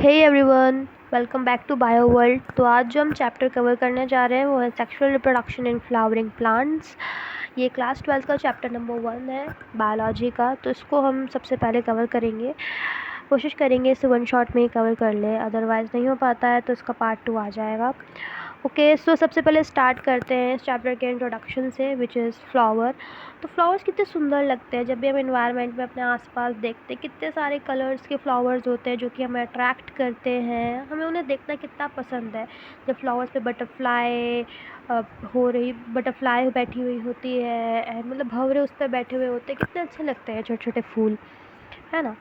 Hey everyone, welcome back to bio world. तो आज जो हम चैप्टर कवर करने जा रहे हैं वो है सेक्सुअल रिप्रोडक्शन इन फ्लावरिंग प्लांट्स। ये क्लास 12 का चैप्टर नंबर 1 है बायोलॉजी का। तो इसको हम सबसे पहले कवर करेंगे, कोशिश करेंगे इसे वन शॉट में ही कवर कर ले, अदरवाइज़ नहीं हो पाता है तो इसका पार्ट 2 आ जाएगा। ओके, सो सबसे पहले स्टार्ट करते हैं इस चैप्टर के इंट्रोडक्शन से, विच इज़ फ्लावर। तो फ्लावर्स कितने सुंदर लगते हैं जब भी हम इन्वायरमेंट में अपने आसपास देखते हैं। कितने सारे कलर्स के फ्लावर्स होते हैं जो कि हमें अट्रैक्ट करते हैं, हमें उन्हें देखना कितना पसंद है। जब फ्लावर्स पे बटरफ्लाई बैठी हुई होती है एंड मतलब भंवरे उस पर बैठे हुए होते हैं, कितने अच्छे लगते हैं छोटे छोटे फूल, है ना।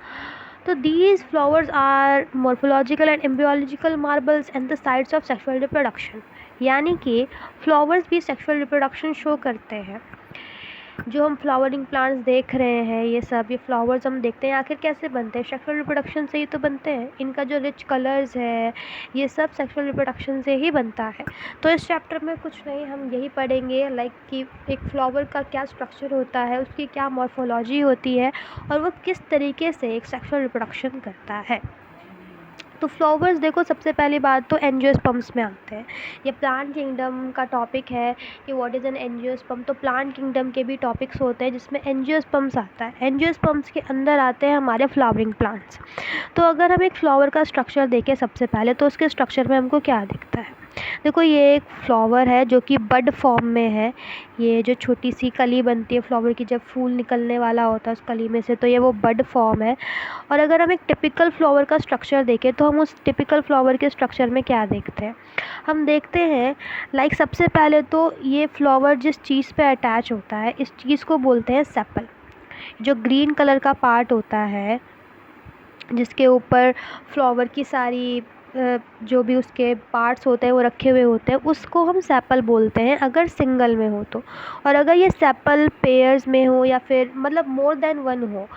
तो these flowers are morphological and embryological marbles and the sites of sexual reproduction। यानी कि फ्लावर्स भी सेक्सुअल रिप्रोडक्शन शो करते हैं। जो हम फ्लावरिंग प्लांट्स देख रहे हैं, ये फ्लावर्स हम देखते हैं आखिर कैसे बनते हैं, सेक्सुअल रिप्रोडक्शन से ही तो बनते हैं। इनका जो रिच कलर्स है ये सब सेक्सुअल रिप्रोडक्शन से ही बनता है। तो इस चैप्टर में कुछ नहीं, हम यही पढ़ेंगे लाइक कि एक फ्लावर का क्या स्ट्रक्चर होता है, उसकी क्या मॉर्फोलॉजी होती है और वो किस तरीके से एक सेक्सुअल रिप्रोडक्शन करता है। तो फ्लावर्स देखो, सबसे पहली बात तो एंजियोस्पर्म्स में आते हैं। ये प्लांट किंगडम का टॉपिक है कि व्हाट इज़ एन एंजियोस्पर्म। तो प्लांट किंगडम के भी टॉपिक्स होते हैं जिसमें एंजियोस्पर्म्स आता है। एंजियोस्पर्म्स के अंदर आते हैं हमारे फ्लावरिंग प्लांट्स। तो अगर हम एक फ्लावर का स्ट्रक्चर देखें सबसे पहले, तो उसके स्ट्रक्चर में हमको क्या दिखता है। देखो, ये एक फ्लावर है जो कि बड फॉर्म में है। ये जो छोटी सी कली बनती है फ्लावर की, जब फूल निकलने वाला होता है उस कली में से, तो ये वो बड फॉर्म है। और अगर हम एक टिपिकल फ्लावर का स्ट्रक्चर देखें तो हम उस टिपिकल फ्लावर के स्ट्रक्चर में क्या देखते हैं। हम देखते हैं लाइक सबसे पहले तो ये फ्लावर जिस चीज़ पे अटैच होता है, इस चीज़ को बोलते हैं सेपल। जो ग्रीन कलर का पार्ट होता है जिसके ऊपर फ्लावर की सारी जो भी उसके पार्ट्स होते हैं वो रखे हुए होते हैं, उसको हम सेपल बोलते हैं अगर सिंगल में हो तो। और अगर ये सेपल पेयर्स में हो या फिर मतलब मोर देन वन हो,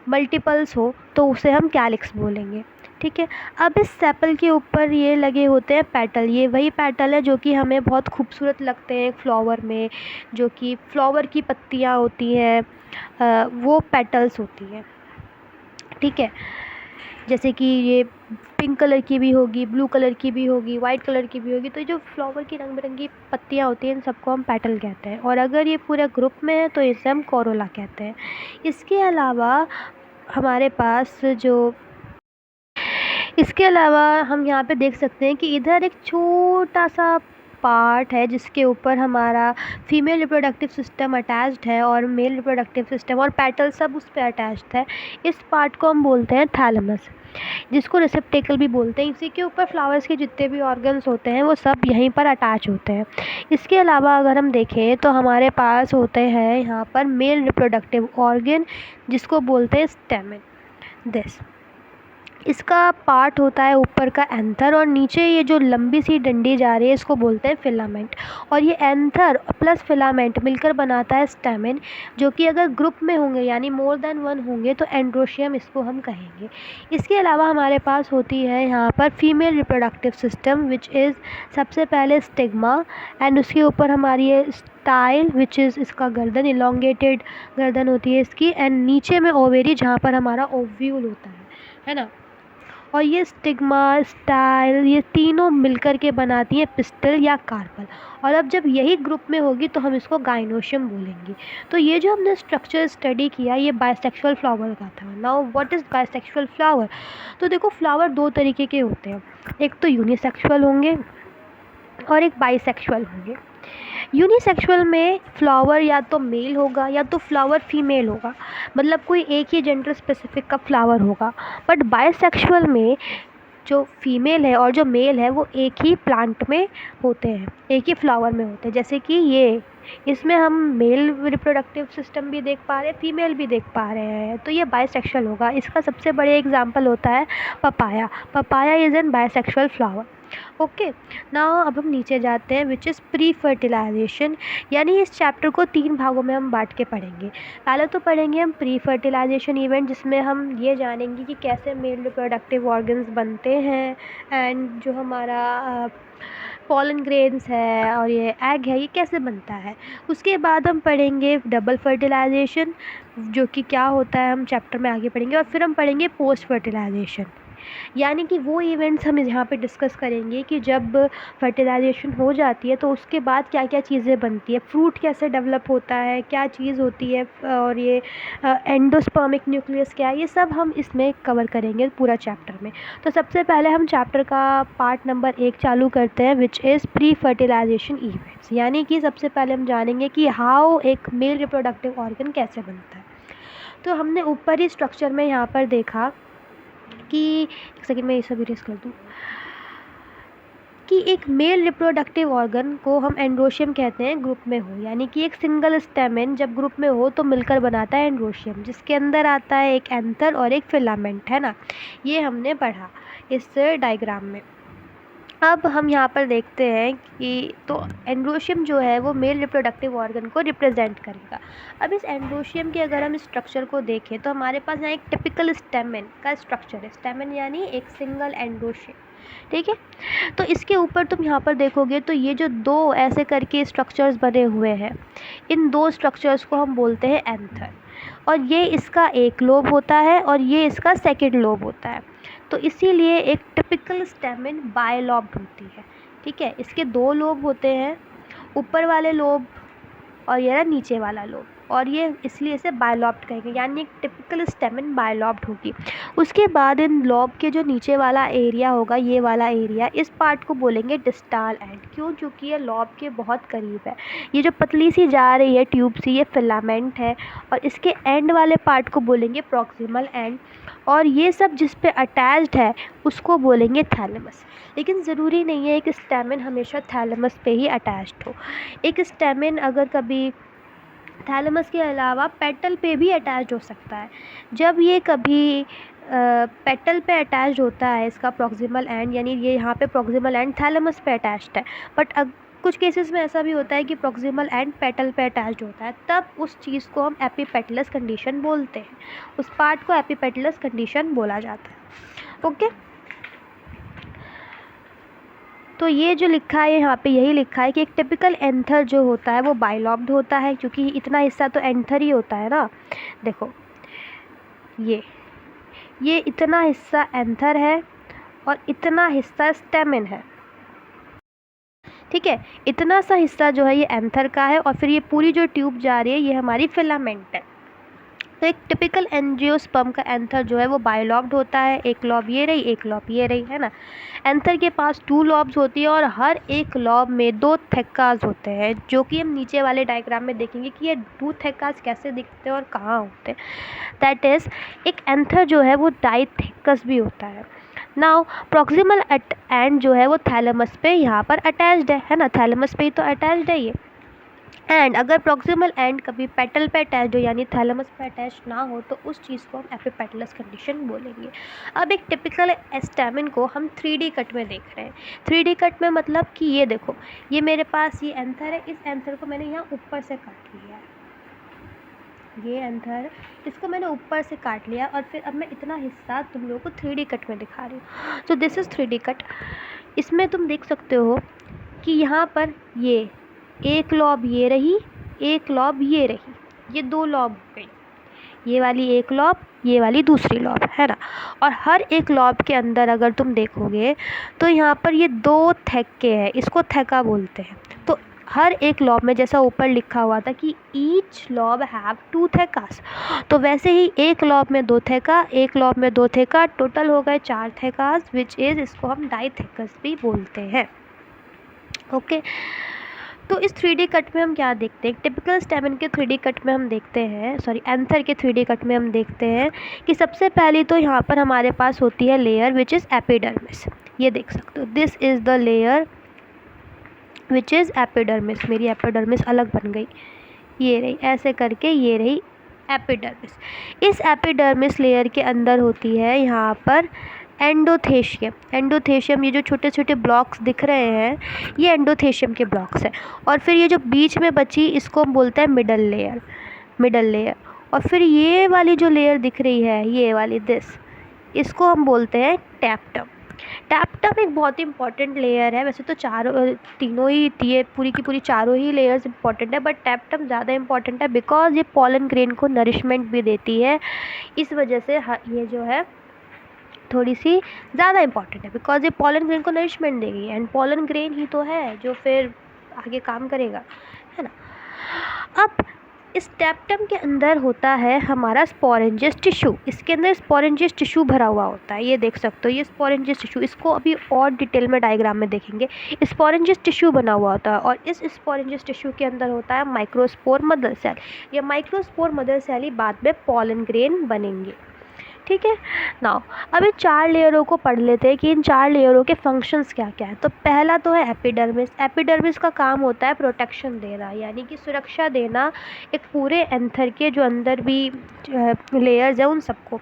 मल्टीपल्स हो, तो उसे हम कैलिक्स बोलेंगे। ठीक है। अब इस सेपल के ऊपर ये लगे होते हैं पेटल। ये वही पेटल है जो कि हमें बहुत खूबसूरत लगते हैं फ्लावर में, जो कि फ्लावर की पत्तियाँ होती हैं, वो पेटल्स होती हैं। ठीक है। जैसे कि ये पिंक कलर की भी होगी, ब्लू कलर की भी होगी, वाइट कलर की भी होगी। तो जो फ्लावर की रंग बिरंगी पत्तियाँ होती हैं इन सबको हम पेटल कहते हैं। और अगर ये पूरे ग्रुप में है तो इसे हम कोरोला कहते हैं। इसके अलावा हमारे पास जो इसके अलावा हम यहाँ पे देख सकते हैं कि इधर एक छोटा सा पार्ट है जिसके ऊपर हमारा फीमेल रिप्रोडक्टिव सिस्टम अटैच्ड है और मेल रिप्रोडक्टिव सिस्टम और पेटल सब उस पर अटैच्ड है। इस पार्ट को हम बोलते हैं थैलेमस, जिसको रिसेप्टेकल भी बोलते हैं। इसी के ऊपर फ्लावर्स के जितने भी ऑर्गन्स होते हैं वो सब यहीं पर अटैच होते हैं। इसके अलावा अगर हम देखें तो हमारे पास होते हैं यहाँ पर मेल रिप्रोडक्टिव ऑर्गन, जिसको बोलते हैं स्टेमेन। दिस इसका पार्ट होता है ऊपर का एंथर, और नीचे ये जो लंबी सी डंडी जा रही है इसको बोलते हैं फिलामेंट। और ये एंथर प्लस फिलामेंट मिलकर बनाता है स्टेमेन, जो कि अगर ग्रुप में होंगे यानी मोर देन वन होंगे तो एंड्रोशियम इसको हम कहेंगे। इसके अलावा हमारे पास होती है यहाँ पर female reproductive system, which is सबसे पहले स्टिग्मा, एंड उसके ऊपर हमारी है स्टाइल, विच इज़ इसका गर्दन, इलोंगेटेड गर्दन होती है इसकी, एंड नीचे में ओवेरी जहाँ पर हमारा ओव्यूल होता है ना। और ये स्टिग्मा, स्टाइल, ये तीनों मिलकर के बनाती हैं पिस्टल या कार्पल। और अब जब यही ग्रुप में होगी तो हम इसको गाइनोशियम बोलेंगे। तो ये जो हमने स्ट्रक्चर स्टडी किया ये बाइसेक्सुअल फ्लावर का था। Now what is bisexual flower. तो देखो, फ्लावर दो तरीके के होते हैं, एक तो यूनिसेक्सुअल होंगे और एक बाइसेक्सुअल होंगे। यूनिसेक्सुअल में फ्लावर या तो मेल होगा या तो फ्लावर फीमेल होगा, मतलब कोई एक ही जेंडर स्पेसिफिक का फ्लावर होगा। बट बाइसेक्सुअल में जो फीमेल है और जो मेल है वो एक ही प्लांट में होते हैं, एक ही फ्लावर में होते हैं। जैसे कि ये इसमें हम मेल रिप्रोडक्टिव सिस्टम भी देख पा रहे हैं, फीमेल भी देख पा रहे हैं, तो ये बाइसेक्सुअल होगा। इसका सबसे बड़े एग्जांपल होता है papaya. Papaya is an bisexual flower. Okay, now अब हम नीचे जाते हैं, विच इज़ प्री फर्टिलाइजेशन। यानी इस चैप्टर को 3 भागों में हम बांट के पढ़ेंगे। पहले तो पढ़ेंगे हम प्री फर्टिलाइजेशन इवेंट, जिसमें हम ये जानेंगे कि कैसे मेल रिप्रोडक्टिव ऑर्गन्स बनते हैं, एंड जो हमारा पॉलन ग्रेन्स है और ये एग है ये कैसे बनता है। उसके बाद हम पढ़ेंगे डबल फर्टिलाइजेशन, जो कि क्या होता है हम चैप्टर में आगे पढ़ेंगे। और फिर हम पढ़ेंगे पोस्ट फर्टिलाइजेशन, यानी कि वो इवेंट्स हम यहाँ पे डिस्कस करेंगे कि जब फर्टिलाइजेशन हो जाती है तो उसके बाद क्या क्या चीज़ें बनती है, फ्रूट कैसे डेवलप होता है, क्या चीज़ होती है, और ये एंडोस्पर्मिक न्यूक्लियस क्या है, ये सब हम इसमें कवर करेंगे पूरा चैप्टर में। तो सबसे पहले हम चैप्टर का पार्ट नंबर 1 चालू करते हैं, which is pre fertilization events. यानी कि सबसे पहले हम जानेंगे कि हाउ एक मेल रिप्रोडक्टिव ऑर्गन कैसे बनता है। तो हमने ऊपर ही स्ट्रक्चर में यहाँ पर देखा कि एक सेकेंड में ये सब इरेज कर दूँ, कि एक मेल रिप्रोडक्टिव ऑर्गन को हम एंड्रोशियम कहते हैं ग्रुप में हो, यानी कि एक सिंगल स्टेमेन जब ग्रुप में हो तो मिलकर बनाता है एंड्रोशियम, जिसके अंदर आता है एक एंथर और एक फिलामेंट, है ना। ये हमने पढ़ा इस डायग्राम में। अब हम यहाँ पर देखते हैं कि तो एंड्रोशियम जो है वो मेल रिप्रोडक्टिव ऑर्गन को रिप्रेजेंट करेगा। अब इस एंड्रोशियम के अगर हम स्ट्रक्चर को देखें तो हमारे पास यहाँ एक टिपिकल स्टेमेन का स्ट्रक्चर है। स्टेमेन यानी एक सिंगल एंड्रोशियम, ठीक है। तो इसके ऊपर तुम यहाँ पर देखोगे तो ये जो दो ऐसे करके स्ट्रक्चर्स बने हुए हैं, इन दो स्ट्रक्चर्स को हम बोलते हैं एंथर, और ये इसका एक लोब होता है और ये इसका सेकेंड लोब होता है। तो इसीलिए एक टिपिकल स्टेमेन बायलॉब्ड होती है, ठीक है। इसके दो लोब होते हैं, ऊपर वाले लोब और ये रहा नीचे वाला लोब, और ये इसलिए इसे बायलॉब्ड कहेंगे, यानी एक टिपिकल स्टेमेन बायलॉब्ड होगी। उसके बाद इन लॉब के जो नीचे वाला एरिया होगा, ये वाला एरिया, इस पार्ट को बोलेंगे डिस्टाल एंड। क्यों? क्योंकि ये लॉब के बहुत करीब है। ये जो पतली सी जा रही है ट्यूब सी, ये फिलामेंट है, और इसके एंड वाले पार्ट को बोलेंगे प्रॉक्सिमल एंड, और ये सब जिस पे अटैच्ड है उसको बोलेंगे थैलेमस। लेकिन ज़रूरी नहीं है एक स्टेमेन हमेशा थैलेमस पे ही अटैच्ड हो। एक स्टेमेन अगर कभी थैलेमस के अलावा पेटल पे भी अटैच्ड हो सकता है। जब ये कभी पेटल पे अटैच्ड होता है इसका प्रॉक्सिमल एंड, यानी ये यहाँ पे प्रॉक्सिमल एंड थैलेमस पे अटैच्ड है, बट कुछ केसेस में ऐसा भी होता है कि प्रॉक्सिमल एंड पेटल पे अटैच्ड होता है, तब उस चीज़ को हम एपिपेटलस कंडीशन बोलते हैं। उस पार्ट को एपिपेटलस कंडीशन बोला जाता है। ओके, तो ये जो लिखा है यहाँ पे यही लिखा है कि एक टिपिकल एंथर जो होता है वो बायलॉब्ड होता है, क्योंकि इतना हिस्सा तो एंथर ही होता है ना। देखो ये इतना हिस्सा एंथर है और इतना हिस्सा स्टेमेन है, ठीक है। इतना सा हिस्सा जो है ये एंथर का है, और फिर ये पूरी जो ट्यूब जा रही है ये हमारी फिलामेंट है। तो एक टिपिकल एंजियोस्पर्म का एंथर जो है वो बायलॉब्ड होता है। एक लॉब ये रही, एक लॉब ये रही, है ना। एंथर के पास 2 लॉब्स होती है और हर एक लॉब में 2 थेक्काज होते हैं, जो कि हम नीचे वाले डायग्राम में देखेंगे कि ये 2 थेक्काज कैसे दिखते हैं और कहाँ होते हैं। दैट इज़ एक एंथर जो है वो डाइथेक्कस भी होता है। नाउ प्रॉक्सिमल एंड जो है वो थैलेमस पे यहाँ पर अटैच्ड है ना, थैलेमस पे ही तो अटैच्ड है ये। एंड अगर प्रॉक्सिमल एंड कभी पेटल पे अटैच हो, यानी थैलेमस पे अटैच ना हो, तो उस चीज़ को हम एपिपेटलस कंडीशन बोलेंगे। अब एक टिपिकल स्टेमेन को हम 3D कट में देख रहे हैं। 3D कट में मतलब कि ये देखो, ये मेरे पास ये एंथर है, इस एंथर को मैंने यहाँ ऊपर से काट लिया है, ये एंथर, इसको मैंने ऊपर से काट लिया, और फिर अब मैं इतना हिस्सा तुम लोगों को 3D कट में दिखा रही हूँ। तो दिस इज़ 3D कट। इसमें तुम देख सकते हो कि यहाँ पर ये एक लॉब ये रही, एक लॉब ये रही, ये 2 लॉब हो गई, ये वाली एक लॉब, ये वाली दूसरी लॉब, है ना। और हर एक लॉब के अंदर अगर तुम देखोगे तो यहाँ पर ये 2 थेक्के हैं, इसको थेका बोलते हैं। तो हर एक लॉब में, जैसा ऊपर लिखा हुआ था कि ईच लॉब हैव 2 थेकास, तो वैसे ही एक लॉब में 2 थेका, एक लॉब में 2 थेका, टोटल हो गए 4 थेकास, विच इज़, इसको हम डाइथेकस भी बोलते हैं। ओके, तो इस 3D कट में हम क्या देखते हैं, टिपिकल स्टेमेन के 3D कट में हम देखते हैं, सॉरी एंथर के 3D कट में हम देखते हैं कि सबसे पहली तो यहाँ पर हमारे पास होती है लेयर विच इज़ एपिडर्मिस। ये देख सकते हो, this is the layer which is epidermis. मेरी एपिडर्मिस अलग बन गई, ये रही, ऐसे करके ये रही एपिडर्मिस। इस एपिडर्मिस लेयर के अंदर होती है यहाँ पर एंडोथेशियम। एंडोथेशियम, ये जो छोटे छोटे ब्लॉक्स दिख रहे हैं ये एंडोथेशियम के ब्लॉक्स हैं। और फिर ये जो बीच में बची इसको हम बोलते हैं मिडल लेयर, मिडल लेयर। और फिर ये वाली जो लेयर दिख रही है, ये वाली दिस, इसको हम बोलते हैं टैप्टम। टैप्टम एक बहुत ही इंपॉर्टेंट लेयर है। वैसे तो तीनों ही, ये पूरी की पूरी चारों ही लेयर्स इंपॉर्टेंट है, बट टैप्टम ज़्यादा इंपॉर्टेंट है बिकॉज ये पॉलन ग्रेन को नरिशमेंट भी देती है। इस वजह से ये जो है थोड़ी सी ज़्यादा इंपॉर्टेंट है, बिकॉज ये पॉलन ग्रेन को नरिशमेंट देगी, एंड पॉलन ग्रेन ही तो है जो फिर आगे काम करेगा, है ना। अब इस टैप्टम के अंदर होता है हमारा स्पोरेंजियस टिश्यू। इसके अंदर स्पोरेंजियस टिश्यू भरा हुआ होता है, ये देख सकते हो, ये स्पोरेंजियस टिश्यू, इसको अभी और डिटेल में डायग्राम में देखेंगे। स्पोरेंजियस टिश्यू बना हुआ होता है, और इस स्पोरेंजियस टिश्यू के अंदर होता है माइक्रोस्पोर मदर सेल। ये माइक्रोस्पोर मदर सेल ही बाद में पॉलन ग्रेन बनेंगे, ठीक है। नाउ अब इन 4 लेयरों को पढ़ लेते हैं कि इन 4 लेयरों के फंक्शंस क्या क्या है। तो पहला तो है एपिडर्मिस। एपिडर्मिस का काम होता है प्रोटेक्शन देना, यानी कि सुरक्षा देना एक पूरे एंथर के जो अंदर भी लेयर्स हैं उन सबको।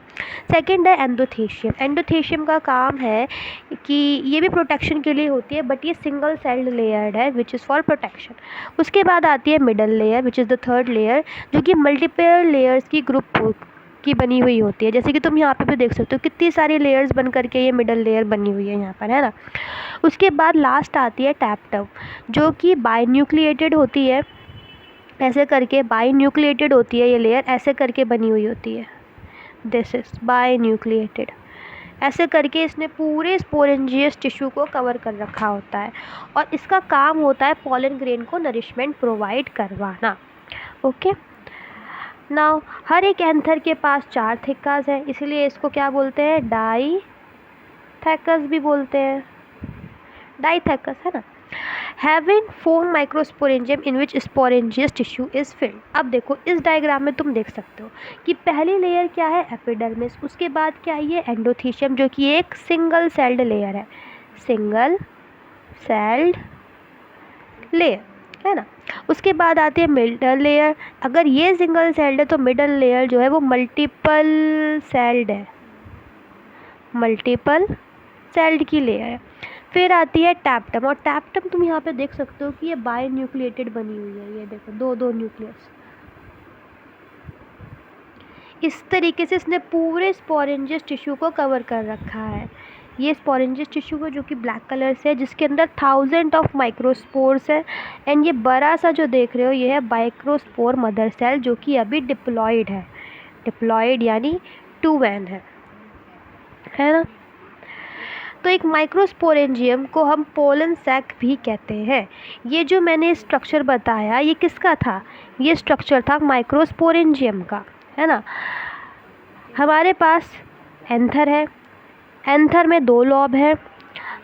सेकंड है एंडोथेशियम। एंडोथेशियम का काम है कि ये भी प्रोटेक्शन के लिए होती है, बट ये सिंगल सेल्ड लेयर है विच इज़ फॉर प्रोटेक्शन। उसके बाद आती है middle layer which is the third layer, जो कि मल्टीपल लेयर्स की ग्रुप की बनी हुई होती है। जैसे कि तुम यहाँ पे भी देख सकते हो कितनी सारी लेयर्स बन करके ये मिडल लेयर बनी हुई है यहाँ पर, है ना। उसके बाद लास्ट आती है टैप्टम, जो कि बाइन्यूक्लिएटेड होती है, ऐसे करके बाइन्यूक्लिएटेड होती है ये लेयर, ऐसे करके बनी हुई होती है, दिस इज बाइन्यूक्लिएटेड। ऐसे करके इसने पूरे स्पोरेंजियस टिश्यू को कवर कर रखा होता है, और इसका काम होता है पॉलन ग्रेन को नरिशमेंट प्रोवाइड करवाना। ओके, नाउ हर एक एंथर के पास 4 थिकास हैं, इसलिए इसको क्या बोलते हैं, डाईथैकस भी बोलते हैं, डाईथैकस, है ना। Having 4 microsporangium in which sporogenous tissue is filled. अब देखो इस डायग्राम में तुम देख सकते हो कि पहली लेयर क्या है, एपिडर्मिस। उसके बाद क्या है, ये एंडोथीशियम, जो कि एक सिंगल सेल्ड लेयर है, सिंगल सेल्ड लेयर, है ना। उसके बाद आती है मिडल लेयर। अगर ये सिंगल सेल्ड है तो मिडल लेयर जो है वो मल्टीपल सेल्ड है, मल्टीपल सेल्ड की लेयर है। फिर आती है टैप्टम, और टैप्टम तुम यहाँ पे देख सकते हो कि ये बाइन्यूक्लिएटेड बनी हुई है, ये देखो 2-2 न्यूक्लियस। इस तरीके से इसने पूरे स्पोरेंजियस टिश्यू को कवर कर रखा है। ये स्पोरेंजियस टिश्यू है जो कि ब्लैक कलर से है, जिसके अंदर 1000 ऑफ माइक्रोस्पोर्स है, एंड ये बड़ा सा जो देख रहे हो ये है माइक्रोस्पोर मदर सेल, जो कि अभी डिप्लॉयड है, डिप्लॉयड यानी 2n है ना। तो एक माइक्रोस्पोरेंजियम को हम पोलन सैक भी कहते हैं। ये जो मैंने स्ट्रक्चर बताया ये किसका था, ये स्ट्रक्चर था माइक्रोस्पोरेंजियम का, है ना। हमारे पास एंथर है, एंथर में 2 लॉब है,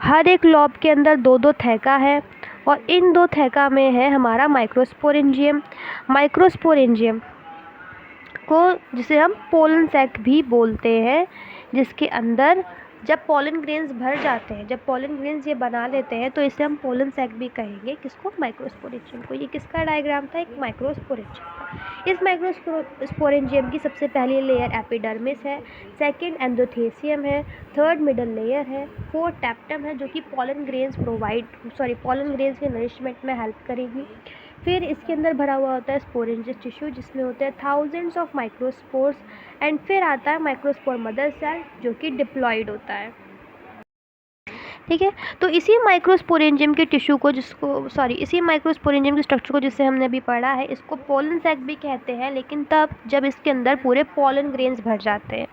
हर एक लॉब के अंदर 2-2 थैका है, और इन 2 थैका में है हमारा माइक्रोस्पोरेंजियम। माइक्रोस्पोरेंजियम को जिसे हम पोलन सैक भी बोलते हैं, जिसके अंदर जब पोलन ग्रेन्स भर जाते हैं, जब पोलन ग्रेन्स ये बना लेते हैं तो इसे हम पोलन सैक भी कहेंगे, किसको, माइक्रोस्पोरेंजियम को। ये किसका डायग्राम था, एक माइक्रोस्पोरेंजियम का। इस माइक्रोस्पोरेंजियम की सबसे पहली लेयर एपिडर्मिस है, सेकंड एंडोथेसियम है, थर्ड मिडल लेयर है, फोर्थ टैप्टम है जो कि पोलन ग्रेन्स के नरिशमेंट में हेल्प करेगी। फिर इसके अंदर भरा हुआ होता है स्पोरेंजियस टिश्यू, जिसमें होते हैं थाउजेंड्स ऑफ माइक्रोस्पोर्स, एंड फिर आता है माइक्रोस्पोर मदर सेल जो कि डिप्लॉयड होता है, ठीक है। तो इसी माइक्रोस्पोरेंजियम के टिश्यू को इसी माइक्रोस्पोरेंजियम के स्ट्रक्चर को जिससे हमने अभी पढ़ा है, इसको पोलन सैक भी कहते हैं, लेकिन तब जब इसके अंदर पूरे पोलन ग्रेन्स भर जाते हैं।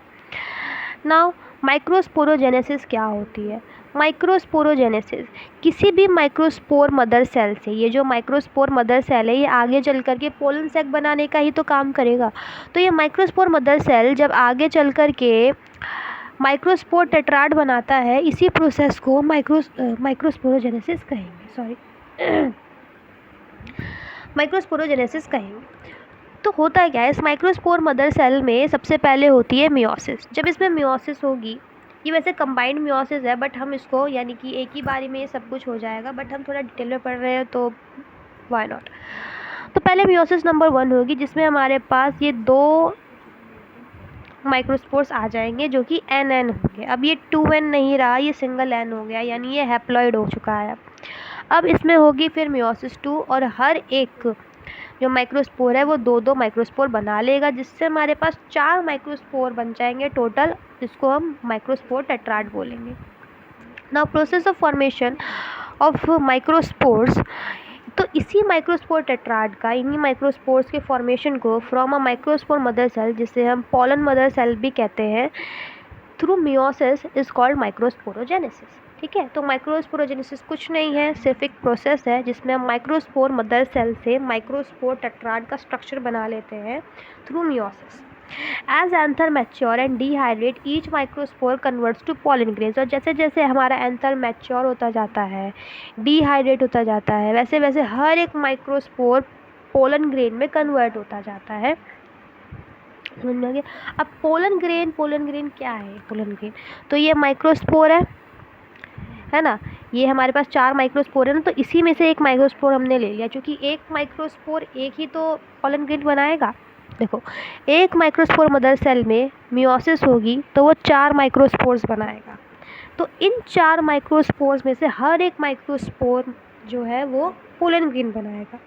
नाउ माइक्रोस्पोरोजेनेसिस क्या होती है, माइक्रोस्पोरोजेनेसिस किसी भी माइक्रोस्पोर मदर सेल से, ये जो माइक्रोस्पोर मदर सेल है ये आगे चल कर के पोलन सैक बनाने का ही तो काम करेगा। तो ये माइक्रोस्पोर मदर सेल जब आगे चल कर के माइक्रोस्पोर टेट्राड बनाता है, इसी प्रोसेस को माइक्रोस्पोरोजेनेसिस कहेंगे, माइक्रोस्पोरोजेनेसिस कहेंगे। तो होता है क्या है, इस माइक्रोस्पोर मदर सेल में सबसे पहले होती है मियोसिस। जब इसमें मियोसिस होगी, ये वैसे कंबाइंड मियोसिस है, बट हम इसको यानी कि एक ही बारी में ये सब कुछ हो जाएगा, बट हम थोड़ा डिटेल में पढ़ रहे हैं तो व्हाई नॉट। तो पहले मियोसिस नंबर 1 होगी, जिसमें हमारे पास ये 2 माइक्रोस्पोर्स आ जाएंगे जो कि NN होंगे। अब ये 2N नहीं रहा, ये सिंगल N हो गया, यानी ये हैप्लॉइड हो चुका है। अब इसमें होगी फिर मियोसिस 2, और हर एक जो माइक्रोस्पोर है वो 2-2 माइक्रोस्पोर बना लेगा, जिससे हमारे पास 4 माइक्रोस्पोर बन जाएंगे टोटल, जिसको हम माइक्रोस्पोर टेट्राड बोलेंगे। Now process of formation of microspores, तो इसी माइक्रोस्पोर टेट्राड का, इन्हीं माइक्रोस्पोर्स के फॉर्मेशन को from a microspore mother cell, जिसे हम पोलन मदर सेल भी कहते हैं, through meiosis is called microsporogenesis. ठीक है, तो माइक्रोस्पोरोजेनेसिस कुछ नहीं है, सिर्फ एक प्रोसेस है जिसमें हम माइक्रोस्पोर मदर सेल से माइक्रोस्पोर टेट्राड का स्ट्रक्चर बना लेते हैं through meiosis. As anther mature and dehydrate each microspore converts to pollen grains. और जैसे जैसे हमारा एंथर मैच्योर होता जाता है, डिहाइड्रेट होता जाता है, वैसे वैसे हर एक माइक्रोस्पोर पोलन ग्रेन में कन्वर्ट होता जाता है। समझ में आ गया? अब पोलन ग्रेन क्या है? पोलन ग्रेन तो ये माइक्रोस्पोर है ना, ये हमारे पास 4 माइक्रोस्पोर है ना, तो इसी में से एक माइक्रोस्पोर हमने ले लिया, क्योंकि एक माइक्रोस्पोर एक ही तो पोलन ग्रेन बनाएगा। देखो, एक माइक्रोस्पोर मदर सेल में मियोसिस होगी तो वो 4 माइक्रोस्पोर्स बनाएगा। तो इन 4 माइक्रोस्पोर्स में से हर एक माइक्रोस्पोर जो है वो पोलन ग्रेन बनाएगा,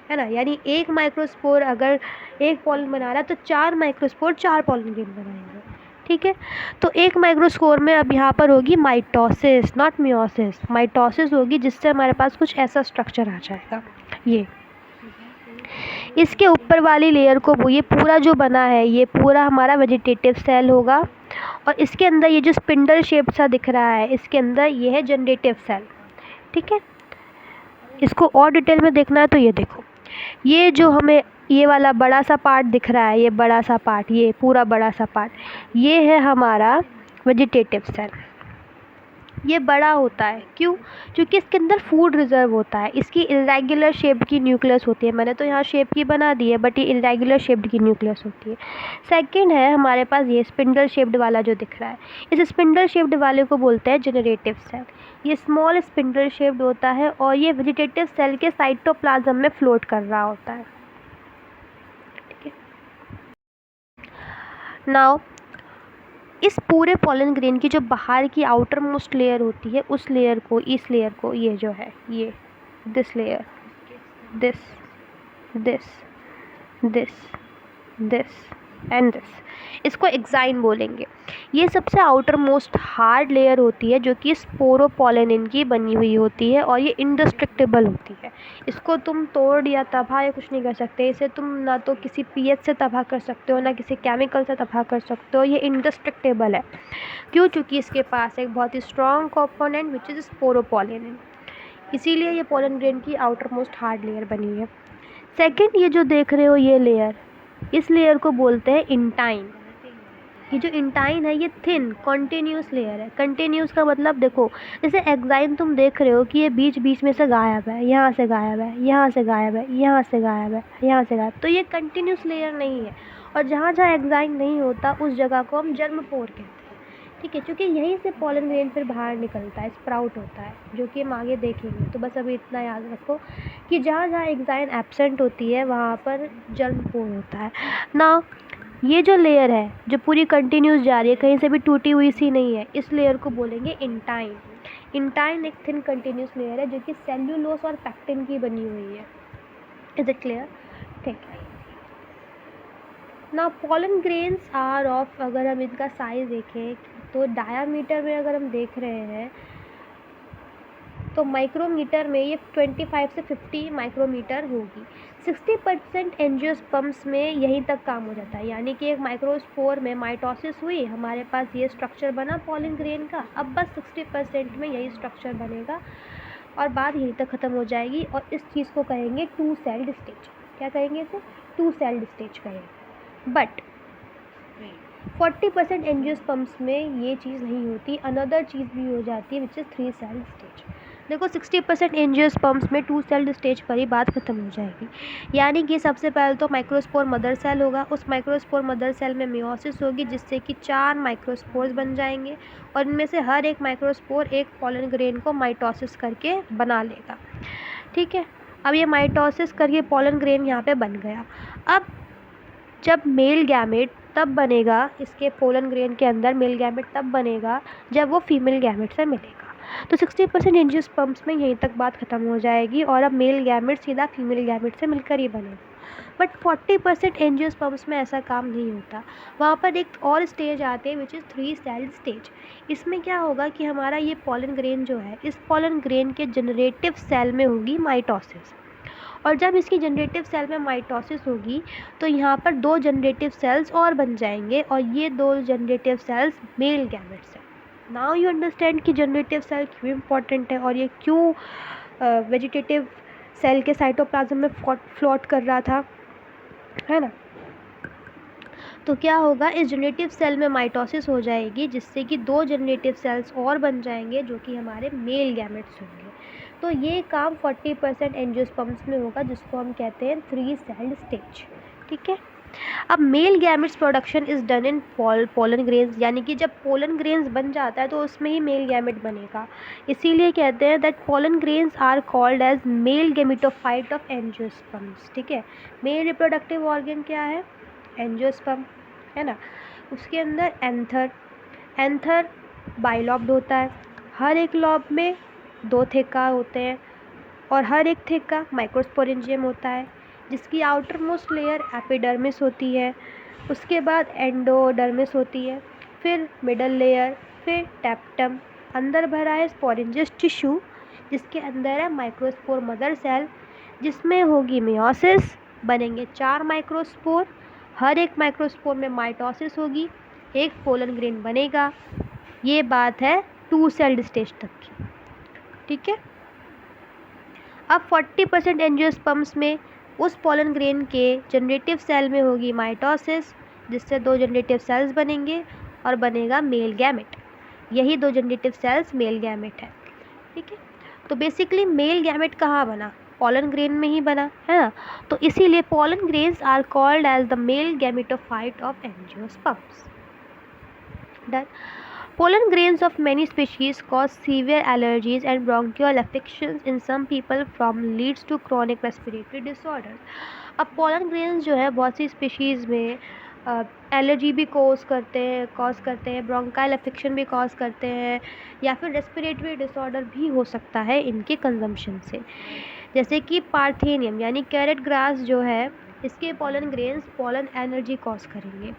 है ना। यानी एक माइक्रोस्पोर अगर एक पोलन बना रहा है तो 4 माइक्रोस्पोर 4 पोलन ग्रेन बनाएंगे। ठीक है, तो एक माइक्रोस्पोर में अब यहाँ पर होगी माइटोसिस, नॉट मियोसिस, माइटोसिस होगी, जिससे हमारे पास कुछ ऐसा स्ट्रक्चर आ जाएगा। ये इसके ऊपर वाली लेयर को वो ये पूरा जो बना है ये पूरा हमारा वेजिटेटिव सेल होगा, और इसके अंदर ये जो स्पिंडल शेप सा दिख रहा है इसके अंदर ये है जनरेटिव सेल। ठीक है, इसको और डिटेल में देखना है तो ये देखो, ये जो हमें ये वाला बड़ा सा पार्ट दिख रहा है, ये बड़ा सा पार्ट, ये पूरा बड़ा सा पार्ट, ये है हमारा वेजिटेटिव सेल। ये बड़ा होता है क्यों? क्योंकि इसके अंदर फूड रिजर्व होता है। इसकी इरेगुलर शेप की न्यूक्लियस होती है, मैंने तो यहाँ शेप की बना दी है बट ये इरेगुलर शेप्ड की न्यूक्लियस होती है। सेकंड है हमारे पास ये स्पिंडल शेप्ड वाला जो दिख रहा है, इस स्पिंडल शेप्ड वाले को बोलते हैं जनरेटिव सेल। ये स्मॉल स्पिंडल शेप्ड होता है और ये वेजिटेटिव सेल के साइटोप्लाज्म में फ्लोट कर रहा होता है। ठीक है, नाउ इस पूरे पोलन ग्रेन की जो बाहर की आउटर मोस्ट लेयर होती है उस लेयर को, इस लेयर को, ये जो है ये this layer, this this this this and this, इसको एक्साइन बोलेंगे। ये सबसे आउटर मोस्ट हार्ड लेयर होती है जो कि स्पोरोपोलेनिन की बनी हुई होती है और ये इंडिस्ट्रक्टेबल होती है। इसको तुम तोड़ या तबाह या कुछ नहीं कर सकते। इसे तुम ना तो किसी पीएच से तबाह कर सकते हो ना किसी केमिकल से तबाह कर सकते हो। ये इंडिस्ट्रक्टेबल है। क्यों? क्योंकि इसके पास एक बहुत ही strong component which is sporopollenin, इसीलिए ये पोलन ग्रेन की आउटर मोस्ट हार्ड लेयर बनी है। सेकेंड, ये जो देख रहे हो ये लेयर, इस लेयर को बोलते हैं इंटाइन। ये जो इंटाइन है ये थिन कॉन्टिन्यूस लेयर है। कंटिन्यूस का मतलब देखो, जैसे एक्साइन तुम देख रहे हो कि ये बीच बीच में से गायब है, यहाँ से गायब है, यहाँ से गायब है, यहाँ से गायब है, यहाँ से गायब, तो ये कंटिन्यूस लेयर नहीं है। और जहाँ जहाँ एक्साइन नहीं होता उस जगह को हम जर्मपोर कहते हैं। ठीक है, क्योंकि यहीं से पोलन ग्रेन फिर बाहर निकलता है, स्प्राउट होता है, जो कि हम आगे देखेंगे। तो बस अभी इतना याद रखो कि जहाँ जहाँ एक्साइन एब्सेंट होती है वहाँ पर जर्मपोर होता है ना। ये जो लेयर है जो पूरी कंटिन्यूस जा रही है, कहीं से भी टूटी हुई सी नहीं है, इस लेयर को बोलेंगे इंटाइन। इंटाइन एक थिन कंटिन्यूस लेयर है जो कि सेल्यूलोस और पैक्टिन की बनी हुई है। Is it clear? ठीक है ना। पोलन ग्रेन्स आर ऑफ, अगर हम इनका साइज देखें तो डायामीटर में अगर हम देख रहे हैं तो माइक्रोमीटर में ये 25 से 50 माइक्रोमीटर होगी। 60% एंजियोस्पर्म्स में यहीं तक काम हो जाता है, यानी कि एक माइक्रोस्पोर में माइटोसिस हुई, हमारे पास ये स्ट्रक्चर बना पोलन ग्रेन का, अब बस 60% में यही स्ट्रक्चर बनेगा और बात यहीं तक ख़त्म हो जाएगी। और इस चीज़ को कहेंगे 2 सेल्ड स्टेज। क्या कहेंगे इसे? 2 सेल्ड स्टेज कहेंगे। बट 40% एंजियोस्पर्म्स में ये चीज़ नहीं होती, अनदर चीज़ भी हो जाती है विच इज़ 3 सेल्ड स्टेज। देखो 60% एंजियोस्पर्म्स में 2 सेल्ड स्टेज पर ही बात खत्म हो जाएगी। यानी कि सबसे पहले तो माइक्रोस्पोर मदर सेल होगा, उस माइक्रोस्पोर मदर सेल में मियोसिस होगी जिससे कि 4 माइक्रोस्पोर्स बन जाएंगे और इनमें से हर एक माइक्रोस्पोर एक पोलन ग्रेन को माइटोसिस करके बना लेगा। ठीक है, अब ये माइटोसिस करके पोलन ग्रेन यहाँ पे बन गया। अब जब मेल गैमेट तब बनेगा, इसके पोलन ग्रेन के अंदर मेल गैमेट तब बनेगा जब वो फीमेल गैमेट से मिलेगा। तो 60% एंजियोस्पर्म्स में यहीं तक बात खत्म हो जाएगी और अब मेल गैमेट सीधा फीमेल गैमेट से मिलकर ही बनेगा। बट 40% एंजियोस्पर्म्स में ऐसा काम नहीं होता, वहाँ पर एक और स्टेज आते हैं विच इज़ 3 सेल्ड स्टेज। इसमें क्या होगा कि हमारा ये पोलन ग्रेन जो है, इस पोलन ग्रेन के जनरेटिव सेल में होगी माइटोसिस और जब इसकी जनरेटिव सेल में माइटोसिस होगी तो यहाँ पर 2 जनरेटिव सेल्स और बन जाएंगे और ये 2 जनरेटिव सेल्स मेल गैमेट्स हैं। नाउ यू अंडरस्टैंड कि जनरेटिव सेल क्यों इम्पॉर्टेंट है और ये क्यों वेजिटेटिव सेल के साइटोप्लाज्म में फ्लोट कर रहा था, है ना। तो क्या होगा, इस जनरेटिव सेल में माइटोसिस हो जाएगी जिससे कि 2 जनरेटिव सेल्स और बन जाएंगे जो कि हमारे मेल गैमेट्स होंगे। तो ये काम 40% एंजियोस्पर्म्स में होगा जिसको हम कहते हैं 3 सेल्ड स्टेज। ठीक है। अब male gametes production is done in pollen grains, यानी कि जब पोलन ग्रेन्स बन जाता है तो उसमें ही मेल गैमेट बनेगा। इसीलिए कहते हैं that pollen grains are called as male gametophyte of angiosperms. ठीक है। मेल रिप्रोडक्टिव ऑर्गन क्या है, एंजियोस्पर्म, है ना। उसके अंदर एंथर बाइलॉब्ड होता है, हर एक लॉब में 2 थेका होते हैं और हर एक थेका माइक्रोस्पोरेंजियम होता है जिसकी आउटर मोस्ट लेयर एपिडर्मिस होती है, उसके बाद एंडोडर्मिस होती है, फिर मिडल लेयर, फिर टेप्टम, अंदर भरा है स्पोरेंजियस टिश्यू जिसके अंदर है माइक्रोस्पोर मदर सेल जिसमें होगी मियोसिस, बनेंगे 4 माइक्रोस्पोर, हर एक माइक्रोस्पोर में माइटोसिस होगी, एक पोलन ग्रेन बनेगा। ये बात है 2 सेल्ड स्टेज तक की। ठीक है। अब 40% एंजियोस्पर्म्स में उस पोलन ग्रेन के जनरेटिव सेल में होगी माइटोसिस जिससे 2 जनरेटिव सेल्स बनेंगे और बनेगा मेल गैमेट। यही 2 जनरेटिव सेल्स मेल गैमेट है। ठीक है। तो बेसिकली मेल गैमेट कहाँ बना, पोलन ग्रेन में ही बना, है ना। तो इसीलिए pollen grains are called as the male gametophyte of angiosperms. Done. Pollen grains of many species cause severe allergies and bronchial affections in some people from leads to chronic respiratory disorders। अब pollen grains जो है बहुत सी species में allergy भी cause करते हैं, bronchial affection भी cause करते हैं या फिर रेस्पिरेटरी डिसऑर्डर भी हो सकता है इनके कंजम्पशन से। जैसे कि पार्थेनियम यानी कैरेट ग्रास जो है, इसके pollen grains pollen energy cause करेंगे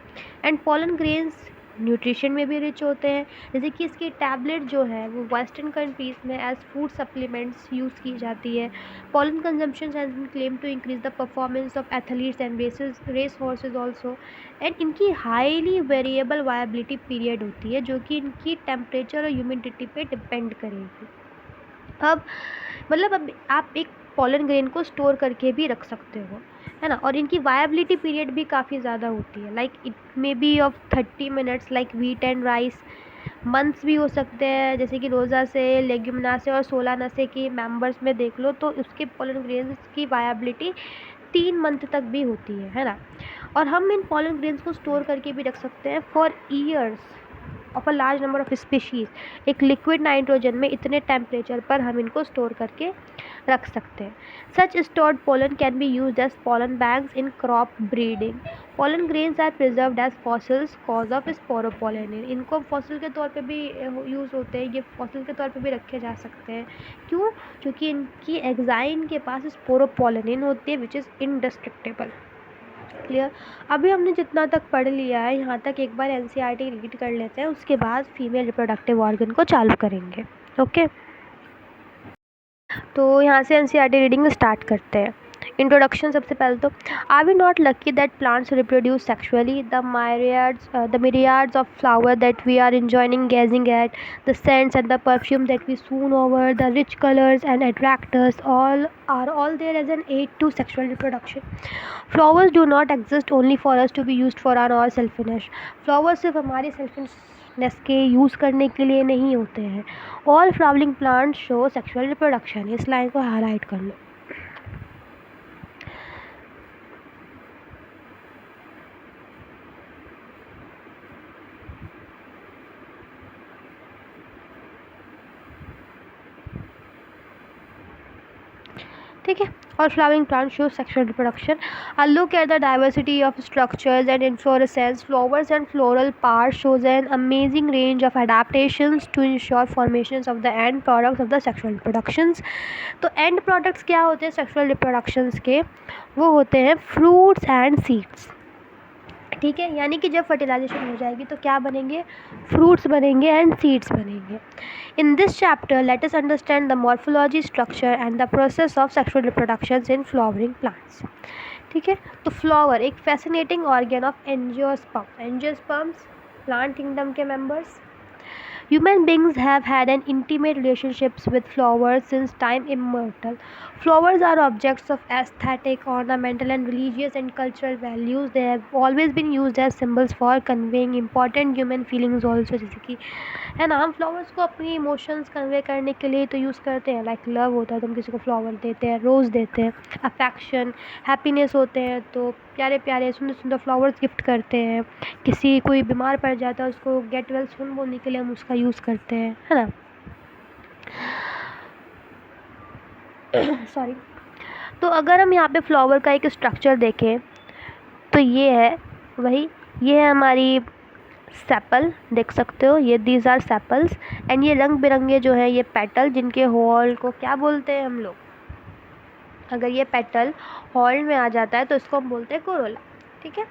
एंड पोलन ग्रेन्स न्यूट्रिशन में भी रिच होते हैं। जैसे कि इसकी टैबलेट जो है वो वेस्टर्न कंट्रीज़ में एज फूड सप्लीमेंट्स यूज़ की जाती है। Pollen consumption has been claim to increase the performance of athletes and race horses also and इनकी हाईली वेरिएबल वायबिलिटी पीरियड होती है जो कि इनकी टेम्परेचर और ह्यूमिडिटी पे डिपेंड करेगी। अब मतलब अब आप एक पोलन ग्रेन को स्टोर करके भी रख सकते हो, है ना। और इनकी वायबिलिटी पीरियड भी काफ़ी ज़्यादा होती है, like it may be of 30 minutes like wheat and rice. Months भी हो सकते हैं जैसे कि रोज़ा से, लेग्यूमिनासे और सोलानासे के मेंबर्स में देख लो तो उसके पोलन ग्रेन्स की वायबिलिटी 3 मंथ तक भी होती है ना। और हम इन पोलन ग्रेन्स को स्टोर करके भी रख सकते हैं for years of a large number of species. एक लिक्विड नाइट्रोजन में इतने टेम्परेचर पर हम इनको स्टोर करके रख सकते हैं। Such stored pollen can be used as pollen banks in crop breeding. Pollen grains are preserved as fossils cause of sporopollenin. इनको फॉसिल के तौर पे भी यूज़ होते हैं, ये फॉसिल के तौर पे भी रखे जा सकते हैं। क्यों? क्योंकि इनकी एग्जाइन के पास स्पोरोपोलेनिन होती है विच इज़ इनडिस्ट्रक्टेबल। क्लियर। अभी हमने जितना तक पढ़ लिया है यहाँ तक एक बार एनसीईआरटी रीड कर लेते हैं, उसके बाद फीमेल रिप्रोडक्टिव ऑर्गन को चालू करेंगे। ओके। तो यहाँ से एनसीईआरटी रीडिंग स्टार्ट करते हैं। इंट्रोडक्शन सबसे पहले तो, are we not lucky that plants reproduce sexually? The myriads of flower that we are enjoying gazing at, the scents and the perfume that we swoon over, the rich colors and attractors, all there as an aid to sexual reproduction. Flowers do not exist only for us to be used for our selfishness. Flowers सिर्फ हमारी selfishness के use करने के लिए नहीं होते हैं। All flowering plants show sexual reproduction। इस लाइन को हाईलाइट कर लो। ठीक है। और flowering plant show sexual reproduction. A look at the diversity of structures and inflorescence, flowers and floral parts shows an amazing range of adaptations to ensure formations of the end products of the sexual reproductions। तो end products क्या होते हैं sexual reproductions के? वो होते हैं fruits and seeds. ठीक है, यानी कि जब फर्टिलाइजेशन हो जाएगी तो क्या बनेंगे, फ्रूट्स बनेंगे एंड सीड्स बनेंगे। In this chapter let us understand the morphology, structure and the process of sexual reproduction in flowering plants. ठीक है, तो फ्लावर एक fascinating organ of angiosperm, angiosperms plant kingdom के members. Human beings have had an intimate relationships with flowers since time immemorial. Flowers are objects of aesthetic, ornamental, and religious and cultural values. They have always been used as symbols for conveying important human feelings also, जैसे कि है ना, हम flowers को अपनी emotions convey करने के लिए तो यूज़ करते हैं। लाइक लव होता है तो हम किसी को फ्लावर देते हैं, रोज़ देते हैं। अफेक्शन, हैप्पीनेस होते हैं तो प्यारे प्यारे सुंदर सुंदर फ्लावर्स गिफ्ट करते हैं। किसी कोई बीमार पड़ जाता है उसको गेट वेल सून बोलने के लिए हम उसका यूज़ करते हैं, है ना। सॉरी। तो अगर हम यहाँ पे फ्लावर का एक स्ट्रक्चर देखें तो ये है वही, ये है हमारी सेपल, देख सकते हो ये दीज आर सेपल्स, एंड ये रंग बिरंगे जो है ये पेटल, जिनके हॉल को क्या बोलते हैं हम लोग, अगर ये पेटल हॉल में आ जाता है तो इसको हम बोलते हैं कोरोला। ठीक है,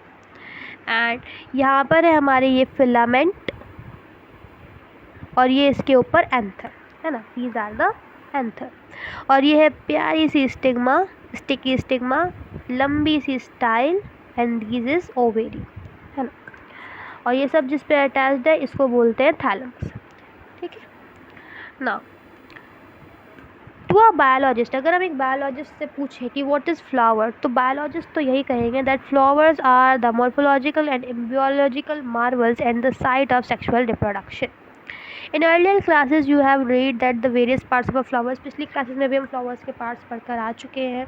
एंड यहाँ पर है हमारे ये फिलामेंट और ये इसके ऊपर एंथर, है ना, दीज आर द एंथर। और ये है प्यारी सी स्टिग्मा, स्टिकी स्टिग्मा, लंबी सी style, and these is ovary, है ना। और ये सब जिस पे अटैच्ड है इसको बोलते हैं थैलमस। ठीक है ना। टू अ बायोलॉजिस्ट, अगर हम एक बायोलॉजिस्ट से पूछें कि व्हाट इज़ फ्लावर, तो बायोलॉजिस्ट तो यही कहेंगे that flowers are the morphological and embryological marvels and the site of sexual reproduction. In earlier classes you have read that the various parts of a flowers, पिछली classes में भी हम flowers के parts पढ़कर आ चुके हैं।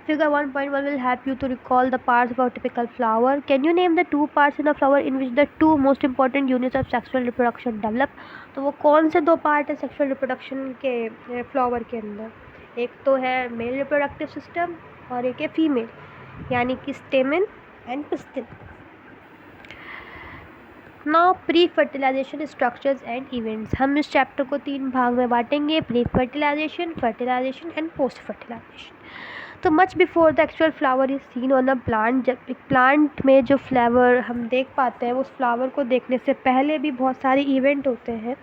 Figure 1.1 will help you to recall the parts of a typical flower. Can you name the two parts in a flower in which the two most important units of sexual reproduction develop? तो वो कौन से दो part है sexual reproduction के flower के अंदर? एक तो है मेल रिप्रोडक्टिव सिस्टम और एक है फीमेल, यानी कि stamen and pistil. Now pre fertilization structures and events, हम इस चैप्टर को 3 भाग में बांटेंगे, pre fertilization, fertilization and post fertilization. तो much before the actual flower is seen on the plant, जब एक प्लांट में जो फ्लावर हम देख पाते हैं उस फ्लावर को देखने से पहले भी बहुत सारे इवेंट होते हैं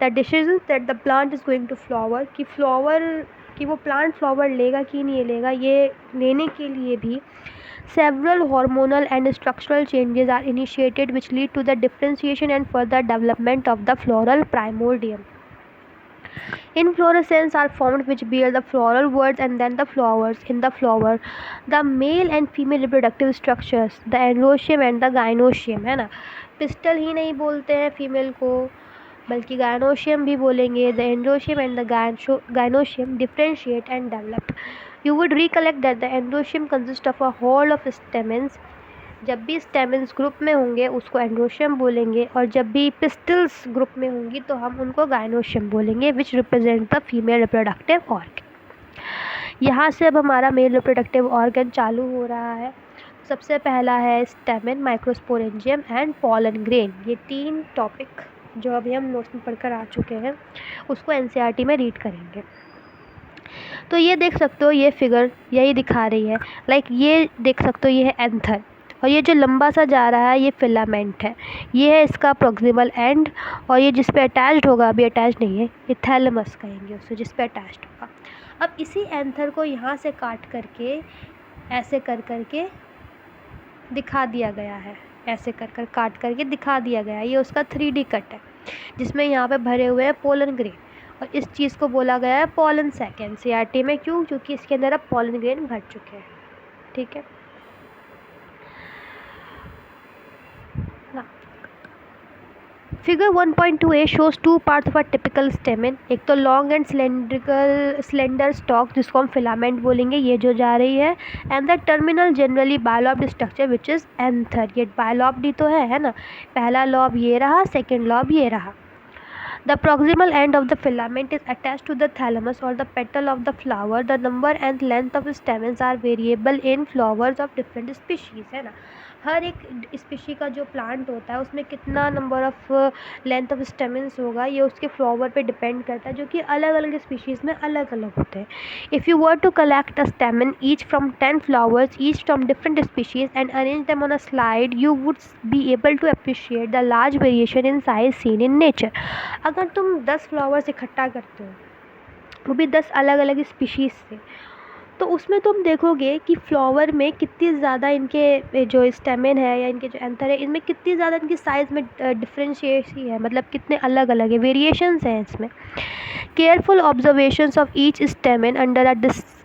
that decision that the plant is going to flower, कि फ्लावर कि वो प्लांट फ्लावर लेगा कि नहीं लेगा, ये लेने के लिए भी several hormonal and structural changes are initiated which lead to the differentiation and further development of the floral primordium. Inflorescences are formed which bear the floral buds and then the flowers. In the flower, the male and female reproductive structures, the androecium and the gynoecium, है ना, pistol ही नहीं बोलते हैं female को बल्कि gynoecium भी बोलेंगे। The androecium and the gynoecium differentiate and develop. You would recollect that the androecium consists of a whole of stamens. जब भी स्टेमन्स ग्रुप में होंगे उसको एंड्रोशियम बोलेंगे, और जब भी पिस्टल्स ग्रुप में होंगी तो हम उनको गायनोशियम बोलेंगे, विच represent the female reproductive organ. यहाँ से अब हमारा मेल रिप्रोडक्टिव ऑर्गन चालू हो रहा है। सबसे पहला है स्टेमन, माइक्रोस्पोरेंजियम एंड पॉलन ग्रेन। ये 3 टॉपिक जो अभी हम नोट्स में पढ़कर आ चुके हैं उसको एनसीईआरटी में रीड करेंगे। तो ये देख सकते हो, ये फिगर यही दिखा रही है, लाइक ये देख सकते हो, ये है एंथर, और ये जो लंबा सा जा रहा है ये फिलामेंट है, ये है इसका प्रोक्सिमल एंड, और ये जिस पे अटैच्ड होगा, अभी अटैच नहीं है, ये थैलेमस कहेंगे उसको जिस पे अटैच्ड होगा। अब इसी एंथर को यहाँ से काट करके ऐसे कर करके दिखा दिया गया है, ऐसे कर कर काट करके दिखा दिया गया है। ये उसका 3D कट है जिसमें यहाँ पे भरे हुए हैं पोलन ग्रेन, और इस चीज़ को बोला गया है पॉलन सैक एनसीईआरटी में। क्यों? क्योंकि इसके अंदर अब पॉलन ग्रेन भर चुके हैं। ठीक है ना। Figure 1.2a shows 2 parts of a typical स्टेमन। एक तो लॉन्ग एंड स्लेंडर स्टॉक जिसको हम फिलामेंट बोलेंगे, ये जो जा रही है, and the terminal generally bilobed structure which is anther. ये बायलॉब्ड तो है ना, पहला लॉब ये रहा, सेकेंड लॉब ये रहा। The proximal end of the filament is attached to the thalamus or the petal of the flower. The number and length of stamens are variable in flowers of different species, है ना। हर एक species का जो plant होता है उसमें कितना number of length of stamens होगा, ये उसके फ्लावर पे डिपेंड करता है, जो कि अलग अलग स्पीशीज़ में अलग अलग होते हैं. If you were to collect a stamen each from 10 flowers each from different species and arrange them on a slide, you would be able to appreciate the large variation in size seen in nature. अगर तुम 10 flowers इकट्ठा करते हो, वो भी 10 अलग अलग species से, तो उसमें तुम देखोगे कि फ्लावर में कितनी ज़्यादा इनके जो स्टेमेन है या इनके जो एंथर है, इनमें कितनी ज़्यादा इनकी साइज़ में डिफ्रेंशिएशन है, मतलब कितने अलग अलग है, वेरिएशंस हैं इसमें. Careful observations of each stamen under a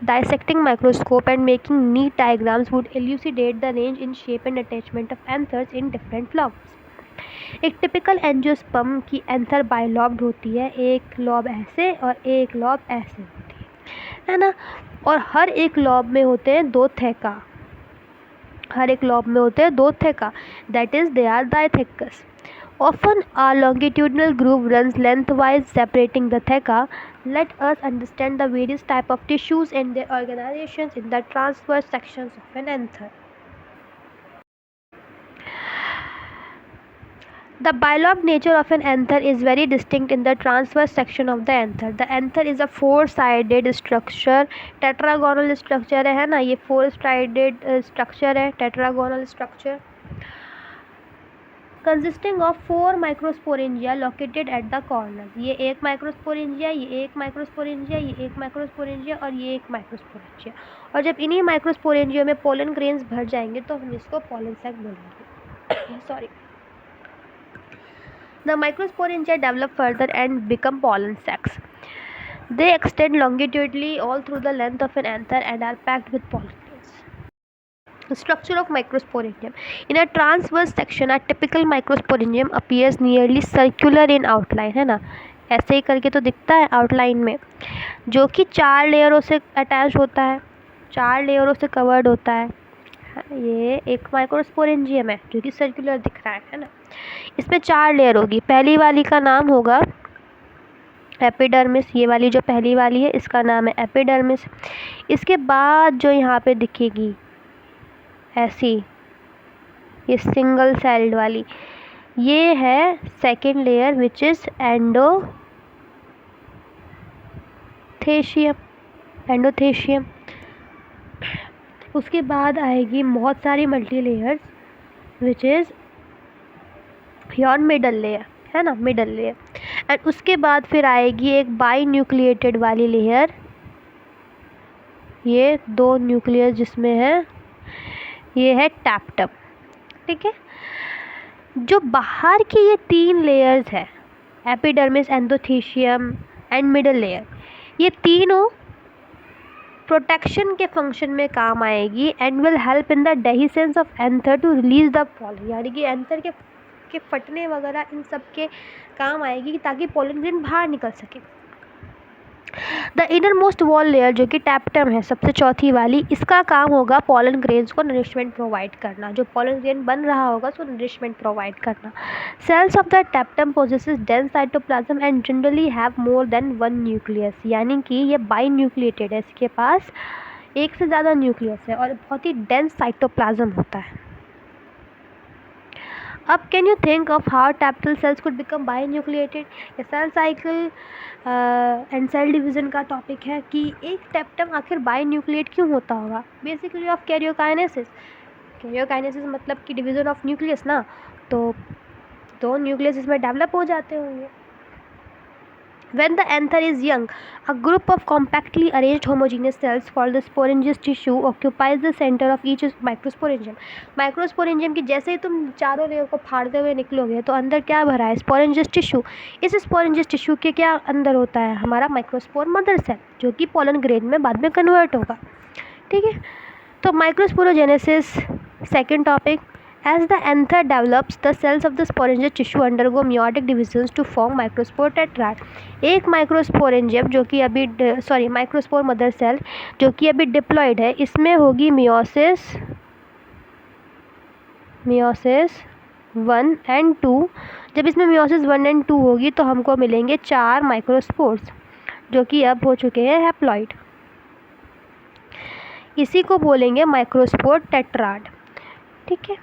dissecting microscope and making neat diagrams would elucidate the range in shape and attachment of anthers in different flowers. एक टिपिकल एंजियोस्पर्म की एंथर बाइलॉब्ड होती है, एक लॉब ऐसे और एक लॉब ऐसे होती है ना. और हर एक लॉब में होते हैं 2 थेका, हर एक लॉब में होते हैं 2 theca, that is they are dithecous. Often a longitudinal groove runs lengthwise separating the theca. Let us understand the various type of tissues and their organizations in the transverse sections of an anther. The bilobed nature of an anther is very distinct in the transverse section of the anther. The anther is a four-sided structure, tetragonal structure है ना, ये four-sided structure है, tetragonal structure, consisting of 4 microsporangia located at the corners. ये एक microsporangia, ये एक microsporangia, ये एक माइक्रोस्पोरेंजिया और ये एक माइक्रोस्पोरेंजिया. और जब इन्हीं माइक्रोस्पोरेंजिया में पोलन ग्रेन्स भर जाएंगे तो हम इसको पोलन सैक बोलेंगे. Sorry. The microsporangia develop further and become pollen sacs. They extend longitudinally all through the length of an anther and are packed with pollen grains. The structure of microsporangium. In a transverse section, a typical microsporangium appears nearly circular in outline, है ना, ऐसे ही करके तो दिखता है outline में, जो कि 4 लेयरों से अटैच होता है, 4 लेयरों से कवर्ड होता है. ये एक माइक्रोस्पोरेंजियम है जो कि सर्कुलर दिख रहा है ना. इसमें 4 लेयर होगी. पहली वाली का नाम होगा एपिडर्मिस, ये वाली जो पहली वाली है इसका नाम है एपिडर्मिस. इसके बाद जो यहाँ पे दिखेगी ऐसी, ये सिंगल सेल्ड वाली, ये है second layer which is endothecium. उसके बाद आएगी बहुत सारी multi layers which is your middle layer, है ना, मिडल लेयर. एंड उसके बाद फिर आएगी एक बाई न्यूक्लिएटेड वाली लेयर, ये 2 न्यूक्लियस जिसमें है, ये है टैप्टम. ठीक है. जो बाहर की ये 3 लेयर्स है, epidermis, endothecium and middle layer, ये तीनों प्रोटेक्शन के फंक्शन में काम आएगी and will help in the dehiscence of anther to release the pollen, यानी कि एंथर के फटने वगैरह इन सब के काम आएगी ताकि पोलन ग्रेन बाहर निकल सके. The inner most wall layer जो कि टैप्टम है, सबसे चौथी वाली, इसका काम होगा पोलन ग्रेन्स को नरिशमेंट प्रोवाइड करना, जो पोलन ग्रेन बन रहा होगा उसको नरिशमेंट प्रोवाइड करना. Cells of the tapetum possesses dense cytoplasm and generally have more than 1 nucleus, यानी कि ये बाई न्यूक्लिएटेड है, इसके पास एक से ज़्यादा न्यूक्लियस है और बहुत ही डेंस साइटोप्लाज्म होता है. अब can you think of how tapetal cells could become binucleated. ये cell cycle and cell division का टॉपिक है कि एक टैप्टम आखिर बाई न्यूक्लिएट क्यों होता होगा. Basically of karyokinesis. कैरियोकाइनेसिस मतलब कि डिवीज़न ऑफ न्यूक्लियस ना, तो 2 न्यूक्लियस इसमें डेवलप हो जाते होंगे. When the anther is young, a group of compactly arranged homogeneous cells called the sporangious tissue occupies the center of each microsporangium. Microsporangium की जैसे ही तुम चारों लेयर को फाड़ते हुए निकलोगे तो अंदर क्या भरा है, sporangious tissue. इस sporangious tissue के क्या अंदर होता है, हमारा माइक्रोस्पोर मदर सेल, जो कि पोलन ग्रेन में बाद में कन्वर्ट होगा. ठीक है. तो microsporogenesis second topic. As the anther develops, the cells of the sporangious tissue undergo meiotic divisions to form microspore tetrad. एक माइक्रोस्पोरेंजियम जो कि अभी माइक्रोस्पोर मदर सेल जो कि अभी डिप्लॉयड है, इसमें होगी मियोसिस 1 एंड 2. जब इसमें मियोसिस 1 एंड 2 होगी तो हमको मिलेंगे 4 माइक्रोस्पोर्स जो कि अब हो चुके हैं हैप्लॉइड. इसी को बोलेंगे माइक्रोस्पोर टेट्राड. ठीक है.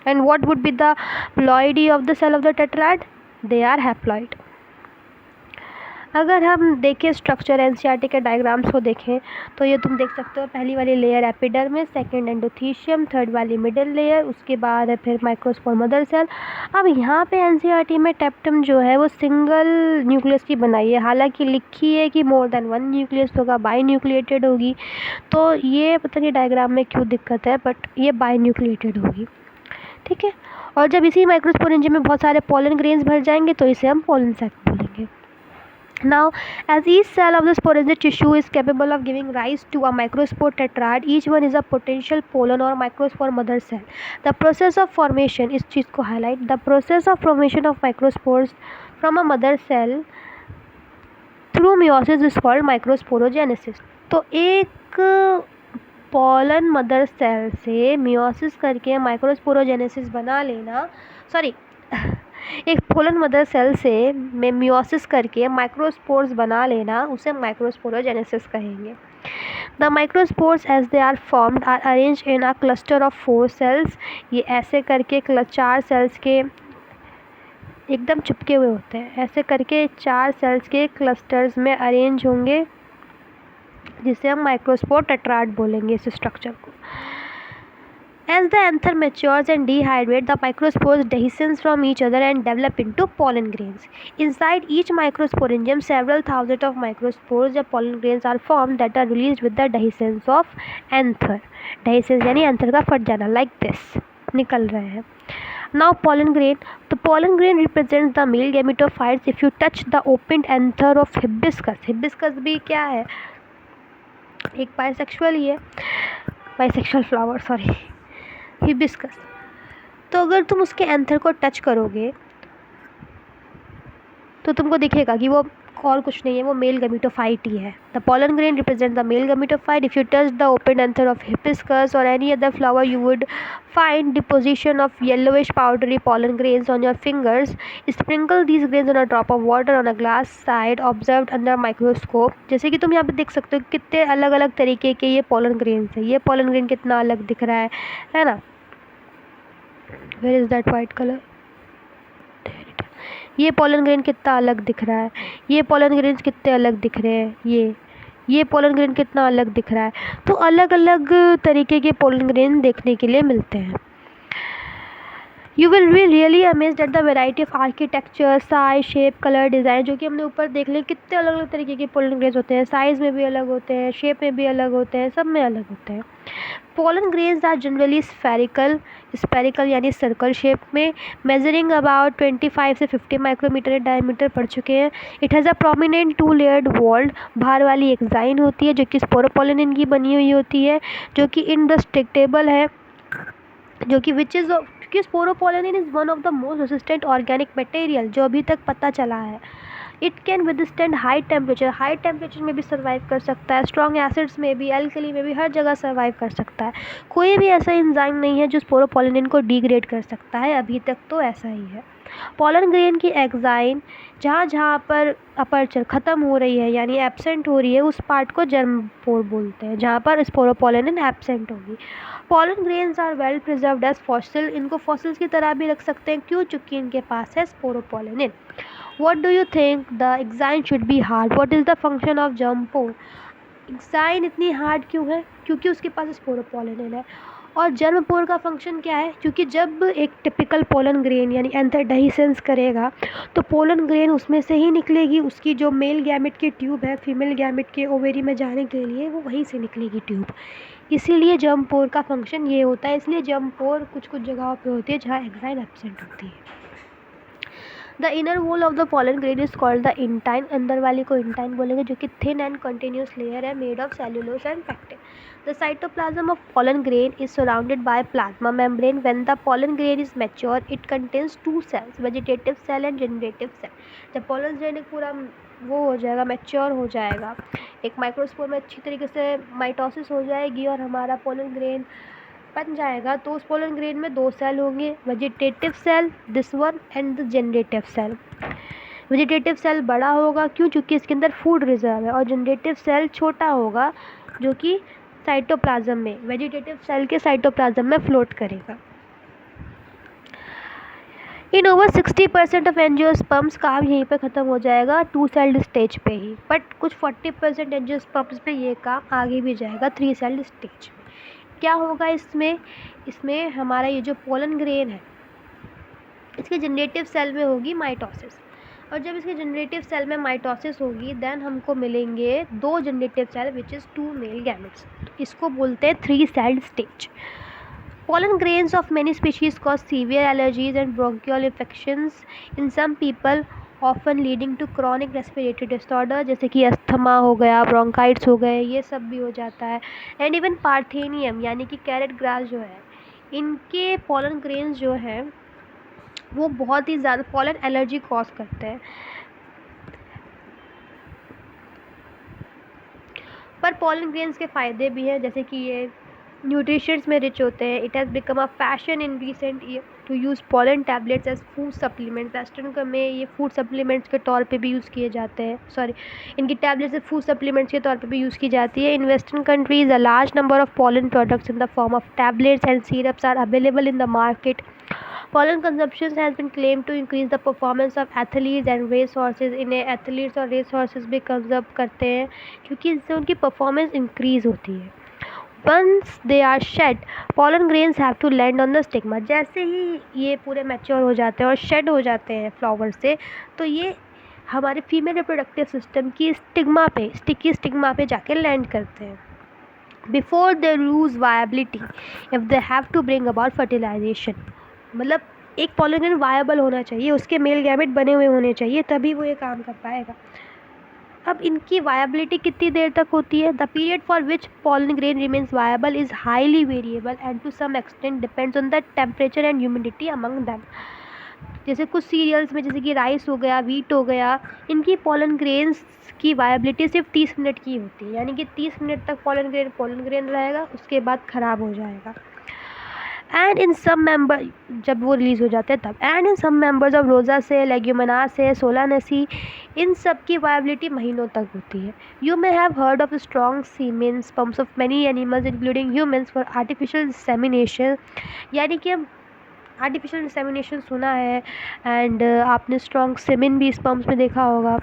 And what would be the ploidy of the cell of the tetrad? They are haploid. अगर हम देखें स्ट्रक्चर एनसीईआरटी के डायग्राम्स को देखें तो ये तुम देख सकते हो, पहली वाली layer epidermis, second endothecium, third वाली मिडिल लेयर, उसके बाद है फिर माइक्रोस्पोर मदर सेल। अब यहाँ पे एनसीईआरटी में टेप्टम जो है वो सिंगल न्यूक्लियस की बनाई है, हालांकि लिखी है कि मोर देन वन न्यूक्लियस होगा, बाई न्यूक्लिएटेड होगी। तो ये पता नहीं डायग्राम में क्यों दिक्कत है, बट ये बाई न्यूक्लिएटेड होगी, ठीक है। और जब इसी माइक्रोस्पोरेंजियम में बहुत सारे पोलन ग्रेन्स भर जाएंगे तो इसे हम पोलन सैक बोलेंगे। Now, as each cell of the sporangial tissue is capable of giving rise to a microspore tetrad, each one is a potential pollen or microspore mother cell. The process of formation, इस चीज़ को highlight, the process of formation of microspores from a mother cell through meiosis is called microsporogenesis. तो एक pollen mother cell से meiosis करके microsporogenesis बना लेना, sorry एक pollen mother cell से मियोसिस करके माइक्रोस्पोर्स बना लेना, उसे माइक्रोस्पोरोजेनेसिस कहेंगे। The microspores as they are formed are arranged in a cluster of 4 cells. ये ऐसे करके 4 सेल्स के एकदम चिपके हुए होते हैं, ऐसे करके 4 सेल्स के क्लस्टर्स में अरेंज होंगे, जिसे हम माइक्रोस्पोर टेट्राड बोलेंगे इस स्ट्रक्चर को। As the anther matures and dehydrates, the microspores dehiscence from each other and develop into pollen grains. Inside each microsporangium, several thousands of microspores या pollen grains are formed that are released with the dehiscence of anther. Dehiscence यानी anther का फट जाना, like this, निकल रहे हैं। Now pollen grain. The pollen grain represents the male gametophytes. If you touch the opened anther of hibiscus, hibiscus भी क्या है, एक बाइसेक्सुअल ही है, बाइसेक्सुअल फ्लावर, सॉरी, हिबिस्कस। तो अगर तुम उसके एंथर को टच करोगे तो तुमको दिखेगा कि वो और कुछ नहीं है, वो मेल गमीटोफाइट ही है। The pollen grain represent the male gametophyte. If you touch the open anther of hibiscus और any other flower you would find deposition of yellowish powdery pollen grains on your fingers. Sprinkle these grains on a drop of water on a glass side observed under microscope. जैसे कि तुम यहाँ पे देख सकते हो कितने अलग अलग तरीके के ये pollen grains है। ये pollen grain कितना अलग दिख रहा है ना। Where is that white color? ये pollen grain कितना अलग दिख रहा है, ये pollen grains कितने अलग दिख रहे हैं, ये पोलन ग्रेन कितना अलग दिख रहा है। तो अलग अलग तरीके के पोलन ग्रेन देखने के लिए मिलते हैं। You will be really amazed at the variety of architecture, size, shape, colour, design, जो कि हमने ऊपर देख लिया कितने अलग अलग तरीके के पोलन ग्रेन्स होते हैं। साइज़ में भी अलग होते हैं, शेप में भी अलग होते हैं, सब में अलग होते हैं। Pollen grains are generally spherical यानी सर्कल शेप में, मेजरिंग अबाउट 25 से 50 माइक्रोमीटर डायमीटर पड़ चुके हैं। It has a prominent 2 layered walled, बाहर वाली एक जाइन होती है जो कि स्पोरोपोलिन की बनी हुई होती है, जो कि इंडेस्ट्रक्टेबल है, जो कि विच इज़ क्योंकि sporopollenin is one of the most resistant organic material जो अभी तक पता चला है। It can withstand high temperature में भी सर्वाइव कर सकता है, स्ट्रॉन्ग एसिड्स में भी, एल्कली में भी, हर जगह सर्वाइव कर सकता है। कोई भी ऐसा एंजाइम नहीं है जो स्पोरोपोलिन को डिग्रेड कर सकता है, अभी तक तो ऐसा ही है। पोलन ग्रेन की एक्साइन जहाँ जहाँ पर अपर्चर ख़त्म हो रही है यानी एब्सेंट हो रही है, उस पार्ट को जर्मपोर बोलते हैं, जहाँ पर स्पोरोपोलिन एब्सेंट होगी। Pollen grains are well preserved as fossil, इनको फॉसिल्स की तरह भी रख सकते हैं, क्यों, चूँकि इनके पास है sporopollenin. What do you think the exine should be hard? What is the function of germpore? Exine इतनी हार्ड क्यों है? क्योंकि उसके पास स्पोरोपोलिन है। और जर्मपोर का फंक्शन क्या है? क्योंकि जब एक टिपिकल पोलन ग्रेन यानी एंथर डेहिसेंस करेगा तो पोलन ग्रेन उसमें से ही निकलेगी, उसकी जो मेल गैमेट की ट्यूब है फीमेल गैमेट के ओवेरी में जाने के लिए वो वहीं से निकलेगी ट्यूब, इसीलिए जर्मपोर का फंक्शन ये होता है। इसलिए जर्मपोर कुछ कुछ जगहों पे होती है जहाँ एक्साइन एब्सेंट होती है। The inner wall of the pollen grain is called the intine, अंदर वाले को इंटाइन बोलेंगे, जो कि थिन एंड कंटिन्यूस लेयर है made of cellulose and pectin. The cytoplasm of pollen grain is surrounded by plasma membrane. When the pollen grain is mature it contains 2 cells, vegetative cell and generative cell. जब pollen grain पूरा वो हो जाएगा, mature हो जाएगा, एक microspore में अच्छी तरीके से माइटोसिस हो जाएगी और हमारा पोलन ग्रेन बन जाएगा, तो उस पोलन ग्रेन में 2 सेल होंगे, vegetative cell this one and the generative cell. Vegetative cell बड़ा होगा, क्यों, क्योंकि इसके अंदर फूड रिजर्व है, और जनरेटिव सेल छोटा होगा जो कि साइटोप्लाज्म में, वेजिटेटिव सेल के साइटोप्लाज्म में फ्लोट करेगा। इन ओवर 60% ऑफ एंजियोस्पर्म्स काम यहीं पे ख़त्म हो जाएगा 2 सेल्ड स्टेज पे ही, बट कुछ 40% एंजियोस्पर्म्स पे ये काम आगे भी जाएगा 3 सेल्ड स्टेज में। क्या होगा इसमें? इसमें हमारा ये जो पोलन ग्रेन है इसके जनरेटिव सेल में होगी माइटोसिस, और जब इसके जनरेटिव सेल में माइटोसिस होगी देन हमको मिलेंगे 2 generative cell which is 2 male gametes. इसको बोलते हैं 3 celled stage. Pollen grains of many species cause severe allergies and bronchial infections in some people, often leading to chronic respiratory disorder जैसे कि asthma हो गया, ब्रोंकाइट्स हो गए, ये सब भी हो जाता है। एंड इवन पार्थेनियम यानी कि कैरेट ग्रास जो है, इनके पोलन ग्रेन्स जो हैं वो बहुत ही ज़्यादा पोलन एलर्जी कॉज करते हैं। पर पोलन ग्रेन्स के फ़ायदे भी हैं, जैसे कि ये न्यूट्रिशंस में रिच होते हैं। It has become a fashion in recent year to use pollen tablets as food supplement. Western में ये फूड सप्लीमेंट्स के तौर पे भी यूज़ किए जाते हैं, सॉरी, इनकी टैबलेट्स फूड सप्लीमेंट्स के तौर पे भी यूज़ की जाती है। In western countries a large number of pollen products in the form of tablets and syrups are available in the market. Pollen consumption has been claimed to increase the performance of athletes and race horses. इन्हें athletes और race horses भी conserve करते हैं क्योंकि इससे उनकी performance increase होती है। Once they are shed, pollen grains have to land on the stigma. जैसे ही ये पूरे मैच्योर हो जाते हैं और शेड हो जाते हैं फ्लावर से, तो ये हमारे फीमेल रिप्रोडक्टिव सिस्टम की स्टिग्मा पे, स्टिकी स्टिग्मा पे जाके लैंड करते हैं before they lose viability if they have to bring about fertilisation. मतलब एक पोलन ग्रेन वायबल होना चाहिए, उसके मेल गैमेट बने हुए होने चाहिए, तभी वो ये काम कर पाएगा। अब इनकी वायबिलिटी कितनी देर तक होती है? The period for which pollen grain remains viable is highly variable and to some extent depends on the temperature and humidity among them. जैसे कुछ सीरियल्स में, जैसे कि राइस हो गया, व्हीट हो गया, इनकी पोलन ग्रेन्स की वायबिलिटी सिर्फ 30 मिनट की होती है, यानी कि 30 मिनट तक पोलन ग्रेन रहेगा, उसके बाद ख़राब हो जाएगा। एंड इन सम मेंबर, जब वो रिलीज़ हो जाते हैं तब, and in some members of Rosaceae, लेग्यूमिनास से, सोलानेसी, इन सब की वायबिलिटी महीनों तक होती है। You may have heard of strong semen sperms of many animals including humans for artificial insemination, यानी कि हम आर्टिफिशियल इंसेमिनेशन सुना है, एंड आपने स्ट्रॉन्ग सेमिन भी स्पर्म्स में देखा होगा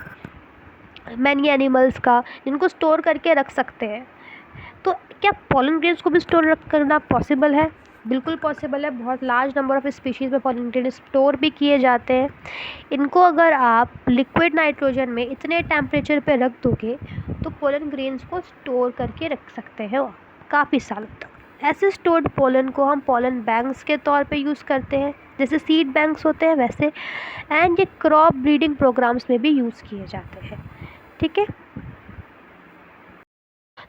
मैनी एनिमल्स का, जिनको स्टोर करके रख सकते हैं। तो क्या पोलन ग्रेन्स को भी स्टोर करना पॉसिबल है? बिल्कुल पॉसिबल है। बहुत लार्ज नंबर ऑफ स्पीशीज़ में पोलन ग्रेन स्टोर भी किए जाते हैं। इनको अगर आप लिक्विड नाइट्रोजन में इतने टेम्परेचर पे रख दोगे तो पोलन ग्रेन्स को स्टोर करके रख सकते हैं काफ़ी सालों तक। ऐसे स्टोर्ड पोलन को हम पोलन बैंक्स के तौर पे यूज़ करते हैं, जैसे सीड बैंक्स होते हैं वैसे, एंड ये क्रॉप ब्रीडिंग प्रोग्राम्स में भी यूज़ किए जाते हैं। ठीक है,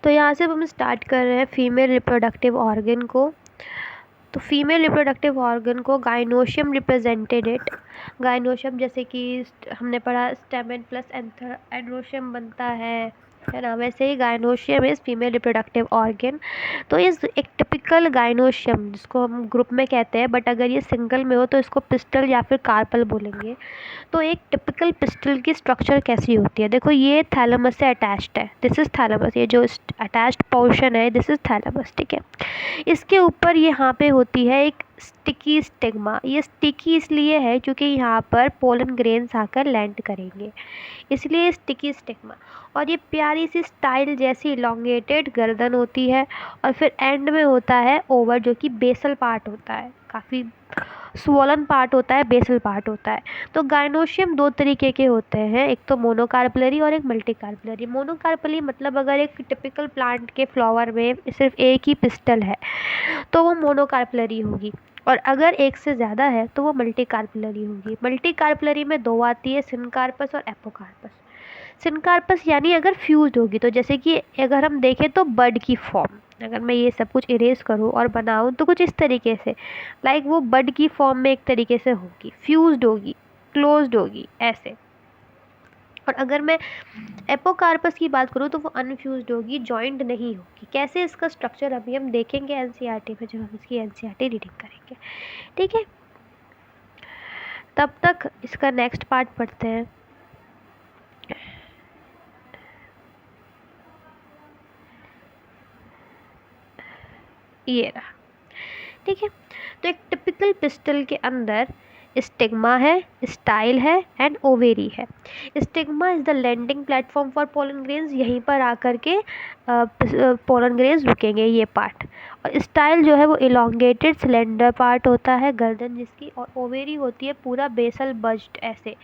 तो यहाँ से हम स्टार्ट कर रहे हैं फीमेल रिप्रोडक्टिव ऑर्गन को। तो फीमेल रिप्रोडक्टिव ऑर्गन को गाइनोशियम रिप्रेजेंटेड इट। गाइनोशियम जैसे कि हमने पढ़ा स्टेमेन प्लस एंड्रोशियम बनता है ना, वैसे ही gynoecium is female reproductive organ. तो इस एक टिपिकल गाइनोशियम, जिसको हम ग्रुप में कहते हैं, बट अगर ये सिंगल में हो तो इसको पिस्टल या फिर कार्पल बोलेंगे। तो एक टिपिकल पिस्टल की स्ट्रक्चर कैसी होती है? देखो, ये थैलेमस से अटैच्ड है, दिस इज़ थैलेमस, ये जो अटैच्ड पोर्शन है दिस इज़ थैलेमस। ठीक है, इसके ऊपर यहाँ पे होती है एक स्टिकी स्टिग्मा। ये स्टिकी इसलिए है क्योंकि यहाँ पर पोलन ग्रेन्स आकर लैंड करेंगे, इसलिए स्टिकी स्टिग्मा। और ये प्यारी सी स्टाइल जैसी इलोंगेटेड गर्दन होती है, और फिर एंड में होता है ओवर, जो कि बेसल पार्ट होता है, काफ़ी स्वोलन पार्ट होता है, बेसल पार्ट होता है। तो गाइनोशियम 2 तरीके के होते हैं, एक तो मोनोकार्पलरी और एक मल्टीकार्पलरी। मोनोकार्पलरी मतलब अगर एक टिपिकल प्लांट के फ्लावर में सिर्फ एक ही पिस्टल है तो वो मोनोकार्पलरी होगी, और अगर एक से ज़्यादा है तो वो मल्टीकार्पलरी होगी। मल्टीकार्पलरी में 2 आती है, सिनकार्पस और एपोकार्पस। सिनकार्पस यानी अगर फ्यूज्ड होगी, तो जैसे कि अगर हम देखें तो बड की फॉर्म, अगर मैं ये सब कुछ इरेज करूँ और बनाऊँ तो कुछ इस तरीके से, लाइक वो बड की फॉर्म में एक तरीके से होगी, फ्यूज्ड होगी, क्लोज्ड होगी, ऐसे। और अगर मैं एपोकार्पस की बात करूँ तो वो अनफ्यूज्ड होगी, जॉइंट नहीं होगी। कैसे इसका स्ट्रक्चर अभी हम देखेंगे एनसीईआरटी में, जब हम इसकी एनसीईआरटी रीडिंग करेंगे। ठीक है, तब तक इसका नेक्स्ट पार्ट पढ़ते हैं। ये रहा। ठीक है, तो एक टिपिकल पिस्टल के अंदर स्टिग्मा है, स्टाइल है एंड ओवेरी है। Stigma is the landing platform for pollen grains, यहीं पर आकर के पोलन ग्रेन्स रुकेंगे ये पार्ट। और स्टाइल जो है वो इलोंगेटेड सिलेंडर पार्ट होता है गर्दन जिसकी, और ओवेरी होती है पूरा बेसल बज्ड ऐसे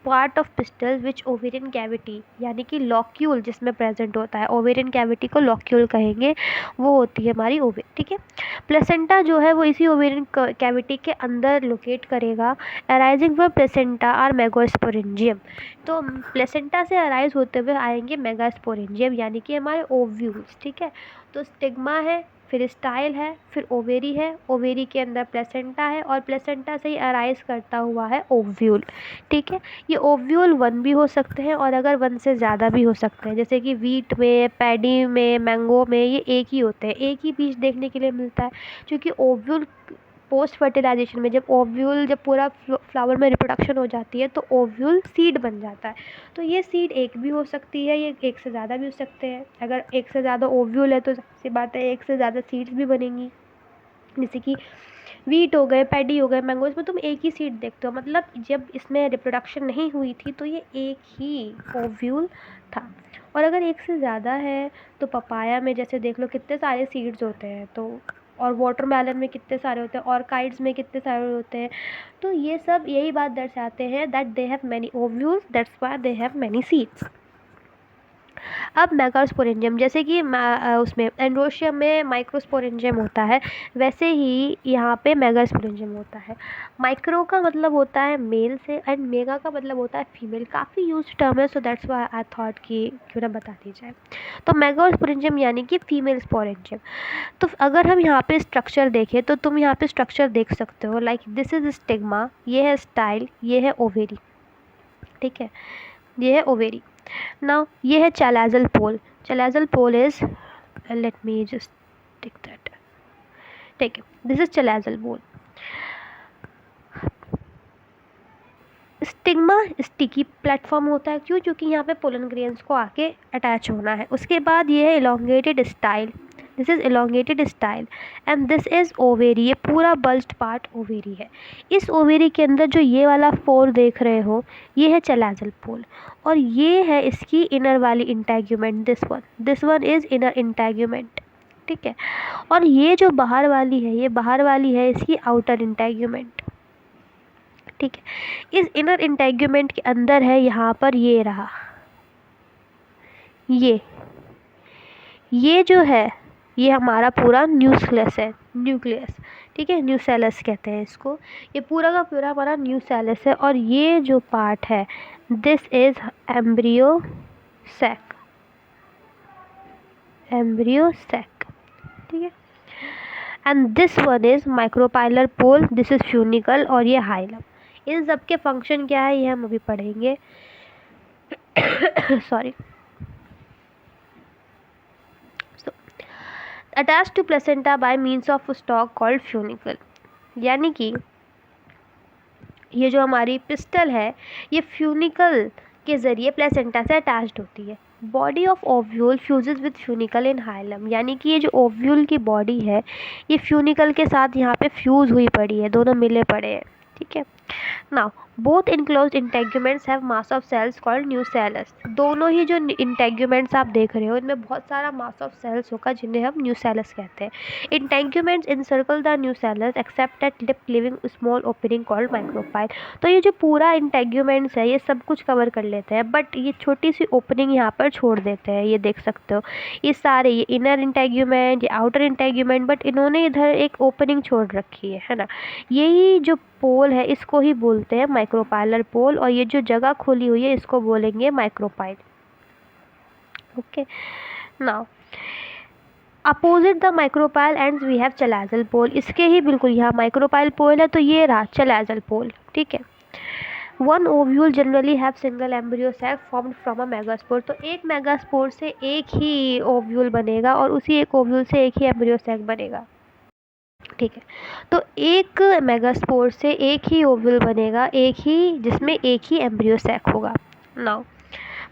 part of pistol which ovarian cavity, यानी कि लॉक्यूल जिसमें प्रेजेंट होता है, ओवेरियन कैविटी को लॉक्यूल कहेंगे, वो होती है हमारी ओवेरी। ठीक है, प्लेसेंटा जो है वो इसी ओवेरियन कैविटी के अंदर लोकेट करेगा। Arising from placenta are megasporangium, तो प्लेसेंटा से अराइज होते हुए आएंगे मेगास्पोरेंजियम यानी कि हमारे ओव्यूल्स। ठीक है, तो स्टिग्मा है, फिर स्टाइल है, फिर ओवेरी है, ओवेरी के अंदर प्लेसेंटा है, और प्लेसेंटा से ही अराइज करता हुआ है ओव्यूल। ठीक है, ये ओव्यूल 1 भी हो सकते हैं और अगर 1 से ज़्यादा भी हो सकते हैं, जैसे कि वीट में, पैडी में, मैंगो में ये एक ही होते हैं, एक ही बीज देखने के लिए मिलता है। क्योंकि ओव्यूल पोस्ट फर्टिलाइजेशन में जब पूरा फ्लावर में रिप्रोडक्शन हो जाती है तो ओव्यूल सीड बन जाता है। तो ये सीड एक भी हो सकती है, ये एक से ज़्यादा भी हो सकते हैं। अगर एक से ज़्यादा ओव्यूल है तो सी बात है एक से ज़्यादा सीड्स भी बनेंगी। जैसे कि वीट हो गए, पैडी हो गए, मैंगो, इसमें तुम एक ही सीड देखते हो, मतलब जब इसमें रिप्रोडक्शन नहीं हुई थी तो ये एक ही ओव्यूल था। और अगर एक से ज़्यादा है तो पपाया में जैसे देख लो कितने सारे सीड्स होते हैं, तो और वाटरमेलन में कितने सारे होते हैं, ऑर्काइड्स में कितने सारे होते हैं। तो ये सब यही बात दर्शाते हैं that they have many ovules, that's why they have many seeds. अब मैक्रोस्पोरेंजियम, जैसे कि उसमें एंड्रोशियम में माइक्रोस्पोरेंजियम होता है, वैसे ही यहाँ पे मेगास्पोरेंजियम होता है। माइक्रो का मतलब होता है मेल से एंड मेगा का मतलब होता है फीमेल, काफ़ी यूज टर्म है, so that's why I thought कि क्यों ना बता दी जाए। तो मेगास्पोरेंजियम यानी कि फीमेल स्पोरेंजियम। तो अगर हम यहाँ पे स्ट्रक्चर देखें तो तुम यहाँ पे स्ट्रक्चर देख सकते हो, लाइक दिस इज स्टिग्मा, ये है स्टाइल, ये है ओवेरी। ठीक है, ये है ओवेरी। नाउ ये है chalazal pole. Chalazal pole is, let me just tick that. ठीक है, this is chalazal pole. Stigma sticky platform होता है, क्यों? क्योंकि यहाँ पे पोलन ग्रेन्स को आके अटैच होना है। उसके बाद ये है elongated style, this is elongated style and this is ovary, ये पूरा बल्ज्ड पार्ट ओवेरी है। इस ओवेरी के अंदर जो ये वाला फोर देख रहे हो ये है चैलाजल पोल, और ये है इसकी इनर वाली integument, this one is inner integument. ठीक है, और ये जो बाहर वाली है, ये बाहर वाली है इसकी आउटर इंटेग्यूमेंट। ठीक है, इस इनर इंटेग्यूमेंट के अंदर है यहाँ पर ये रहा, ये जो है ये हमारा पूरा न्यूक्लियस है, न्यूक्लियस। ठीक है, न्यूसेलस कहते हैं इसको। ये पूरा का पूरा हमारा न्यूसेलस है, और ये जो पार्ट है this is embryo sac, embryo sac. ठीक है, and this one is micropylar pole, this is funicle, और ये हाइलम। इन सब के फंक्शन क्या है ये हम अभी पढ़ेंगे। Sorry. Attach to placenta by means of stalk called funicle, यानी कि ये जो हमारी पिस्टल है ये फ्यूनिकल के ज़रिए प्लेसेंटा से अटैच्ड होती है। Body of ovule fuses with funicle in hilum, यानी कि ये जो ओव्यूल की बॉडी है ये फ्यूनिकल के साथ यहाँ पे फ्यूज़ हुई पड़ी है, दोनों मिले पड़े हैं। ठीक है, now both enclosed integuments have mass of cells called nucellus. दोनों ही जो इंटेग्यूमेंट्स आप देख रहे हो इनमें बहुत सारा मास ऑफ सेल्स होगा जिन्हें हम न्यूसेलस कहते हैं। Integuments encircle the nucellus accept eight lip living small opening called micropyle. तो ये जो पूरा इंटेग्यूमेंट्स है ये सब कुछ कवर कर लेते हैं, बट ये छोटी सी ओपनिंग यहाँ पर छोड़ देते हैं, ये देख सकते हो। ये सारे, ये इनर इंटेग्यूमेंट, ये आउटर इंटेग्यूमेंट, बट इन्होंने इधर एक ओपनिंग छोड़ रखी है ना। यही जो पोल है इसको ही बोलते हैं माइक्रोपाइलर पोल, और ये जो जगह खोली हुई है इसको बोलेंगे micropyle. Okay, now opposite the micropyle ends we have chalazal pole. इसके ही बिल्कुल यहाँ माइक्रोपाइल पोल है तो ये रहा चैलाजल पोल। ठीक है, one ovule generally have single embryo sac formed from a megaspore. तो एक मेगास्पोर से एक ही ओव्यूल बनेगा और उसी एक ओव्यूल से एक ही एम्ब्रियो सैक बनेगा। ठीक है, तो एक मेगास्पोर से एक ही ओव्यूल बनेगा, एक ही जिसमें एक ही एम्ब्रियो सैक होगा। Now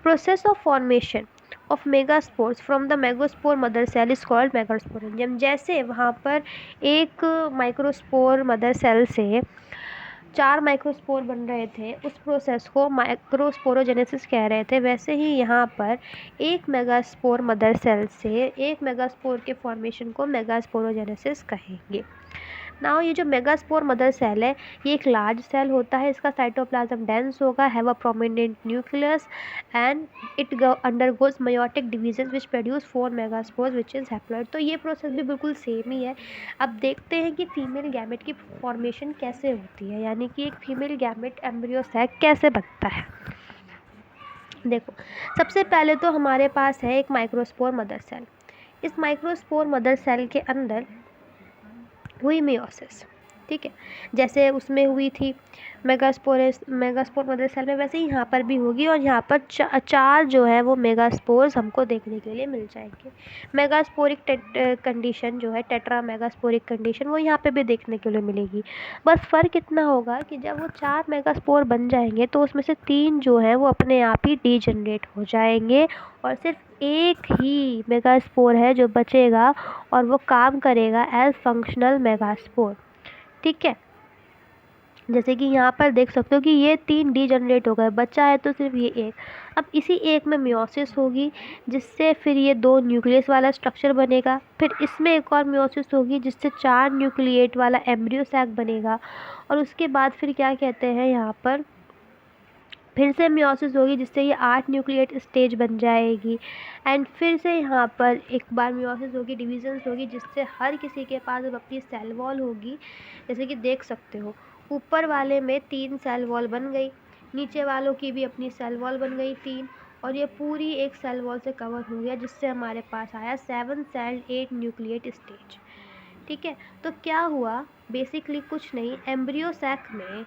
process of formation of megaspores from the megaspore mother cell is called megasporangium. जैसे वहाँ पर एक माइक्रोस्पोर मदर सेल से 4 माइक्रोस्पोर बन रहे थे, उस प्रोसेस को माइक्रोस्पोरोजेनेसिस कह रहे थे। वैसे ही यहाँ पर एक मेगास्पोर मदर सेल से एक मेगास्पोर के फॉर्मेशन को मेगास्पोरोजेनेसिस कहेंगे। नाउ ये जो मेगास्पोर मदर सेल है, ये एक लार्ज सेल होता है, इसका साइटोप्लाज्म डेंस होगा, have a prominent nucleus and it undergoes meiotic division which produce 4 megaspores which is haploid. तो ये प्रोसेस भी बिल्कुल सेम ही है। अब देखते हैं कि फीमेल गैमेट की फॉर्मेशन कैसे होती है, यानी कि एक फीमेल गैमेट एम्ब्रियो सैक कैसे बनता है। देखो, सबसे पहले तो हमारे पास है एक माइक्रोस्पोर मदर सेल। इस माइक्रोस्पोर मदर सेल के अंदर हुई मियोसिस, ठीक है, जैसे उसमें हुई थी मेगास्पोर मदर सेल में, वैसे ही यहाँ पर भी होगी। और यहाँ पर चार जो है वो मेगास्पोर्स हमको देखने के लिए मिल जाएंगे। मेगास्पोरिक कंडीशन जो है, टेट्रा मेगास्पोरिक कंडीशन, वो यहाँ पे भी देखने के लिए मिलेगी। बस फ़र्क इतना होगा कि जब वो 4 मेगास्पोर बन जाएंगे तो उसमें से 3 जो है वो अपने आप ही डीजनरेट हो जाएंगे और सिर्फ एक ही मेगास्पोर है जो बचेगा और वो काम करेगा एज फंक्शनल मेगास्पोर, ठीक है। जैसे कि यहाँ पर देख सकते हो कि ये 3 डीजनरेट हो गए, बचा है तो सिर्फ ये एक। अब इसी एक में मियोसिस होगी, जिससे फिर ये 2 न्यूक्लियस वाला स्ट्रक्चर बनेगा। फिर इसमें एक और मियोसिस होगी जिससे 4 न्यूक्लिएट वाला एम्ब्रियो सैक बनेगा। और उसके बाद फिर क्या कहते हैं, यहाँ पर फिर से मियोसिस होगी जिससे ये 8 न्यूक्लिएट स्टेज बन जाएगी। एंड फिर से यहाँ पर एक बार मियोसिस होगी, डिविजन्स होगी, जिससे हर किसी के पास अब अपनी सेल वॉल होगी। जैसे कि देख सकते हो, ऊपर वाले में 3 सेल वॉल बन गई, नीचे वालों की भी अपनी सेल वॉल बन गई 3, और ये पूरी एक सेल वॉल से कवर हो गया, जिससे हमारे पास आया 7 सेल 8 न्यूक्लिएट स्टेज, ठीक है। तो क्या हुआ, बेसिकली कुछ नहीं, एम्ब्रियो सैक में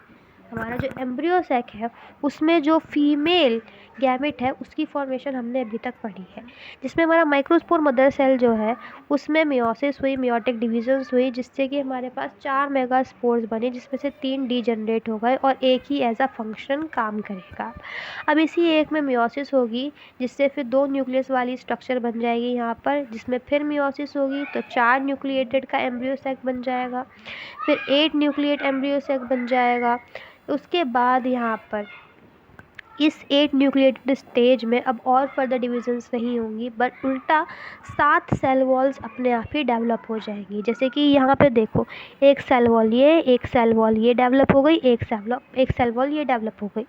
हमारा जो एम्ब्रियो सैक है उसमें जो फीमेल गैमेट है उसकी फॉर्मेशन हमने अभी तक पढ़ी है, जिसमें हमारा माइक्रोस्पोर मदर सेल जो है उसमें मियोसिस हुई, मियोटिक डिविजन्स हुई, जिससे कि हमारे पास 4 मेगास्पोर्स बने, जिसमें से 3 डीजनरेट हो गए और एक ही एज अ फंक्शन काम करेगा। अब इसी एक में मियोसिस होगी, जिससे फिर 2 न्यूक्लियस वाली स्ट्रक्चर बन जाएगी यहाँ पर, जिसमें फिर मियोसिस होगी तो 4 न्यूक्लिएटेड का एम्ब्रियो सैक बन जाएगा, फिर 8 न्यूक्लिएट एम्ब्रियो सैक बन जाएगा। उसके बाद यहाँ पर इस 8 न्यूक्लिएटेड स्टेज में अब और फर्दर डिविजन्स नहीं होंगी, बट उल्टा 7 सेल वॉल्स अपने आप ही डेवलप हो जाएंगी। जैसे कि यहाँ पे देखो, एक सेल वॉल ये, एक सेल वॉल ये डेवलप हो गई, एक सेल वॉल ये डेवलप हो गई,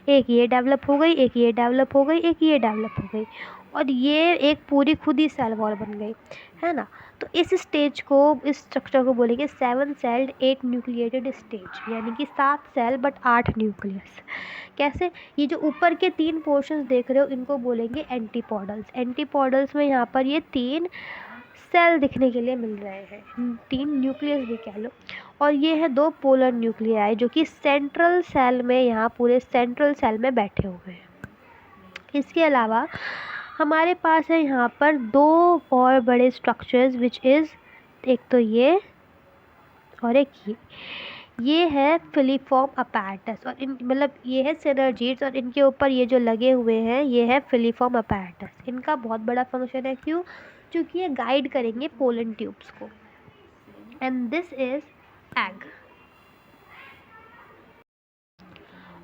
एक ये डेवलप हो गई, एक ये डेवलप हो गई, एक ये डेवलप हो गई, और ये एक पूरी खुद ही सेल वॉल बन गई, है ना। तो इस स्टेज को, इस स्ट्रक्चर को बोलेंगे 7 सेल्ड 8 न्यूक्लिएटेड स्टेज, यानी कि 7 सेल बट 8 न्यूक्लियस। कैसे, ये जो ऊपर के 3 पोर्शंस देख रहे हो इनको बोलेंगे एंटीपोडल्स। एंटीपोडल्स में यहाँ पर ये 3 सेल दिखने के लिए मिल रहे हैं, 3 न्यूक्लियस भी कह लो, और ये है 2 पोलर न्यूक्लियाई जो कि सेंट्रल सेल में, यहाँ पूरे सेंट्रल सेल में बैठे हुए हैं। इसके अलावा हमारे पास है यहाँ पर 2 और बड़े स्ट्रक्चर्स विच इज़, एक तो ये और एक ये है फिलीफॉर्म अपैरेटस, और इन मतलब ये है सिनर्जीड्स, और इनके ऊपर ये जो लगे हुए हैं ये है फिलीफॉर्म अपैरेटस। इनका बहुत बड़ा फंक्शन है, क्यों, क्योंकि ये गाइड करेंगे पोलन ट्यूब्स को। And this is egg.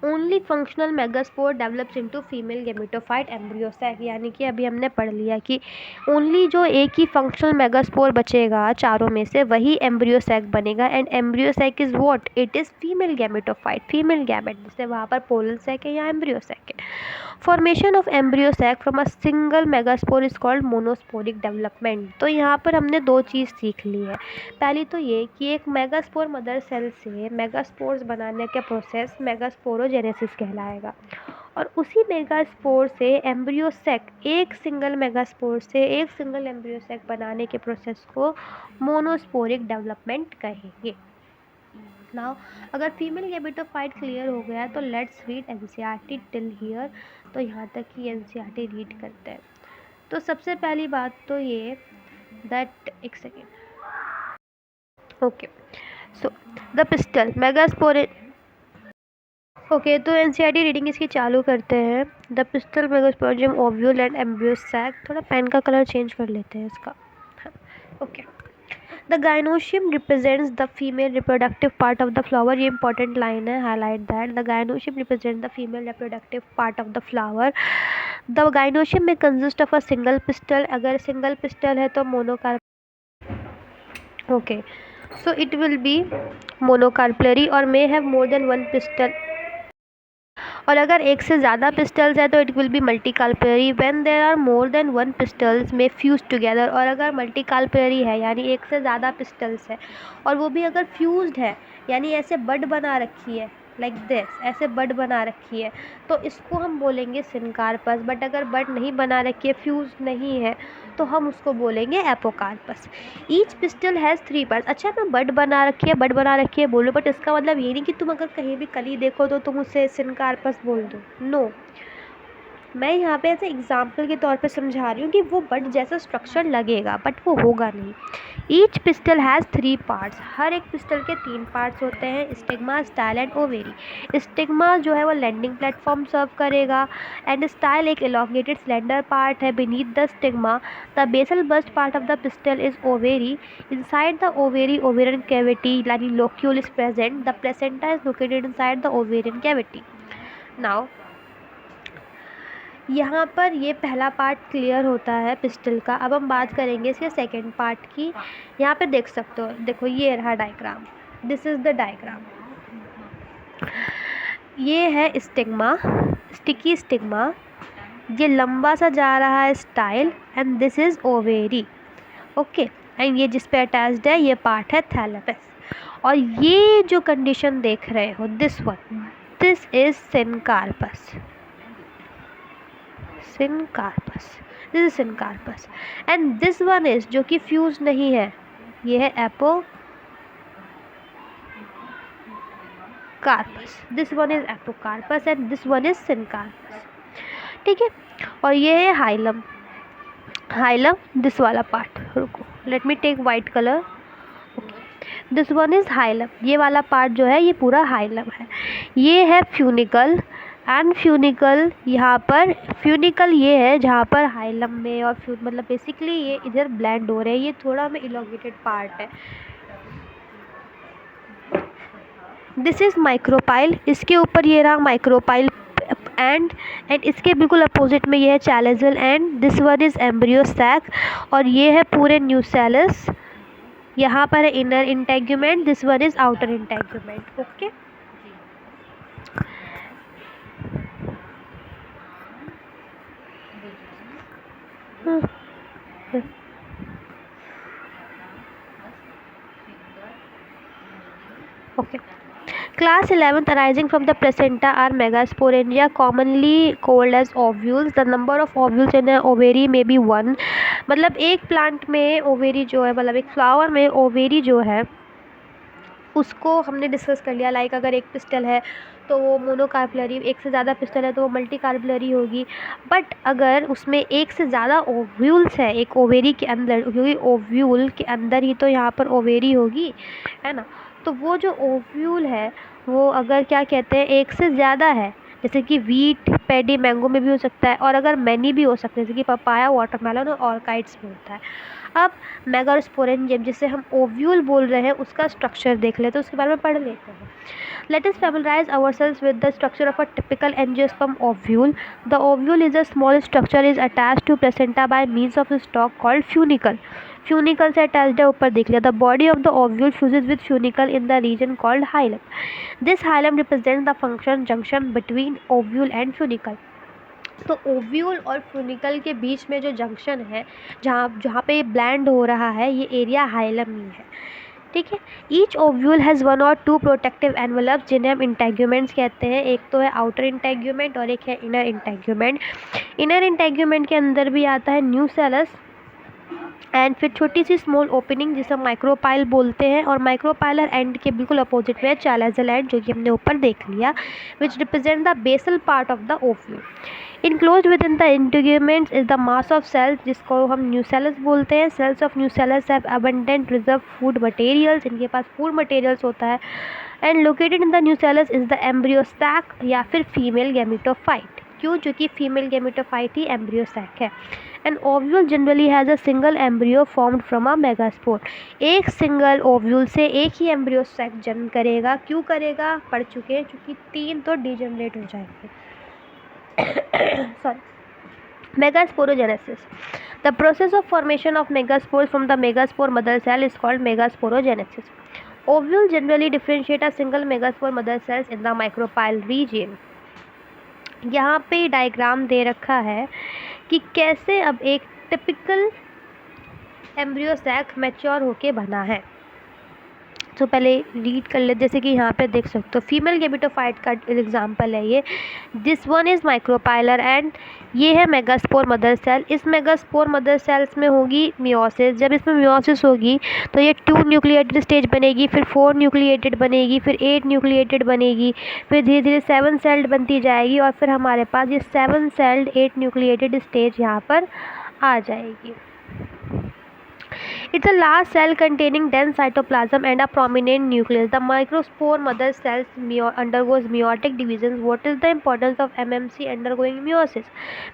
Only functional megaspore develops into female gametophyte embryo sac, यानी कि अभी हमने पढ़ लिया कि ओनली जो एक ही फंक्शनल मेगास्पोर बचेगा चारों में से वही एम्ब्रियो सैक बनेगा। And embryo sac is what, it is female gametophyte, female gamete, जैसे वहाँ पर पोलन सैक है या एम्ब्रियो सैक है। Formation of embryo sac from a single megaspore is called monosporic development. तो यहाँ पर हमने 2 चीज़ सीख ली है। पहली तो ये कि एक मेगास्पोर मदर सेल से मेगास्पोर्स बनाने का प्रोसेस मेगास्पोरोजेनेसिस कहलाएगा, और उसी मेगास्पोर से एम्ब्रियो सैक, एक सिंगल मेगास्पोर से एक सिंगल एम्ब्रियो सैक बनाने के प्रोसेस को मोनोस्पोरिक डेवलपमेंट कहेंगे। नाउ अगर फीमेल गेमेटोफाइट क्लियर हो गया तो let's read NCERT till here. तो यहाँ तक ही एनसीईआरटी रीड करते हैं। तो सबसे पहली बात तो ये दैट, एक second, okay, so the pistil megaspore, okay, तो एनसीईआरटी रीडिंग इसकी चालू करते हैं। The pistil megasporangium ovule and embryo sac, थोड़ा पेन का कलर चेंज कर लेते हैं इसका, okay. The gynoecium represents the female reproductive part of the flower, ये इंपॉर्टेंट लाइन है, highlight that. The gynoecium represent the female reproductive part of the flower. The gynoecium may consist of a single pistil, अगर single pistil है तो monocarp, okay, so it will be monocarpellary और may have more than one pistil, और अगर एक से ज़्यादा pistils है तो it will be multicarpellary. When there are more than one pistils may fuse together, और अगर मल्टीकार्पलरी है यानी एक से ज़्यादा पिस्टल्स है और वो भी अगर फ्यूज्ड है यानी ऐसे बड बना रखी है, लाइक दिस, ऐसे बड बना रखी है, तो इसको हम बोलेंगे सिनकार्पस। बट अगर बड नहीं बना रखी है, फ्यूज नहीं है, तो हम उसको बोलेंगे apocarpous. Each pistil has 3 parts. अच्छा, मैं बड बना रखी है बोलो, बट इसका मतलब ये नहीं कि तुम अगर कहीं भी कली देखो तो तुम उसे सिनकार्पस बोल दो, नो। मैं यहाँ पे ऐसे एग्जाम्पल के तौर पे समझा रही हूँ कि वो बड जैसा स्ट्रक्चर लगेगा बट वो होगा नहीं। ईच पिस्टल हैज़ 3 पार्ट्स, हर एक पिस्टल के 3 पार्ट्स होते हैं, stigma, style and ovary. Stigma जो है वो लैंडिंग प्लेटफॉर्म सर्व करेगा, एंड स्टाइल एक एलोंगेटेड स्लेंडर पार्ट है beneath the stigma. The basal bulged part of the pistil is ovary. Inside the ovary ovarian cavity यानी locule is present. The placenta is located inside the ovarian cavity. Now यहाँ पर ये पहला part clear होता है pistol का। अब हम बात करेंगे इसके सेकंड पार्ट की। यहाँ पे देख सकते हो, देखो ये रहा diagram, this is the diagram. ये है स्टिग्मा, स्टिकी स्टिग्मा, ये लंबा सा जा रहा है style, and this is ovary, okay. And ये जिस पे अटैच्ड है ये पार्ट है थैलेमस। और ये जो कंडीशन देख रहे हो, this one, this is syncarpous, syncarpous, this is syncarpous. And this one is, जो कि फ्यूज नहीं है, ये है apocarpous, this one is apocarpous and this one is syncarpous, ठीक है। और ये है हाइलम, हाइलम दिस वाला पार्ट, रुको let me take white colour, this one is hilum, ये वाला पार्ट जो है ये पूरा हाइलम है। ये है फ्यूनिकल, एंड फ्यूनिकल यहाँ पर, फ्यूनिकल ये है जहाँ पर हाइलम में और मतलब बेसिकली ये इधर ब्लेंड हो रहे हैं, ये थोड़ा में इलोंगेटेड पार्ट है। दिस इज माइक्रोपाइल, इसके ऊपर ये रहा माइक्रोपाइल एंड इसके बिल्कुल अपोजिट में ये है chalazal end. This one is embryo sac, और ये है पूरे न्यूसेलस, यहाँ पर है inner integument, this one is outer integument, okay. Okay. Class 11th arising from the placenta are megasporangia, commonly called as ovules. The number of ovules in an ovary may be 1. मतलब एक plant में ovary जो है, मतलब एक flower में ovary जो है उसको हमने डिस्कस कर लिया। लाइक अगर एक पिस्टल है तो वो मोनोकार्पलरी, एक से ज़्यादा पिस्टल है तो वो मल्टीकार्पलरी होगी। बट अगर उसमें एक से ज़्यादा ओव्यूल्स है एक ओवेरी के अंदर, क्योंकि ओव्यूल के अंदर ही तो यहाँ पर ओवेरी होगी, है ना, तो वो जो ओव्यूल है वो अगर क्या कहते हैं एक से ज़्यादा है, जैसे कि वीट, पैडी, मैंगो में भी हो सकता है, और अगर मैनी भी हो सकते हैं जैसे कि पपाया, वाटरमेलन और ऑर्किड्स में होता है। अब मेगास्पोरेंजियम जिसे हम ओव्यूल बोल रहे हैं उसका स्ट्रक्चर देख लेते हैं, उसके बारे में पढ़ लेते हैं। Let us familiarize ourselves with the structure of a typical angiosperm ovule. The ovule is a small structure is attached to placenta by means of a stalk called funicle. Funicle से attached है, ऊपर देख लिया। The body of the ovule fuses with funicle in the region called hilum. This hilum represents the function junction between ovule and funicle. तो ovule और funicle के बीच में जो जंक्शन है, जहाँ जहाँ पे ये ब्लेंड हो रहा है, ये एरिया हाइलम ही है, ठीक है। ईच ओव्यूल हैज़ 1 और 2 प्रोटेक्टिव एनवलप्स जिन्हें हम इंटेग्यूमेंट्स कहते हैं। एक तो है आउटर इंटेग्यूमेंट और एक है इनर इंटेग्यूमेंट। इनर इंटेग्यूमेंट के अंदर भी आता है न्यूसेलस एंड फिर छोटी सी स्मॉल ओपनिंग जिसे हम माइक्रोपाइल बोलते हैं, और माइक्रोपाइलर एंड के बिल्कुल अपोजिट में है चैलेजल एंड, जो कि हमने ऊपर देख लिया, which represent the basal part of the ovule. Enclose within the integuments is the mass of cells जिसको हम न्यूसेलस बोलते हैं। Cells of nucellus have abundant reserve food materials, इनके पास फूड मटेरियल्स होता है। And located in the nucellus is the embryo sac या फिर फीमेल गैमेटोफाइट। क्यों? जो कि फीमेल गैमेटोफाइट ही एम्ब्रियो सैक है। An ovule generally has a single embryo formed from a megaspore. एक सिंगल ओव्यूल से एक ही एम्ब्रियो सैक जन्म करेगा। क्यों करेगा, पढ़ चुके हैं, क्योंकि 3 तो डिजनरेट हो जाएंगे। Sorry, megasporogenesis. The process of formation of megaspores from the megaspore mother cell is called megasporogenesis. Ovules generally differentiate a single megaspore mother cells in the micropyle region. यहाँ पे डायग्राम दे रखा है कि कैसे अब एक टिपिकल एम्ब्रियो सैक मैच्योर होके बना है। तो पहले रीड कर ले, जैसे कि यहाँ पे देख सकते हो फीमेल गेमेटोफाइट का एग्जांपल है ये। This one is micropylar and ये है मेगास्पोर मदर सेल। इस मेगास्पोर मदर सेल्स में होगी मियोसिस। जब इसमें मियोसिस होगी तो ये 2 न्यूक्लिएटेड स्टेज बनेगी, फिर 4 न्यूक्लिएटेड बनेगी, फिर 8 न्यूक्लिएटेड बनेगी, फिर धीरे धीरे 7 सेल्ड बनती जाएगी और फिर हमारे पास ये 7 सेल्ड 8 न्यूक्लिएटेड स्टेज यहाँ पर आ जाएगी। It's a last cell containing dense cytoplasm and a prominent nucleus. The microspore mother cells undergoes meiotic divisions. What is the importance of MMC undergoing meiosis?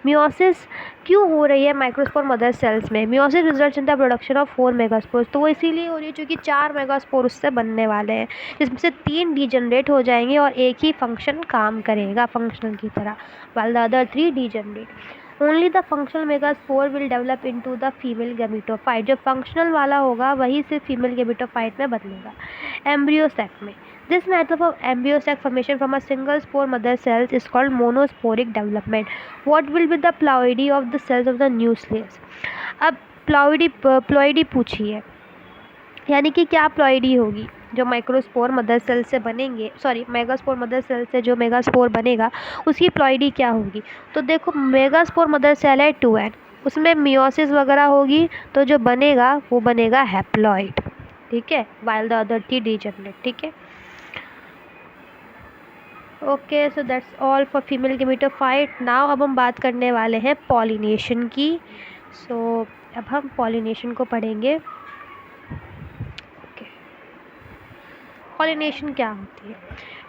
Meiosis क्यों हो रही है माइक्रोस्पोर मदर सेल्स में? Meiosis results in the production of 4 megaspores. तो वो इसीलिए हो रही है क्योंकि 4 मेगास्पोर उससे बनने वाले हैं, जिसमें से 3 डिजनरेट हो जाएंगे और एक ही फंक्शन काम करेगा फंक्शनल की तरह, while the other 3 degenerate. Only the functional megaspore will develop into the female gametophyte. जो functional वाला होगा वही सिर्फ female gametophyte में बदलेगा। Embryo sac में this method of embryo sac formation from a single spore mother cells is called monosporic development. What will be the ploidy of the cells of the nucleus? अब ploidy पूछी है, यानी कि क्या ploidy होगी जो microspore mother cell से बनेंगे, सॉरी मेगास्पोर मदर सेल से जो मेगास्पोर बनेगा उसकी प्लॉइडी क्या होगी? तो देखो मेगास्पोर मदर सेल है 2n, उसमें मियोसिस वगैरह होगी तो जो बनेगा वो बनेगा हैप्लॉइड, ठीक है, वाइल द अदर 3 डिजनरेट, ठीक है। Okay, so that's all for female gametophyte. Now अब हम बात करने वाले हैं पॉलिनेशन की। सो अब हम पॉलिनेशन को पढ़ेंगे। पॉलिनेशन क्या होती है?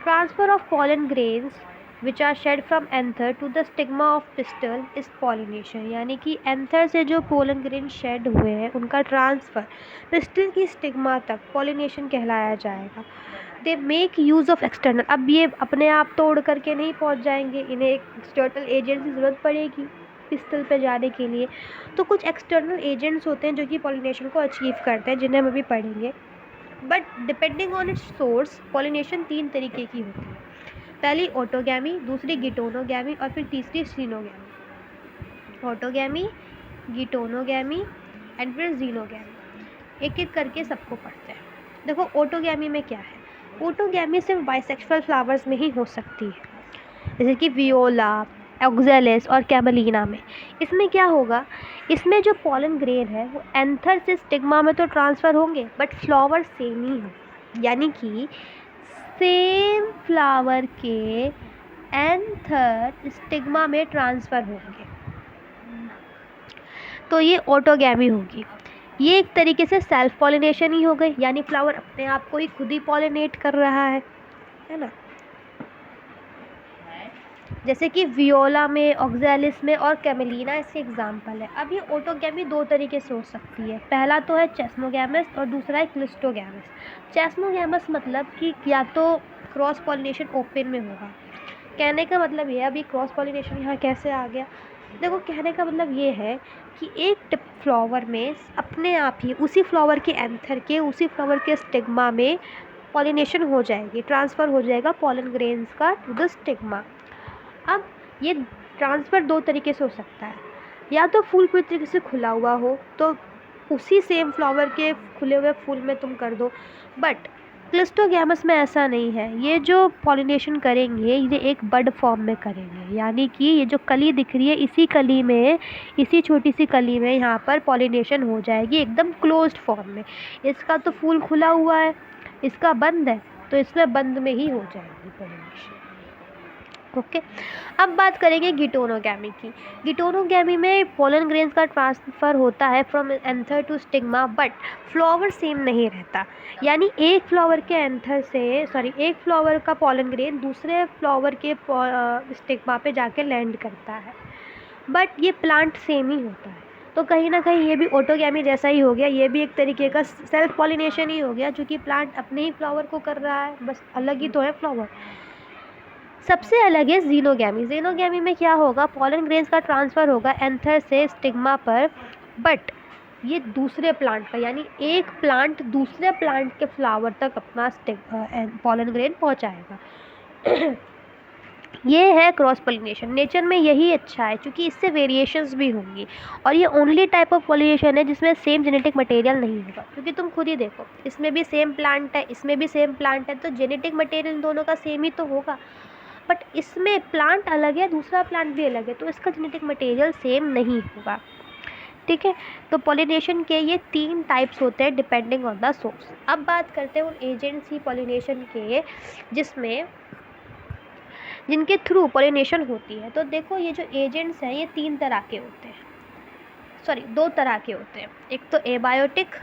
Transfer of pollen grains which are shed from anther to the stigma of pistil is pollination. यानी कि एंथर से जो पोलन ग्रेन शेड हुए हैं उनका ट्रांसफ़र पिस्टल की स्टिग्मा तक पॉलिनेशन कहलाया जाएगा। They make use of external, अब ये अपने आप तो उड़ करके नहीं पहुंच जाएंगे, इन्हें एक एक्सटर्नल एजेंट की ज़रूरत पड़ेगी पिस्टल पे जाने के लिए। तो कुछ एक्सटर्नल एजेंट्स होते हैं जो कि पॉलिनेशन को अचीव करते हैं, जिन्हें हम अभी पढ़ेंगे। But depending on it's source pollination 3 तरीके की होती है। पहली ऑटोगैमी, दूसरी गिटोनोगैमी और फिर तीसरी जीनोगैमी। ऑटोगैमी, गिटोनोगैमी एंड फिर जीनोगैमी। एक एक करके सबको पढ़ते हैं। देखो ऑटोगैमी में क्या है? ऑटोगैमी सिर्फ बाइसेक्सुअल फ्लावर्स में ही हो सकती है, जैसे कि वियोला, ऑक्जेलिस और कैमेलिना में। इसमें क्या होगा, इसमें जो पॉलन ग्रेन है वो एंथर से स्टिग्मा में तो ट्रांसफ़र होंगे बट फ्लावर सेम ही हो, यानी कि सेम फ्लावर के एंथर स्टिग्मा में ट्रांसफ़र होंगे, तो ये ऑटोगैमी होगी। ये एक तरीके से सेल्फ पॉलिनेशन ही हो गई, यानी फ्लावर अपने आप को ही खुद ही पॉलिनेट कर रहा है ना। जैसे कि वियोला में, ऑक्जेलिस में और कैमेलिना इसके एग्जाम्पल है। अब ये ऑटोगैमी 2 तरीके से हो सकती है। पहला तो है चेस्मोगैमस और दूसरा है क्लिस्टोगैमस। चेस्मोगैमस मतलब कि या तो क्रॉस पॉलिनेशन ओपन में होगा। कहने का मतलब ये है, अभी क्रॉस पॉलिनेशन यहाँ कैसे आ गया? देखो कहने का मतलब ये है कि एक टिप फ्लावर में अपने आप ही उसी फ्लावर के एंथर के, उसी फ्लावर के स्टिग्मा में पॉलिनेशन हो जाएगी, ट्रांसफ़र हो जाएगा पॉलन ग्रेन्स का टू द स्टिग्मा। अब ये ट्रांसफ़र 2 तरीके से हो सकता है, या तो फूल पूरी तरीके से खुला हुआ हो तो उसी सेम फ्लावर के खुले हुए फूल में तुम कर दो, बट क्लिस्टोगैमस में ऐसा नहीं है। ये जो पॉलिनेशन करेंगे ये एक बड फॉर्म में करेंगे, यानी कि ये जो कली दिख रही है इसी कली में, इसी छोटी सी कली में यहाँ पर पॉलिनेशन हो जाएगी एकदम क्लोज्ड फॉर्म में। इसका तो फूल खुला हुआ है, इसका बंद है, तो इसमें बंद में ही हो जाएगी पॉलिनेशन। ओके, अब बात करेंगे गिटोनोगैमी की। गिटोनोगैमी में पोलन ग्रेन्स का ट्रांसफ़र होता है from anther to stigma, but flower same नहीं रहता, यानी एक फ्लावर के एंथर से, सॉरी एक फ्लावर का पोलन ग्रेन दूसरे फ्लावर के स्टिग्मा पे जाके लैंड करता है, बट ये प्लांट सेम ही होता है। तो कहीं ना कहीं ये भी ऑटोगैमी जैसा ही हो गया, ये भी एक तरीके का सेल्फ पॉलिनेशन ही हो गया, जो कि प्लांट अपने ही फ्लावर को कर रहा है, बस अलग ही तो है फ्लावर। सबसे अलग है जीनोगैमी। जीनोगैमी में क्या होगा, पॉलन ग्रेन्स का ट्रांसफ़र होगा एंथर से स्टिग्मा पर, बट ये दूसरे प्लांट पर, यानी एक प्लांट दूसरे प्लांट के फ्लावर तक अपना पॉलन ग्रेन पहुंचाएगा। ये है क्रॉस पॉलिनेशन। नेचर में यही अच्छा है क्योंकि इससे वेरिएशंस भी होंगी, और ये ओनली टाइप ऑफ पॉलिनेशन है जिसमें सेम जेनेटिक मटेरियल नहीं होगा। क्योंकि तुम खुद ही देखो, इसमें भी सेम प्लांट है, इसमें भी सेम प्लांट है, तो जेनेटिक मटेरियल दोनों का सेम ही तो होगा। बट इसमें प्लांट अलग है, दूसरा प्लांट भी अलग है, तो इसका जेनेटिक मटेरियल सेम नहीं होगा। ठीक है, तो पॉलिनेशन के ये 3 टाइप्स होते हैं डिपेंडिंग ऑन द सोर्स। अब बात करते हैं उन एजेंट्स ही पॉलिनेशन के जिनके थ्रू पॉलिनेशन होती है। तो देखो, ये जो एजेंट्स हैं ये 3 तरह के होते हैं, सॉरी 2 तरह के होते हैं। एक तो एबायोटिक,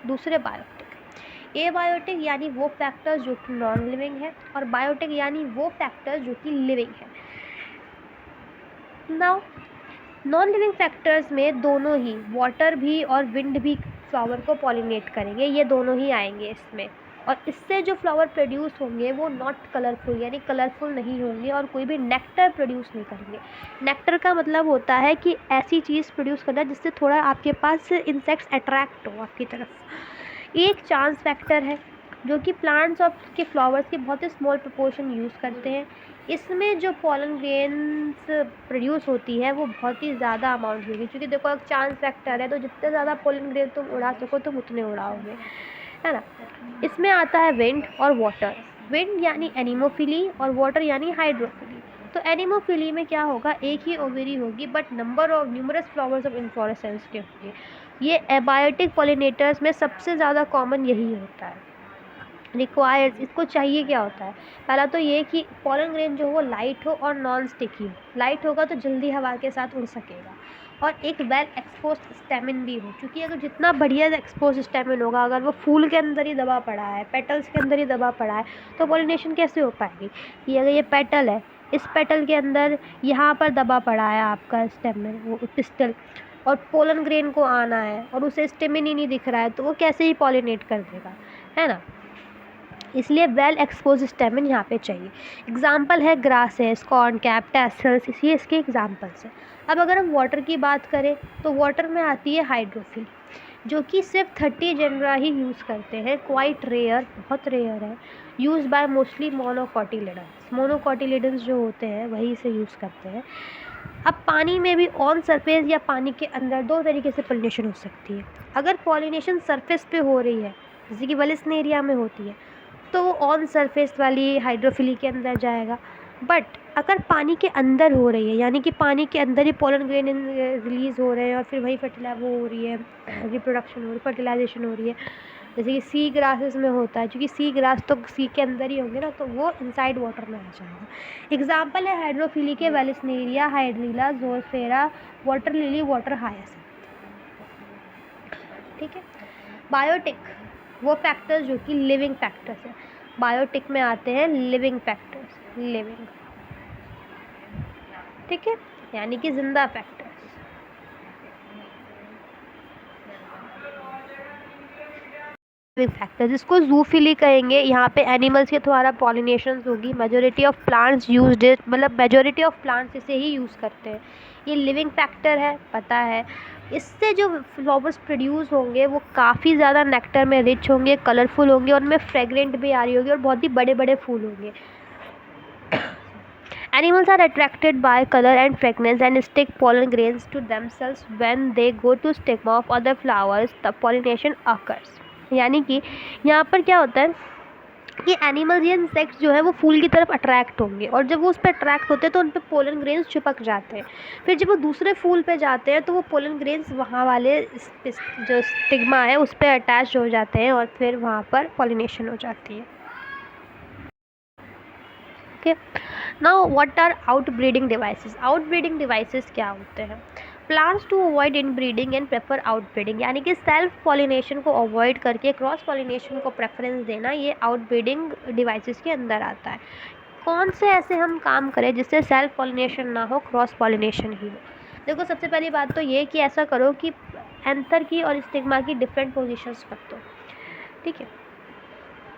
दूसरे बायोटिक। एबायोटिक यानी वो फैक्टर्स जो कि नॉन लिविंग है, और बायोटिक यानी वो फैक्टर्स जो कि लिविंग है। नाउ नॉन लिविंग फैक्टर्स में दोनों ही, वाटर भी और विंड भी फ्लावर को पॉलिनेट करेंगे, ये दोनों ही आएंगे इसमें। और इससे जो फ्लावर प्रोड्यूस होंगे वो नॉट कलरफुल, यानी कलरफुल नहीं होंगे, और कोई भी नेक्टर प्रोड्यूस नहीं करेंगे। नेक्टर का मतलब होता है कि ऐसी चीज़ प्रोड्यूस करना जिससे थोड़ा आपके पास इंसेक्ट्स अट्रैक्ट हो आपकी तरफ। एक चांस फैक्टर है जो कि प्लांट्स और के फ्लावर्स की बहुत ही स्मॉल प्रोपोर्शन यूज़ करते हैं। इसमें जो पॉलन ग्रेन्स प्रोड्यूस होती है वो बहुत ही ज़्यादा अमाउंट होगी, क्योंकि देखो एक चांस फैक्टर है, तो जितने ज़्यादा पॉलन ग्रेन तुम उड़ा सको तुम उतने उड़ाओगे, है ना। इसमें आता है विंड और वाटर। विंड यानी एनिमोफिली और वाटर यानी हाइड्रोफिली। तो एनिमोफिली में क्या होगा, एक ही ओवेरी होगी but number of numerous flowers of inflorescence के होंगे। ये एबायोटिक पॉलिनेटर्स में सबसे ज़्यादा कॉमन यही होता है। रिक्वायर्स, इसको चाहिए क्या होता है, पहला तो ये कि पॉलन ग्रेन जो हो लाइट हो और नॉन स्टिकी हो। लाइट होगा तो जल्दी हवा के साथ उड़ सकेगा, और एक वेल एक्सपोज स्टेमिन भी हो, क्योंकि अगर जितना बढ़िया एक्सपोज स्टेमिन होगा, अगर वो फूल के अंदर ही दबा पड़ा है, पेटल्स के अंदर ही दबा पड़ा है, तो पॉलिनेशन कैसे हो पाएगी। ये अगर ये पेटल है, इस पेटल के अंदर यहाँ पर दबा पड़ा है आपका स्टेमिन, वो पिस्टल, और पोलन ग्रेन को आना है और उसे स्टेमिन ही नहीं दिख रहा है, तो वो कैसे ही पॉलिनेट कर देगा, है ना। इसलिए वेल एक्सपोज स्टेमिन यहाँ पे चाहिए। एग्जाम्पल है ग्रासेस, कॉर्न कैप, टैसल्स, ये इसके एग्जाम्पल्स हैं। अब अगर हम वाटर की बात करें तो वाटर में आती है हाइड्रोफिल, जो कि सिर्फ 30 जेनरा ही यूज़ करते हैं, क्वाइट रेयर, बहुत रेयर है। Use bye mostly मोनोकोटिलिडन्स। मोनोकोटिलिडन्स जो होते हैं वही इसे यूज़ करते हैं। अब पानी में भी ऑन सरफेस या पानी के अंदर 2 तरीके से पॉलिनेशन हो सकती है। अगर पॉलिनेशन सरफेस पे हो रही है, जैसे कि वलिस्नेरिया में होती है, तो वो ऑन सरफेस वाली हाइड्रोफिली के अंदर जाएगा। बट अगर पानी के अंदर हो रही है, यानी कि पानी के अंदर ही पोलन ग्रेन रिलीज़ हो रहे हैं और फिर वही वो हो रही है, रिप्रोडक्शन हो रही है, फर्टिलाइजेशन हो रही है, जैसे कि सी ग्रासेस में होता है, क्योंकि सी ग्रास तो सी के अंदर ही होंगे ना, तो वो इनसाइड वाटर में आ जाएगा। एग्जाम्पल है हाइड्रोफिली के Vallisneria, Hydrilla, Zostera, water lily, water hyacinth. ठीक है। बायोटिक वो फैक्टर्स जो कि लिविंग फैक्टर्स हैं। बायोटिक में आते हैं लिविंग फैक्टर्स, लिविंग, ठीक है, यानी कि जिंदा फैक्टर्स। लिविंग फैक्टर्स, इसको जूफिली कहेंगे। यहाँ पे एनिमल्स के द्वारा पॉलिनेशन होगी। Majority of plants used it, मतलब मेजोरिटी ऑफ प्लांट्स इसे ही यूज़ करते हैं। ये लिविंग फैक्टर है, पता है। इससे जो फ्लावर्स प्रोड्यूस होंगे वो काफ़ी ज़्यादा नेक्टर में रिच होंगे, कलरफुल होंगे, और उनमें फ्रेगरेंट भी आ रही होगी, और बहुत ही बड़े बड़े फूल होंगे। Animals are attracted by color and fragrance and stick pollen grains to themselves when they go to stigma of other flowers. The pollination occurs. यानी कि यहाँ पर क्या होता है कि एनिमल्स या इंसेक्ट्स जो है वो फूल की तरफ अट्रैक्ट होंगे, और जब वो उस पर अट्रैक्ट होते हैं तो उन पर पोलन ग्रेन्स चिपक जाते हैं। फिर जब वो दूसरे फूल पे जाते हैं तो वो पोलन ग्रेन्स वहाँ वाले जो स्टिग्मा है उस पर अटैच हो जाते हैं, और फिर वहाँ पर पॉलिनेशन हो जाती है। Now what are outbreeding devices. Outbreeding devices क्या होते हैं। Plants to avoid inbreeding and prefer outbreeding, यानी कि सेल्फ पॉलिनेशन को अवॉइड करके क्रॉस पॉलिनेशन को प्रेफरेंस देना, ये आउटब्रीडिंग डिवाइसेस के अंदर आता है। कौन से ऐसे हम काम करें जिससे सेल्फ पॉलिनेशन ना हो, क्रॉस पॉलिनेशन ही हो। देखो सबसे पहली बात तो ये कि ऐसा करो कि एंथर की और स्टिग्मा की डिफरेंट पोजीशंस कर दो, ठीक है।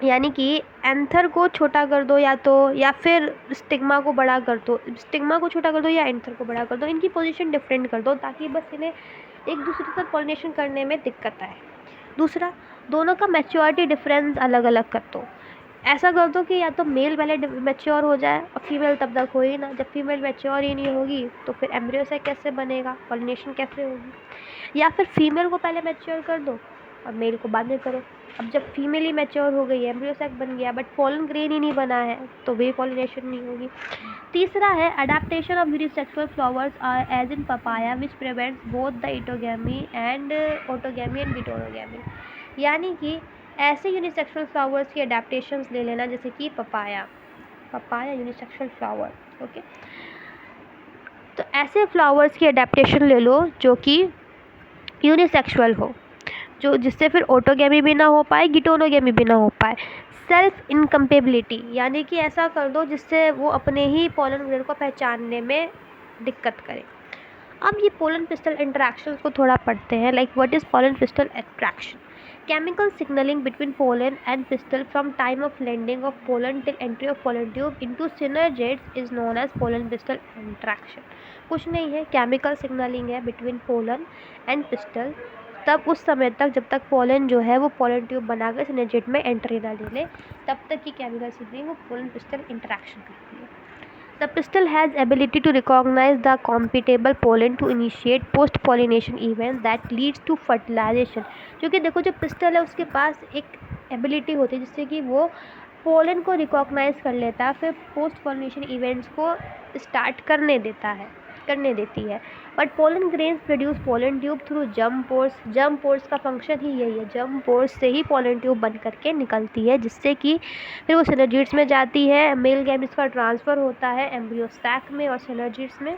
यानी कि एंथर को छोटा कर दो या फिर स्टिग्मा को बड़ा कर दो, स्टिग्मा को छोटा कर दो या एंथर को बड़ा कर दो, इनकी पोजीशन डिफरेंट कर दो ताकि बस इन्हें एक दूसरे के साथ पॉलिनेशन करने में दिक्कत आए। दूसरा, दोनों का मैच्योरिटी डिफरेंस अलग अलग कर दो। ऐसा कर दो कि या तो मेल पहले मैच्योर हो जाए और फीमेल तब तक हो ही ना। जब फीमेल मैच्योर ही नहीं होगी तो फिर एम्ब्रियो से कैसे बनेगा, पॉलिनेशन कैसे होगी। या फिर फीमेल को पहले मैच्योर कर दो और मेल को बाद में करो। अब जब फीमेल ही मैच्योर हो गई है, एम्ब्रियो सैक बन गया बट पोलन ग्रेन ही नहीं बना है, तो वे पॉलिनेशन नहीं होगी। तीसरा है adaptation of unisexual flowers as in papaya which prevents both the autogamy and autogamy and geitonogamy. यानी कि ऐसे यूनिसेक्सुअल फ्लावर्स की अडेप्टेशंस ले लेना, जैसे कि पपाया यूनिसेक्सुअल फ्लावर, ओके। तो ऐसे फ्लावर्स की अडेप्टेशन ले लो जो कि यूनिसेक्सुअल हो, जो जिससे फिर ऑटोगैमी भी ना हो पाए, गिटोनोगैमी भी ना हो पाए। सेल्फ इनकम्पेबिलिटी, यानी कि ऐसा कर दो जिससे वो अपने ही पोलन ग्रेड को पहचानने में दिक्कत करे। अब ये पोलन पिस्टल इंटरेक्शन को थोड़ा पढ़ते हैं। Like what is pollen pistol interaction? Chemical signaling between pollen and pistil from time of landing of pollen till entry of pollen tube into synergids is known as pollen pistil interaction। कुछ नहीं है, chemical signalling है between pollen and pistol तब उस समय तक जब तक पोलन जो है वो पोलन ट्यूब बनाकर सिनर्जिड में एंट्री ना ले ले, तब तक की केमिकल सिग्नलिंग वो पोलन पिस्टल इंटरेक्शन करती है। The pistil has ability to recognize the compatible pollen to initiate post-pollination event that leads to fertilization। क्योंकि देखो जो पिस्टल है उसके पास एक एबिलिटी होती है जिससे कि वो पोलन को रिकॉग्नाइज कर लेता है, फिर पोस्ट पॉलिनेशन इवेंट्स को स्टार्ट करने देती है। But pollen grains produce pollen tube through germ pores. Germ pores का फंक्शन ही यही है, जर्म पोर्स से ही पोलन ट्यूब बन करके निकलती है, जिससे कि फिर वो सिनर्जिड्स में जाती है, मेल गैमेट्स का ट्रांसफ़र होता है एम्ब्रियो सैक में और सिनर्जिड्स में,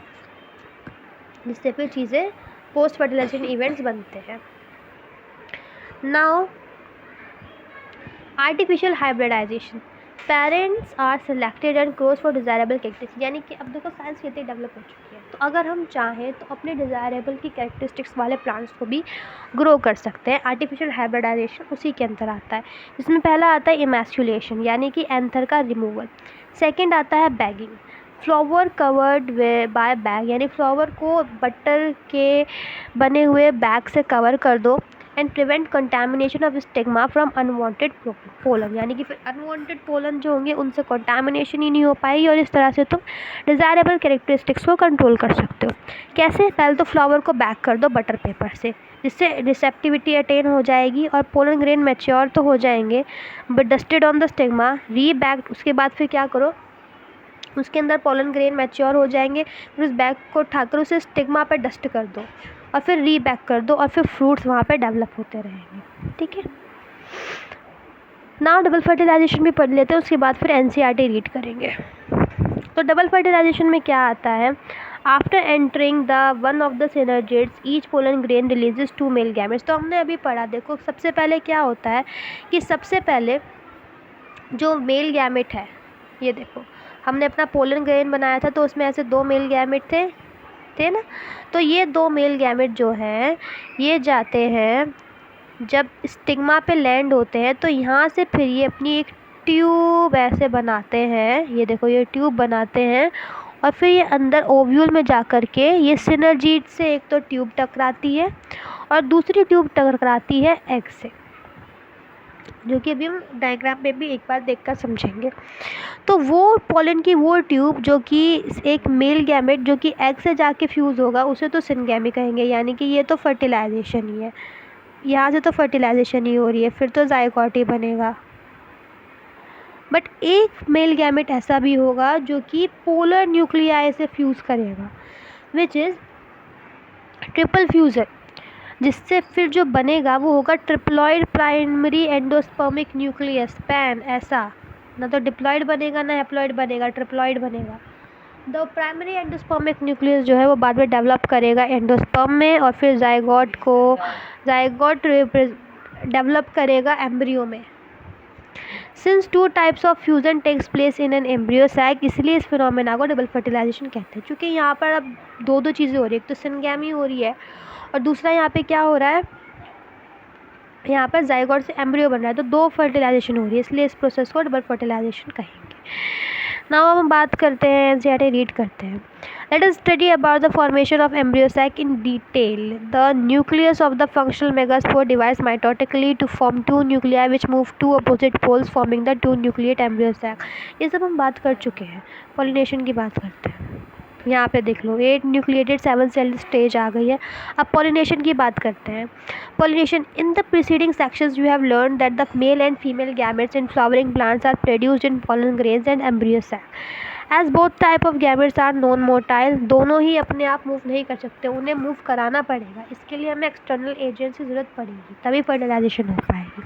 जिससे फिर चीज़ें पोस्ट फर्टिलाइजेशन इवेंट्स बनते हैं। Now artificial hybridisation, parents are selected and cross for desirable characteristics. यानी कि अब देखो साइंस कितनी डेवलप हो चुकी है, तो अगर हम चाहें तो अपने डिज़ायरेबल की कैरेक्टरिस्टिक्स वाले प्लांट्स को भी ग्रो कर सकते हैं। आर्टिफिशियल हाइब्रिडाइजेशन उसी के अंदर आता है, जिसमें पहला आता है इमैस्कुलेशन यानी कि एंथर का रिमूवल। सेकेंड आता है bagging, flower covered by bag, यानी फ्लावर को बटर के बने हुए बैग से कवर कर दो and prevent contamination of stigma from unwanted pollen. यानी कि फिर अनवांटेड पोलन जो होंगे उनसे कंटामिनेशन ही नहीं हो पाएगी और इस तरह से तुम डिज़ायरेबल कैरेक्टरिस्टिक्स को कंट्रोल कर सकते हो। कैसे? पहले तो फ्लावर को बैक कर दो बटर पेपर से, जिससे रिसेप्टिविटी अटेन हो जाएगी और पोलन ग्रेन मैच्योर तो हो जाएंगे but dusted on the stigma री बैग। उसके बाद फिर क्या करो, उसके अंदर पोलन ग्रेन मैच्योर हो जाएंगे, फिर उस बैग को उठाकर उसे स्टिग्मा पर डस्ट कर दो और फिर रीबैक कर दो और फिर फ्रूट्स वहाँ पे डेवलप होते रहेंगे, ठीक है। नाउ डबल फर्टिलाइजेशन भी पढ़ लेते हैं, उसके बाद फिर एनसीईआरटी रीड करेंगे। तो डबल फर्टिलाइजेशन में क्या आता है? After entering the one of the synergids each pollen grain releases 2 male gametes. तो हमने अभी पढ़ा, देखो सबसे पहले क्या होता है कि सबसे पहले जो मेल गैमेट है, ये देखो हमने अपना पोलन ग्रेन बनाया था तो उसमें ऐसे 2 मेल गैमेट थे ना, तो ये 2 मेल गैमेट जो हैं ये जाते हैं जब स्टिग्मा पे लैंड होते हैं, तो यहाँ से फिर ये अपनी एक ट्यूब ऐसे बनाते हैं, ये देखो ये ट्यूब बनाते हैं और फिर ये अंदर ओव्यूल में जा कर के ये सिनर्जिड से एक तो ट्यूब टकराती है और दूसरी ट्यूब टकराती है एग से, जो कि अभी हम डायग्राम में भी एक बार देखकर समझेंगे। तो वो पोलन की वो ट्यूब जो कि एक मेल गैमेट जो कि एग से जाके फ्यूज़ होगा उसे तो सिनगैमी कहेंगे, यानी कि ये तो फर्टिलाइजेशन ही है, यहाँ से तो फर्टिलाइजेशन ही हो रही है, फिर तो जायगोट ही बनेगा। बट एक मेल गैमेट ऐसा भी होगा जो कि पोलर न्यूक्लियाई से फ्यूज़ करेगा, विच इज़ ट्रिपल फ्यूज़न, जिससे फिर जो बनेगा वो होगा triploid primary endospermic nucleus pan. ऐसा ना तो डिप्लॉइड बनेगा ना हैप्लॉइड बनेगा, ट्रिप्लॉइड बनेगा। द प्राइमरी एंडोस्पर्मिक न्यूक्लियस जो है वो बाद में डेवलप करेगा एंडोस्पर्म में और फिर जायगोट डेवलप करेगा एम्ब्रियो में। Since two types of fusion takes place in an embryo sac, इसलिए इस फिनोमेना को डबल फर्टिलाइजेशन कहते हैं। क्योंकि यहाँ पर अब दो चीज़ें हो रही है, एक तो सिनगैमी हो रही है और दूसरा यहाँ पे क्या हो रहा है, यहाँ पर जाइगोट से एम्ब्रियो बन रहा है, तो दो फर्टिलाइजेशन हो रही है, इसलिए इस प्रोसेस को डबल फर्टिलाइजेशन कहेंगे। नाउ हम बात करते हैं, एनसीईआरटी रीड करते हैं। Let us study about the formation of embryo sac in detail. The nucleus of the functional megaspore divides mitotically to form two nuclei which move to opposite poles, forming the two nucleate embryo sac. ये सब हम बात कर चुके हैं, pollination की बात करते हैं। यहाँ पे देख लो 8 न्यूक्लिएटेड 7 सेल स्टेज आ गई है। अब पॉलिनेशन की बात करते हैं। Pollination, in the preceding sections you have learn that the male and female gametes in flowering plants are produced in pollen grains and embryo sac. As both type of gametes are non motile, दोनों ही अपने आप move नहीं कर सकते, उन्हें move कराना पड़ेगा, इसके लिए हमें एक्सटर्नल एजेंट्स की ज़रूरत पड़ेगी, तभी फर्टिलाइजेशन हो पाएगी।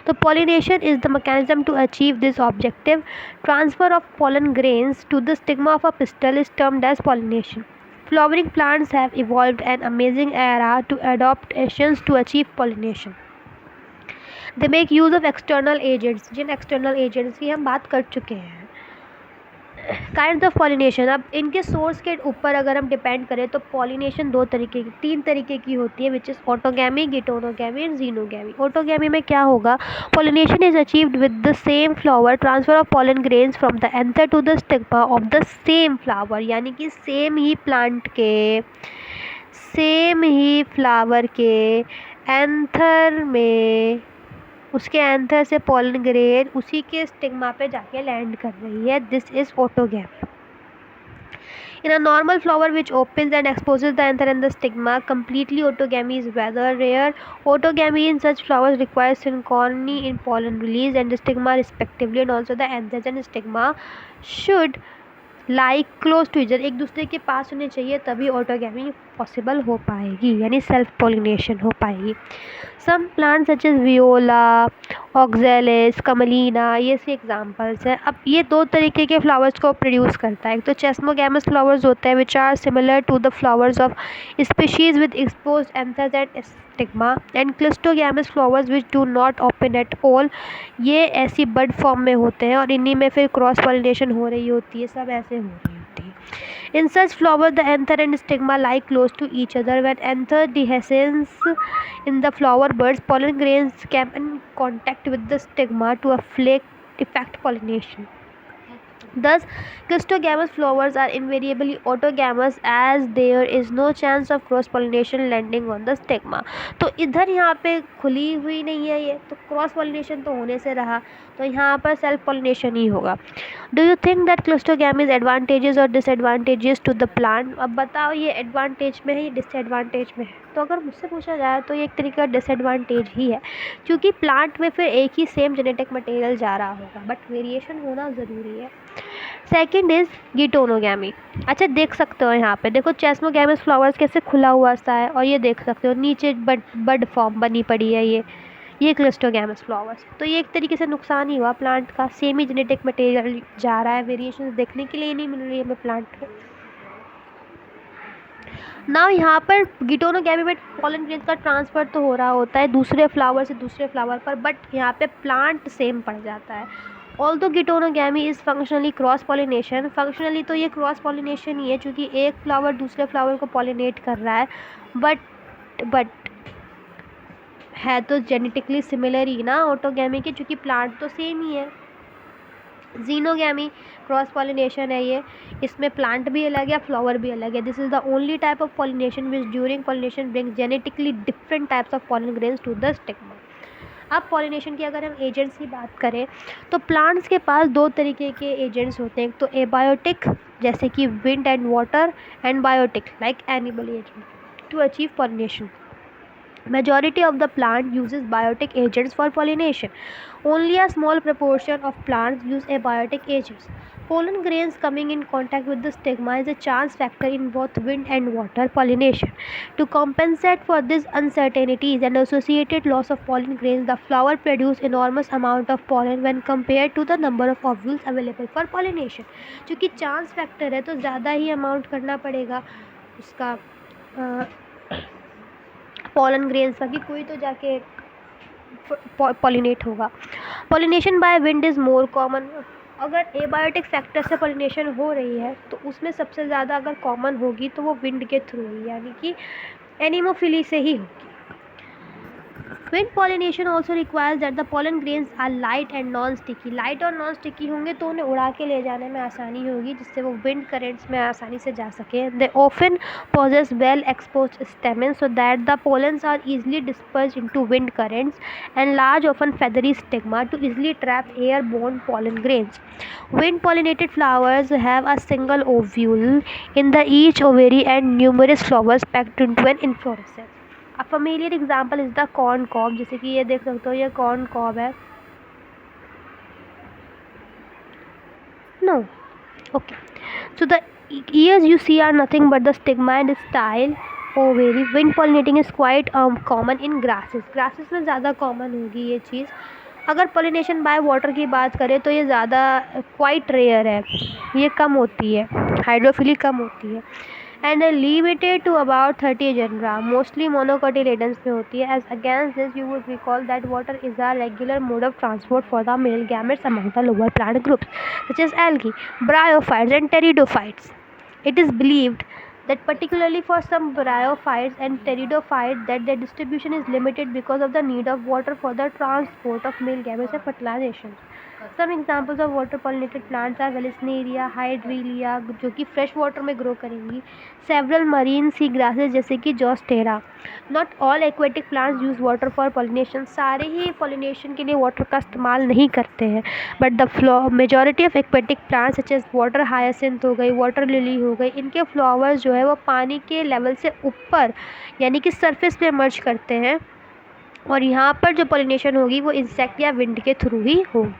तो pollination is the mechanism to achieve this objective. Transfer of pollen grains to the stigma of a pistil is termed as pollination. Flowering plants have evolved an amazing era to adaptations to achieve pollination. They make use of external agents, जिन external agents की हम बात कर चुके हैं। Kinds of pollination, अब इनके source के ऊपर अगर हम डिपेंड करें तो पॉलिनेशन तीन तरीके की होती है, which is autogamy, geitonogamy and xenogamy. Autogamy में क्या होगा, pollination is achieved with the same flower, transfer of pollen grains from the anther to the stigma of the same flower, यानी कि सेम ही प्लांट के, सेम ही flower के anther में, उसके एंथर से पॉलन ग्रेन उसी के स्टिग्मा पे जाके लैंड कर रही है। This is autogamy. In a normal flower which opens and exposes the anther and the stigma, completely autogamy is rather rare. Autogamy in such flowers requires synchrony in pollen release and the stigma respectively, and also the anthers and stigma should lie close to each other, एक दूसरे के पास होने चाहिए, तभी autogamy possible हो पाएगी, यानी self pollination हो पाएगी। Some plant such as Viola, Oxalis, Commelina, ये से एग्जाम्पल्स हैं। अब ये दो तरीके के फ्लावर्स को प्रोड्यूस करता है। एक तो चेस्मोगैमस फ्लावर्स होते हैं which are similar to the flowers of species with exposed anthers and stigma, and cleistogamous flowers which do not open at all, ये ऐसी बड फॉर्म में होते हैं और इन्हीं में फिर क्रॉस पॉलिनेशन हो रही होती है, सब ऐसे हो रही होती है। In such flowers, the anther and stigma lie close to each other. When anther dehiscence in the flower buds, pollen grains come in contact with the stigma to effect pollination. Thus, clistogamous flowers are invariably autogamous as there is no chance of cross pollination landing on the stigma. तो इधर यहाँ पे खुली हुई नहीं है ये, तो क्रॉस पॉलिनेशन तो होने से रहा, तो यहाँ पर सेल्फ पॉलिनेशन ही होगा। Do you think that cleistogamy is advantages और डिसएडवांटेजेस टू द प्लांट? अब बताओ ये एडवांटेज में है, ये डिसएडवांटेज में है? तो अगर मुझसे पूछा जाए तो ये एक तरीके का डिसएडवांटेज ही है, क्योंकि प्लांट में फिर एक ही सेम जेनेटिक मटेरियल जा रहा होगा, बट वेरिएशन होना ज़रूरी है। Second is geitonogamy. अच्छा देख सकते हो यहाँ पे, देखो चेस्मोगैमस फ्लावर्स कैसे खुला हुआ सा है, और ये देख सकते हो नीचे बड फॉर्म बनी पड़ी है ये क्लिस्टोगैमस फ्लावर्स। तो ये एक तरीके से नुकसान ही हुआ प्लांट का, सेम ही जेनेटिक मटेरियल जा रहा है, वेरिएशन देखने के लिए नहीं मिल रही है हमें प्लांट में। ना यहाँ पर गिटोनोगैमी में पॉलन ग्रेन्स का ट्रांसफ़र तो हो रहा होता है दूसरे फ्लावर से दूसरे फ्लावर पर, बट यहाँ पे प्लांट सेम पड़ जाता है। Although geitonogamy is functionally cross pollination, functionally तो ये क्रॉस पॉलिनेशन ही है, क्योंकि एक फ्लावर दूसरे फ्लावर को पॉलिनेट कर रहा है, बट है तो जेनेटिकली सिमिलर ही ना ऑटोगैमी के, क्योंकि प्लांट तो सेम ही है। जीनोगैमी क्रॉस पॉलिनेशन है ये, इसमें प्लांट भी अलग है, फ्लावर भी अलग है। This is the only type of pollination which during pollination brings genetically different types of pollen grains to the stigma. अब पॉलिनेशन की अगर हम एजेंट्स की बात करें तो प्लांट्स के पास दो तरीके के एजेंट्स होते हैं, एक तो एबायोटिक जैसे कि wind and water, and biotic like animal agent to achieve pollination. Majority of the plant uses biotic agents for pollination. Only a small proportion of plants use abiotic agents. Pollen grains coming in contact with the stigma is a chance factor in both wind and water pollination. To compensate for these uncertainties and associated loss of pollen grains, the flower produces enormous amount of pollen when compared to the number of ovules available for pollination. क्योंकि chance factor है तो ज़्यादा ही amount करना पड़ेगा उसका pollen grains का, कि कोई तो जाके पॉलिनेट होगा। Pollination by wind is more common. अगर एबायोटिक फैक्टर से पॉलिनेशन हो रही है तो उसमें सबसे ज़्यादा अगर कॉमन होगी तो वो विंड के थ्रू ही, यानी कि एनिमोफिली से ही होगी। Wind pollination also requires that the pollen grains are light and non-sticky. Light और नॉन स्टिकी होंगे तो उन्हें उड़ा के ले जाने में आसानी होगी, जिससे वो विंड करेंट्स में आसानी से जा सके. They often possess well exposed stamens so that the pollens are easily dispersed into wind currents, and large, often feathery stigma to easily trap airborne pollen grains. Wind pollinated flowers have a single ovule in the each ovary and numerous flowers packed into an inflorescence. A familiar example is the corn cob. जैसे कि ये देख सकते हो, ये corn cob है. No. Okay. So the ears you see are nothing but the stigma and style ovary. Wind pollinating is quite common in grasses. Grasses में ज़्यादा common होगी ये चीज़. अगर pollination by water की बात करें तो ये ज़्यादा quite rare है, ये कम होती है, हाइड्रोफिली कम होती है, and limited to about 30 genera, mostly monocotyledons में होती है. As against this, you would recall that water is a regular mode of transport for the male gametes among the lower plant groups, such as algae, bryophytes, and pteridophytes. It is believed that particularly for some bryophytes and pteridophytes that their distribution is limited because of the need of water for the transport of male gametes and fertilization. Some examples of water pollinated plants are Vallisneria, Hydrelia, जो कि fresh water में grow करेंगी, several marine sea grasses जैसे कि Zostera. Not all aquatic plants use water for pollination. सारे ही pollination के लिए water का इस्तेमाल नहीं करते हैं, but the majority of aquatic plants such as water hyacinth हो गई, water lily हो गई, इनके flowers जो है वो पानी के लेवल से ऊपर यानी कि सरफेस पे emerge करते हैं, और यहाँ पर जो pollination होगी वो इंसेक्ट या विंड के थ्रू ही होगी.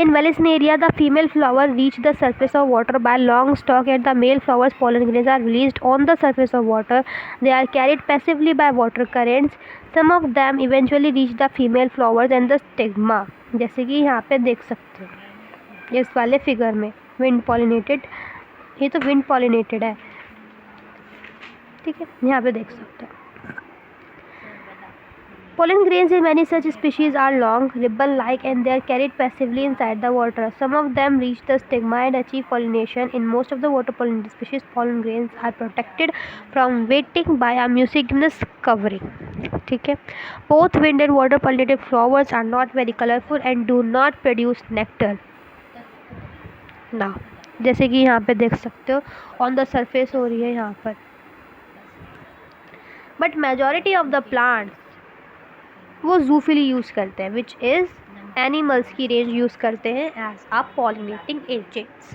In Vallisneria, the female flower reach the surface of water by long stalk, and the male flowers pollen grains are released on the surface of water. They are carried passively by water currents. Some of them eventually reach the female flowers and the stigma. जैसे कि यहाँ पे देख सकते हो इस वाले figure में विंड पॉलिनेटेड, ये तो विंड पॉलिनेटेड है, ठीक है, यहाँ पे देख सकते हो. Pollen grains in many such species are long, ribbon-like, and they are carried passively inside the water. Some of them reach the stigma and achieve pollination. In most of the water-pollinated species, pollen grains are protected from wetting by a mucinous covering. ठीक है. Both wind and water-pollinated flowers are not very colorful and do not produce nectar. Now, जैसे कि यहाँ पे देख सकते हो on the surface हो रही है यहाँ पर. But majority of the plants वो जूफिली यूज़ करते हैं, विच इज़ एनिमल्स की रेंज यूज़ करते हैं as a pollinating agents.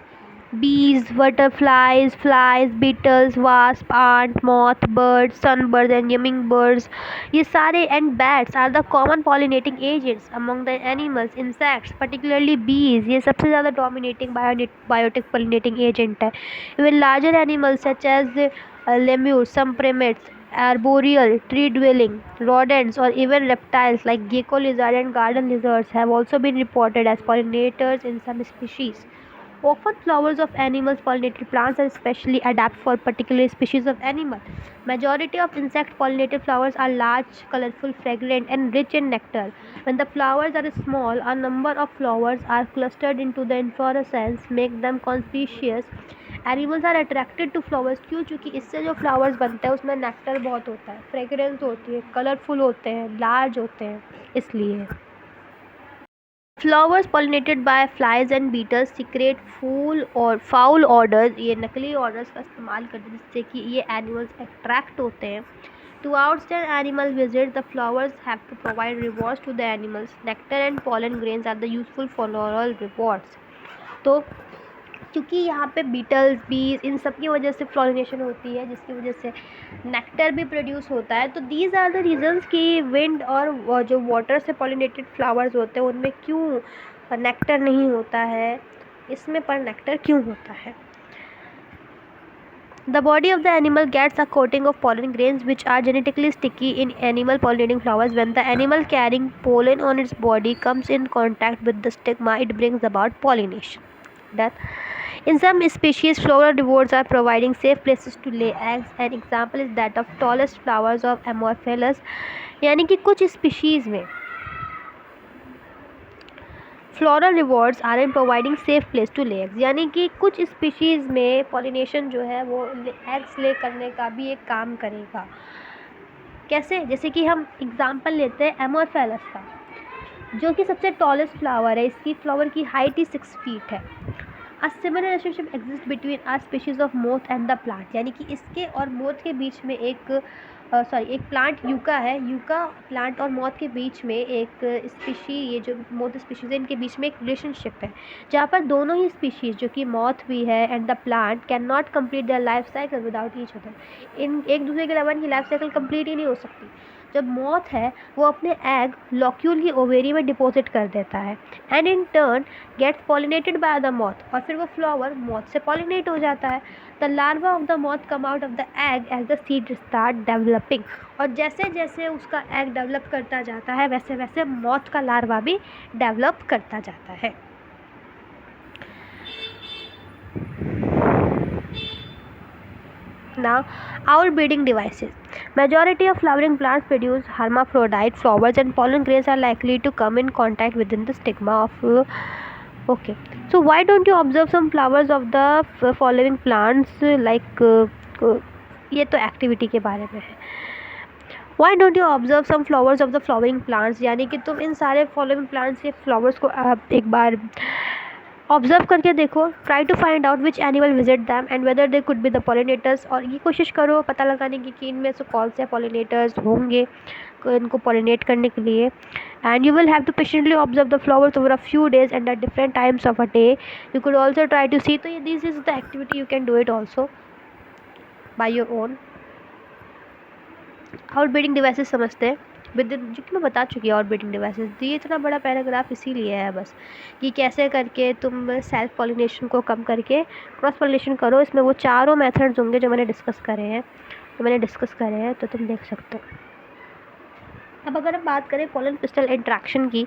Bees, butterflies, flies, beetles, wasp, ant, moth, birds, sunbirds and humming birds, ये सारे and bats are the common pollinating agents among the animals. Insects particularly bees, ये सबसे ज़्यादा dominating biotic pollinating agent है. Even larger animals such as lemur, some primates, arboreal, tree-dwelling, rodents, or even reptiles like gecko lizard and garden lizards have also been reported as pollinators in some species. Often flowers of animals pollinated plants are specially adapted for particular species of animal. Majority of insect pollinated flowers are large, colorful, fragrant, and rich in nectar. When the flowers are small, a number of flowers are clustered into the inflorescence, make them conspicuous. Animals are attracted to flowers. क्यों? क्योंकि इससे जो flowers बनते हैं उसमें nectar बहुत होता है, फ्रेगरेंस होती है, कलरफुल होते हैं, लार्ज होते हैं, इसलिए. Flowers pollinated by flies and beetles secrete फूल और फाउल ऑर्डर्स, ये नकली ऑर्डर्स का इस्तेमाल करते हैं जिससे कि ये एनिमल्स अट्रैक्ट होते हैं. To outstand animal visit, the flowers have to provide rewards to the animals. Nectar and pollen grains are the useful floral rewards. तो क्योंकि यहाँ पे बीटल्स, बीज, इन सब की वजह से फ्लोरिनेशन होती है, जिसकी वजह से नेक्टर भी प्रोड्यूस होता है. तो दीज आर द रीजंस कि विंड और जो वाटर से पॉलिनेटेड फ्लावर्स होते हैं उनमें क्यों नेक्टर नहीं होता है, इसमें पर नेक्टर क्यों होता है. The body of the animal gets a coating of pollen grains which are genetically sticky in animal pollinating flowers. When the animal carrying pollen on its body comes in contact with the stigma, it brings about pollination. That in some species, floral rewards are providing safe places to lay eggs. An example is that of tallest flowers of Amorphalus. यानी कि कुछ species में floral rewards are in providing safe place to lay eggs, यानी कि कुछ species में pollination जो है वो एग्स ले करने का भी एक काम करेगा। कैसे? जैसे कि हम एग्जांपल लेते हैं एमोरफेलस का, जो कि सबसे टॉलेस्ट फ्लावर है। इसकी फ्लावर की हाइट ही 6 फीट है। A similar relationship exist between a species of moth and the plant, यानी कि इसके और मोथ के बीच में एक प्लांट यूका है। यूका प्लांट और मोथ के बीच में एक स्पीशी, ये जो मोथ स्पीशीज है इनके बीच में एक रिलेशनशिप है, जहाँ पर दोनों ही स्पीशीज जो कि मोथ भी है and the plant cannot complete their life cycle without each other. इन एक दूसरे के अलावा इनकी लाइफ साइकिल कंप्लीट ही नहीं हो सकती। जब मोथ है वो अपने एग लॉक्यूल की ओवेरी में डिपॉजिट कर देता है and in turn gets pollinated by the moth, और फिर वो फ्लावर मोथ से पॉलिनेट हो जाता है। The larva of the moth come out of the egg as the seed start developing, और जैसे जैसे उसका एग डेवलप करता जाता है वैसे वैसे मोथ का लार्वा भी डेवलप करता जाता है। Now, outbreeding devices. Majority of flowering plants produce hermaphrodite flowers, and pollen grains are likely to come in contact within the stigma of. Okay, so why don't you observe some flowers of the following plants like ये तो activity के बारे में है। Why don't you observe some flowers of the flowering plants, यानी कि तुम इन सारे following plants के flowers को एक बार ऑब्जर्व करके देखो। Try to find out which animal visit them and whether they could be the pollinators, और ये कोशिश करो पता लगाने की कि इनमें से कौन से पॉलिनेटर्स होंगे इनको पॉलिनेट करने के लिए। And you will have to patiently observe the flowers over a few days and at different times of a day. You could also try to see, तो ये this is the activity you can do it also by your own. Outbreeding devices समझते हैं with, जो कि मैं बता चुकी हूँ आउटब्रीडिंग डिवाइसेस। तो ये इतना बड़ा पैराग्राफ इसीलिए है बस कि कैसे करके तुम सेल्फ पॉलिनेशन को कम करके क्रॉस पॉलिनेशन करो। इसमें वो चारों मेथड्स होंगे जो मैंने डिस्कस करे हैं, तो तुम देख सकते हो। अब अगर हम बात करें पोलन पिस्टल इंट्रैक्शन की,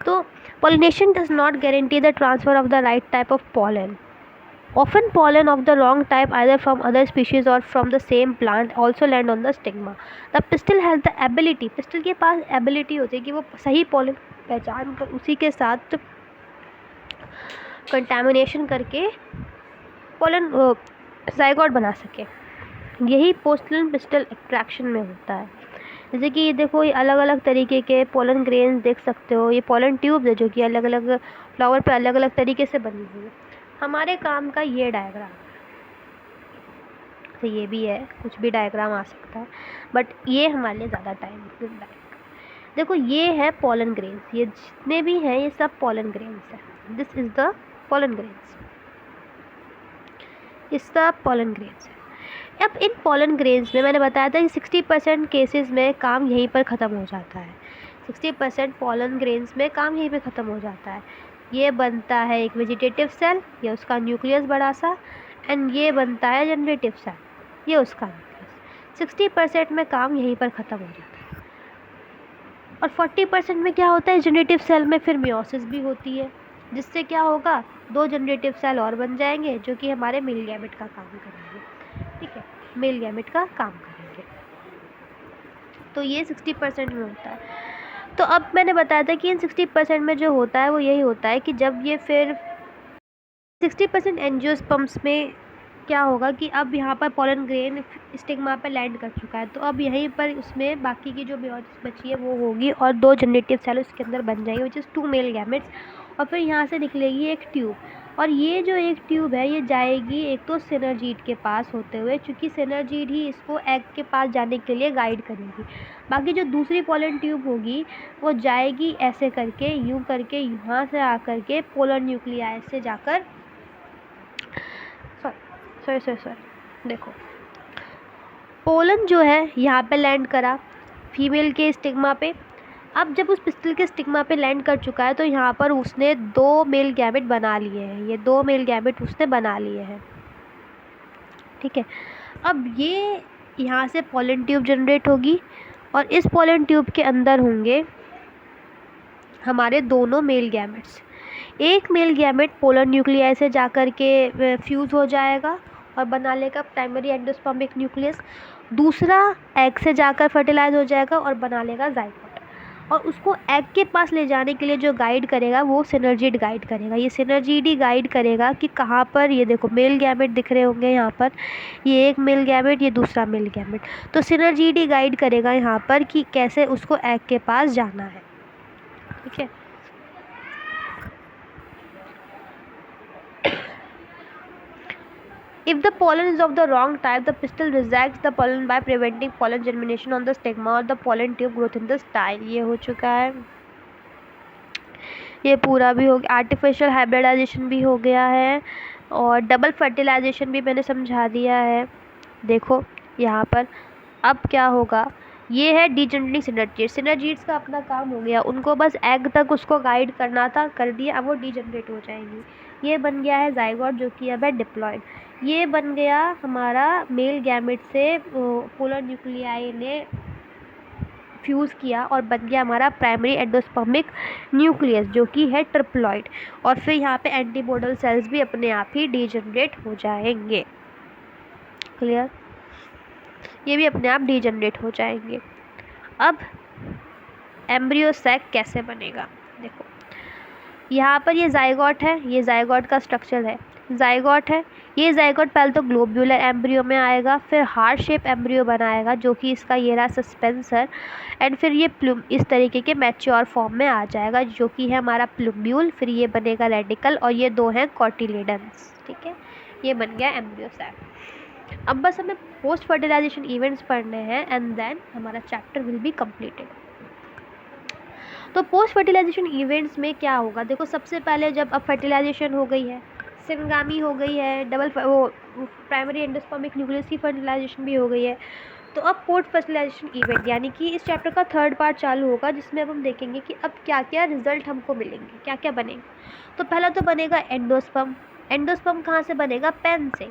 तो pollination does not guarantee the transfer of the right type of pollen. Often pollen of the wrong type, either from other species or from the same plant, also land on the stigma. The pistil has the ability, pistol के पास ability होती है कि वो सही pollen पहचान कर उसी के साथ कंटेमिनेशन करके pollen ज़ाइगोट बना सके। यही पोस्टलन पिस्टल एक्ट्रैक्शन में होता है। जैसे कि ये देखो, ये अलग अलग तरीके के पोलन ग्रेन्स देख सकते हो। ये पोलन ट्यूब्स है जो कि अलग अलग फ्लावर पे अलग अलग तरीके से बनी हुई है। हमारे काम का ये डायग्राम, तो ये भी है, कुछ भी डायग्राम आ सकता है, बट ये हमारे लिए ज़्यादा टाइम लगता है। देखो ये है पोलन ग्रेन्स, ये जितने भी हैं ये सब पोलन ग्रेन्स है। This is the pollen grains, ये सब पोलन ग्रेन्स है। अब इन पोलन ग्रेन्स में मैंने बताया था कि 60% केसेस में काम यहीं पर ख़त्म हो जाता है। 60% पोलन ग्रेन्स में काम यहीं पर ख़त्म हो जाता है। ये बनता है एक वेजिटेटिव सेल, ये उसका न्यूक्लियस बड़ा सा, एंड ये बनता है जनरेटिव सेल, ये उसका न्यूक्लियस। 60% में काम यहीं पर ख़त्म हो जाता है। और 40% में क्या होता है, जनरेटिव सेल में फिर मियोसिस भी होती है, जिससे क्या होगा, 2 जनरेटिव सेल और बन जाएंगे जो कि हमारे मेल गैमेट का काम करेंगे। ठीक है, मेल गैमेट का काम करेंगे। तो ये 60% में होता है। तो अब मैंने बताया था कि इन 60% में जो होता है वो यही होता है कि जब ये फिर 60% एंजियोस्पर्म्स में क्या होगा कि अब यहाँ पर पोलन ग्रेन स्टिग्मा पर लैंड कर चुका है, तो अब यहीं पर उसमें बाकी की जो मेयोसिस बची है वो होगी और 2 जनरेटिव सेल उसके अंदर बन जाएंगे, विच इज़ 2 मेल गैमेट्स। और फिर यहाँ से निकलेगी एक ट्यूब, और ये जो एक ट्यूब है ये जाएगी एक तो सिनर्जीड के पास होते हुए, क्योंकि सिनर्जीड ही इसको एग के पास जाने के लिए गाइड करेगी। बाकी जो दूसरी पोलन ट्यूब होगी वो जाएगी ऐसे करके, यूँ करके, यहाँ से आकर के पोलन न्यूक्लियाई से जाकर सॉरी देखो, पोलन जो है यहाँ पे लैंड करा फीमेल के स्टिग्मा पे। अब जब उस पिस्टल के स्टिग्मा पे लैंड कर चुका है तो यहाँ पर उसने 2 मेल गैमेट बना लिए हैं, ये 2 मेल गैमेट उसने बना लिए हैं। ठीक है, अब ये यहाँ से पोलन ट्यूब जनरेट होगी और इस पोलन ट्यूब के अंदर होंगे हमारे दोनों मेल गैमेट्स। एक मेल गैमेट पोलन न्यूक्लियाई से जाकर के फ्यूज़ हो जाएगा और बना लेगा प्राइमरी एंडोस्पर्मिक न्यूक्लियस। दूसरा एग से जाकर फर्टिलाइज हो जाएगा और बना लेगा ज़ाइगोट। और उसको एग के पास ले जाने के लिए जो गाइड करेगा वो सिनर्जिड गाइड करेगा। ये सिनर्जिड ही गाइड करेगा कि कहाँ पर, ये देखो मेल गैमेट दिख रहे होंगे यहाँ पर, ये एक मेल गैमेट, ये दूसरा मेल गैमेट, तो सिनर्जिड ही गाइड करेगा यहाँ पर कि कैसे उसको एग के पास जाना है। ठीक है। If the pollen is of the wrong type, the pistil rejects the pollen by preventing pollen germination on the stigma or the pollen tube growth in the style। ये हो चुका है, ये पूरा भी हो गया। आर्टिफिशियल हाइब्रिडाइजेशन भी हो गया है और डबल फर्टिलाइजेशन भी मैंने समझा दिया है। देखो यहाँ पर अब क्या होगा, ये है डीजनरेटिंग सिनर्जिड्स। सिनर्जिड्स का अपना काम हो गया, उनको बस एग तक उसको गाइड करना था, कर दिया, अब वो डीजनरेट हो जाएंगी। ये बन गया है जाइगोट जो कि अब है डिप्लॉयड। ये बन गया हमारा मेल गैमेट से पोलर न्यूक्लियाई ने फ्यूज़ किया और बन गया हमारा प्राइमरी एंडोस्पर्मिक न्यूक्लियस जो कि है ट्रिप्लॉइड। और फिर यहाँ पे एंटीपोडल सेल्स भी अपने आप ही डीजनरेट हो जाएंगे। क्लियर, ये भी अपने आप डीजनरेट हो जाएंगे। अब एम्ब्रियो सैक कैसे बनेगा, देखो यहाँ पर ये जाइगोट है, ये जाइगोट का स्ट्रक्चर है, जाइगोट है, ये जाइगोट पहले तो ग्लोब्यूलर एम्ब्रियो में आएगा, फिर हार्ट शेप एम्ब्रियो बनाएगा जो कि इसका ये रहा सस्पेंसर, एंड फिर ये प्लूम इस तरीके के मैच्योर फॉर्म में आ जाएगा जो कि है हमारा प्लूम्ब्यूल। फिर ये बनेगा रेडिकल और ये दो हैं कॉटिलेडन्स। ठीक है, ये बन गया एम्ब्रियो सैक। अब बस हमें पोस्ट फर्टिलाइजेशन इवेंट्स पढ़ने हैं एंड देन हमारा चैप्टर विल बी कंप्लीटेड। तो पोस्ट फर्टिलाइजेशन इवेंट्स में क्या होगा, देखो सबसे पहले जब अब फर्टिलाइजेशन हो गई है, सिनगामी हो गई है, वो प्राइमरी एंडोस्पर्मिक न्यूक्लियस की फर्टिलाइजेशन भी हो गई है, तो अब पोस्ट फर्टिलाइजेशन इवेंट यानी कि इस चैप्टर का थर्ड पार्ट चालू होगा जिसमें अब हम देखेंगे कि अब क्या क्या रिजल्ट हमको मिलेंगे, क्या क्या बनेगा। तो पहला तो बनेगा एंडोस्पर्म। एंडोस्पर्म कहाँ से बनेगा, पेन से,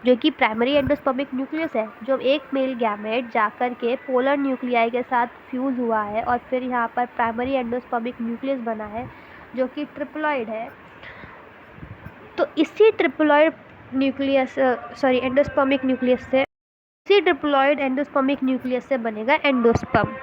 जो कि प्राइमरी एंडोस्पर्मिक न्यूक्लियस है, जो एक मेल गैमेट जाकर के पोलर न्यूक्लियाई के साथ फ्यूज़ हुआ है और फिर यहाँ पर प्राइमरी एंडोस्पर्मिक न्यूक्लियस बना है जो कि ट्रिप्लॉइड है। तो इसी ट्रिप्लॉइड न्यूक्लियस एंडोस्पर्मिक न्यूक्लियस से, इसी ट्रिप्लॉइड एंडोस्पर्मिक न्यूक्लियस से बनेगा एंडोस्पर्म।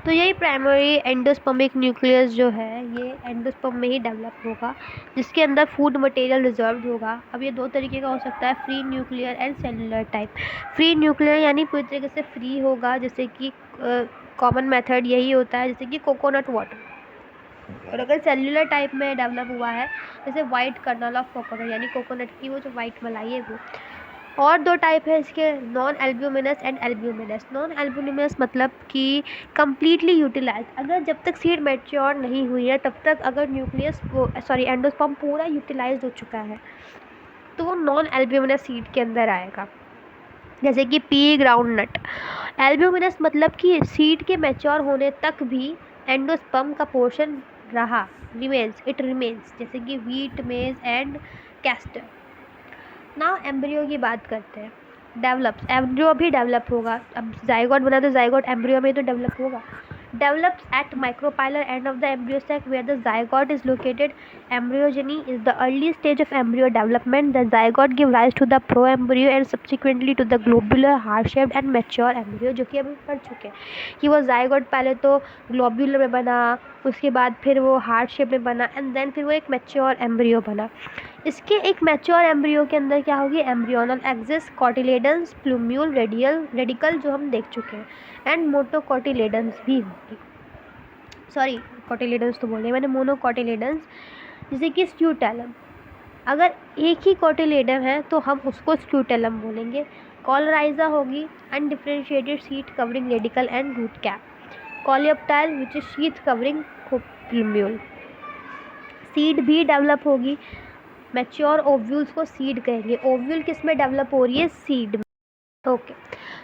तो यही प्राइमरी एंडोस्पर्मिक न्यूक्लियस जो है ये एंडोस्पर्म में ही डेवलप होगा जिसके अंदर फूड मटेरियल रिजर्व होगा। अब ये दो तरीके का हो सकता है, free nuclear and cellular type. Free nuclear यानी पूरी तरीके से फ्री होगा, जैसे कि कॉमन मेथड यही होता है जैसे कि कोकोनट वाटर। और अगर सेलुलर टाइप में डेवलप हुआ है जैसे वाइट कर्नल ऑफ कोकोनट यानी कोकोनट की वो जो वाइट मलाई है वो। और दो टाइप है इसके, non albuminous and albuminous. Non albuminous मतलब कि कम्प्लीटली यूटिलाइज, अगर जब तक सीड मैच्योर नहीं हुई है तब तक अगर न्यूक्लियस एंडोस्पर्म पूरा यूटिलाइज हो चुका है तो वो नॉन एल्ब्यूमिनस सीड के अंदर आएगा, जैसे कि पी ग्राउंड नट। एल्ब्यूमिनस मतलब कि सीड के मैच्योर होने तक भी एंडोस्पर्म का पोर्शन रहा, इट रिमेन्स, जैसे कि व्हीट, मेज एंड कैस्टर। ना एम्ब्रियो की बात करते हैं, डेवलप्स, एम्ब्रियो भी डेवलप होगा। अब जाइगोट बना तो जाइगोट एम्ब्रियो में तो डेवलप होगा। Develops at micropylar end of the embryo sac where the zygote is located. Embryogeny is the early stage of embryo development. The zygote give rise to the proembryo and subsequently to the globular, heart-shaped and mature embryo, जो कि अभी पढ़ चुके हैं कि वो zygote पहले तो ग्लोब्यूलर में बना, उसके बाद फिर वो हार्ट शेप में बना एंड देन फिर वो एक मैच्योर एम्ब्रियो बना। इसके एक मैच्योर एम्ब्रियो के अंदर क्या होगी, embryonal axis, cotyledons, plumule, radical जो हम देख चुके हैं, एंड मोटोकॉटिलेडन्स भी होगी। सॉरी कॉटिलेडन्स तो बोल रही मैंने, मोनोकॉटिलेडन्स, जैसे कि स्क्यूटेलम। अगर एक ही कॉटिलेडन है तो हम उसको स्क्यूटेलम बोलेंगे। कॉलराइजा होगी, undifferentiated sheath covering radicle and root cap. Coleoptile which is sheath covering plumule. Seed भी डेवलप होगी, मैच्योर ओव्यूल्स को सीड कहेंगे। ओव्यूल किस में डेवलप हो रही है, सीड में। Okay,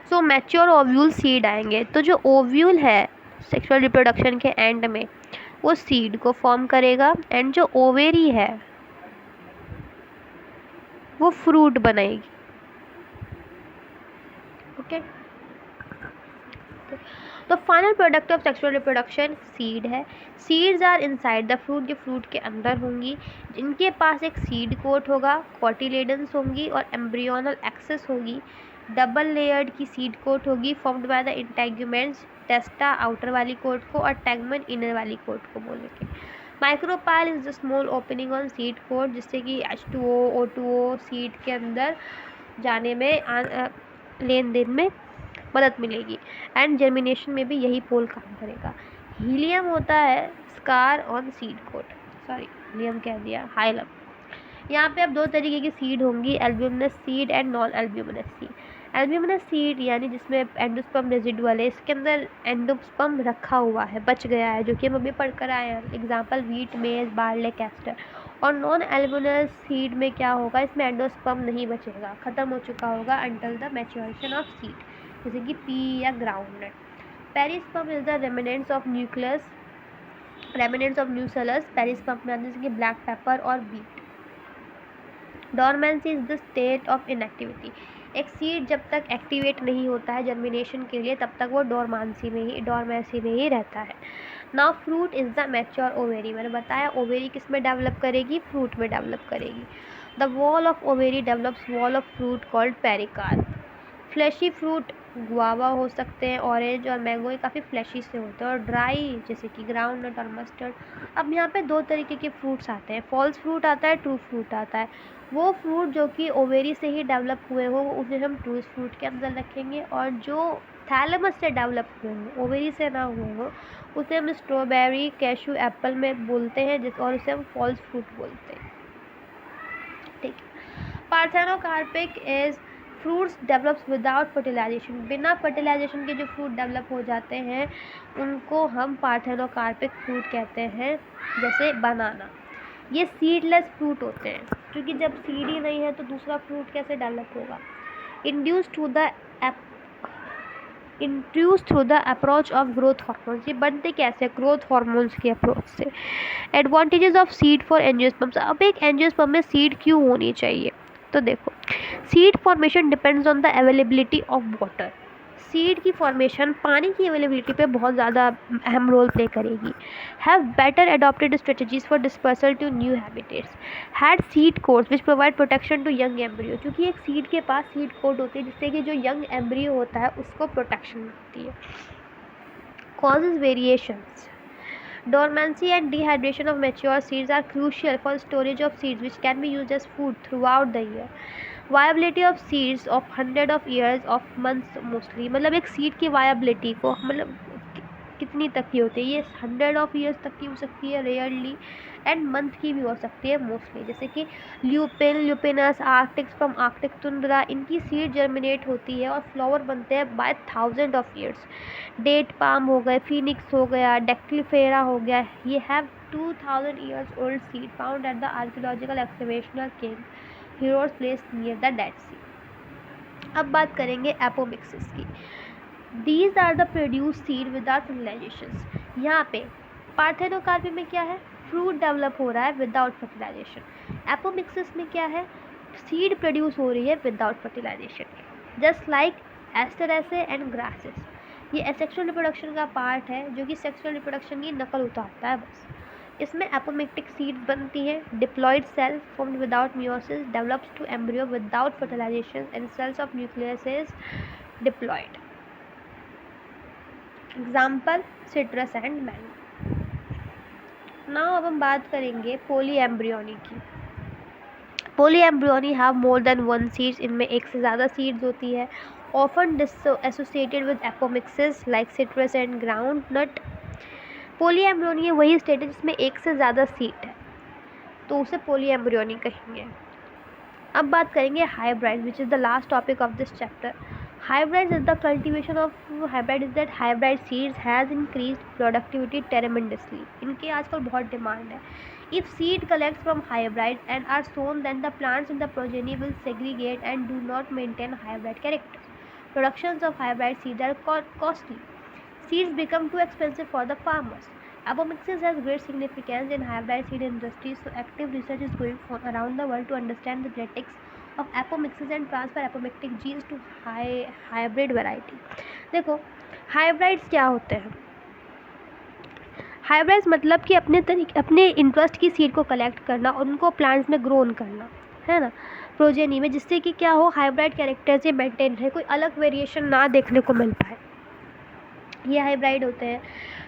so mature ovule seed आएंगे, तो जो ओव्यूल है सेक्सुअल रिप्रोडक्शन के एंड में वो सीड को फॉर्म करेगा एंड जो ओवेरी है वो फ्रूट बनाएगी। ओके, तो final product of sexual reproduction seed है। Seeds are inside the fruit, जो फ्रूट के अंदर होंगी, जिनके पास एक सीड कोट होगा, कॉटिलेडन्स होंगी और एम्ब्रियोनल एक्सिस होगी। डबल लेयर्ड की सीड कोट होगी formed by the integuments, testa outer वाली कोट को और टैगमन इनर वाली कोट को बोलेंगे। Micropyle is the small opening on seed coat, जिससे कि H2O O2O सीड के अंदर जाने में लेन देन में मदद मिलेगी एंड जर्मिनेशन में भी यही पोल काम करेगा। हीलियम होता है scar on seed coat, sorry helium कह दिया, हाइलम। यहाँ पे अब दो तरीके की सीड होंगी, albuminous seed and non albuminous seed. Albuminous seed यानी जिसमें एंडोस्पर्म रेजिडुअल है, इसके अंदर एंडोस्पर्म रखा हुआ है, बच गया है, जो कि हम अभी पढ़कर आए हैं, एग्जाम्पल वीट, मेज, बार्ले, कैस्टर। और नॉन एल्ब्यूमिनस सीड में क्या होगा, इसमें एंडोस्पर्म नहीं बचेगा, खत्म हो चुका होगा until the maturation of seed, जैसे कि पी या groundnut. Perisperm is the remnants of nucleus, remnants of nucellus. Perisperm में आते हैं जैसे कि ब्लैक पेपर और beet. Dormancy is the state of inactivity. एक सीड जब तक एक्टिवेट नहीं होता है जर्मिनेशन के लिए, तब तक वो डॉर्मेंसी में ही रहता है। Now fruit is the mature ovary. मैंने बताया ओवेरी किस में डेवलप करेगी, फ्रूट में डेवलप करेगी। The wall of ovary develops wall of fruit called pericarp. Fleshy fruit guava हो सकते हैं, ऑरेंज और मैंगो, ये काफ़ी फ्लैशी से होते हैं। और ड्राई जैसे कि ग्राउंड नट और मस्टर्ड। अब यहाँ पे दो तरीके के फ्रूट्स आते हैं, फॉल्स फ्रूट आता है, ट्रू फ्रूट आता है। वो फ्रूट जो कि ओवेरी से ही डेवलप हुए हो उसे हम ट्रू फ्रूट के अंदर रखेंगे, और जो थैलेमस से डेवलप हुए हो, ओवेरी से ना हुए हो, उसे हम स्ट्रॉबेरी, कैशू, एप्पल में बोलते हैं, और उसे हम फॉल्स फ्रूट बोलते हैं। ठीक है। Parthenocarpic is fruits develops without fertilisation. बिना फर्टिलाइजेशन के जो फ्रूट डेवलप हो जाते हैं उनको हम पार्थेनोकार्पिक फ्रूट कहते हैं, जैसे बनाना। ये सीडलेस फ्रूट होते हैं, क्योंकि जब सीड ही नहीं है तो दूसरा फ्रूट कैसे डेवलप होगा। Induce through the approach of growth hormones. ये बनते कैसे, ग्रोथ हार्मोन्स के अप्रोच से। Advantages of seed for angiosperms. अब एक एंजियोस्पर्म में सीड क्यों होनी चाहिए, तो देखो, seed formation depends on the availability of water. Seed की फॉर्मेशन पानी की अवेलेबिलिटी पे बहुत ज़्यादा अहम रोल प्ले करेगी। Have better adopted strategies for dispersal to new habitats. Had seed coats which provide protection to young embryo. क्योंकि एक सीड के पास सीड कोट होती है जिससे कि जो यंग एम्ब्रियो होता है उसको प्रोटेक्शन मिलती है। Causes variations. Dormancy and dehydration of mature seeds are crucial for storage of seeds which can be used as food throughout the year. Viability of seeds of 100 of years of months mostly। मतलब एक seed की viability को मतलब कितनी तक की होती है, ये 100 ऑफ ईयर्स तक की हो सकती है रेयरली, एंड मंथ की भी हो सकती है मोस्टली, जैसे कि lupine, Lupinus, arcticus from Arctic tundra, इनकी सीड जर्मिनेट होती है और फ्लावर बनते हैं by 1000 of years. Date palm हो गए, फिनिक्स हो गया, डेक्टिफेरा हो गया, ये have 2000 years old seed found at the archaeological excavation king Herod's place near the Dead Sea. अब बात करेंगे एपोमिक्सिस की। These are the produced seed without fertilizations। यहाँ पे पार्थेनोकार्पी में क्या है, फ्रूट डेवलप हो रहा है विदाउट फर्टिलाइजेशन। एपोमिक्सिस में क्या है, सीड प्रोड्यूस हो रही है without fertilization. Just like Asteraceae and grasses. ये सेक्सुअल रिप्रोडक्शन का पार्ट है जो कि सेक्सुअल रिप्रोडक्शन की नकल उतारता है बस। इसमें एपोमिक्टिक सीड बनती है। Diploid cell formed without meiosis develops to embryo without fertilization and cells of nucleus is diploid. Example citrus and mango. Now अब हम बात करेंगे पोलीएम्ब्रियोनी की। Polyembryony have more than one seeds. इनमें एक से ज़्यादा सीड्स होती है। Often associated with apomixis like citrus and groundnut. Polyembryony वही स्टेट है जिसमें एक से ज़्यादा सीड है, तो उसे पोलीएम्ब्रियोनी कहेंगे। अब बात करेंगे hybrid, which is the last topic of this chapter. Hybrids is the cultivation of hybrid is that hybrid seeds has increased productivity tremendously। इनके आजकल बहुत डिमांड है। If seed collects from hybrids and are sown, then the plants in the progeny will segregate and do not maintain hybrid characters. Productions of hybrid seeds are costly. Seeds become too expensive for the farmers. Apomixis has great significance in hybrid seed industry, so active research is going on around the world to understand the genetics of apomixis and transfer apomictic genes to hybrid variety। देखो hybrids क्या होते हैं, hybrids मतलब कि अपने interest की seed को collect करना और उनको प्लांट्स में ग्रोन करना। है ना, प्रोजेनी में, जिससे कि क्या हो, हाइब्रिड कैरेक्टर से मेंटेन रहे, कोई अलग वेरिएशन ना देखने को मिल पाए। ये हाइब्रिड होते हैं।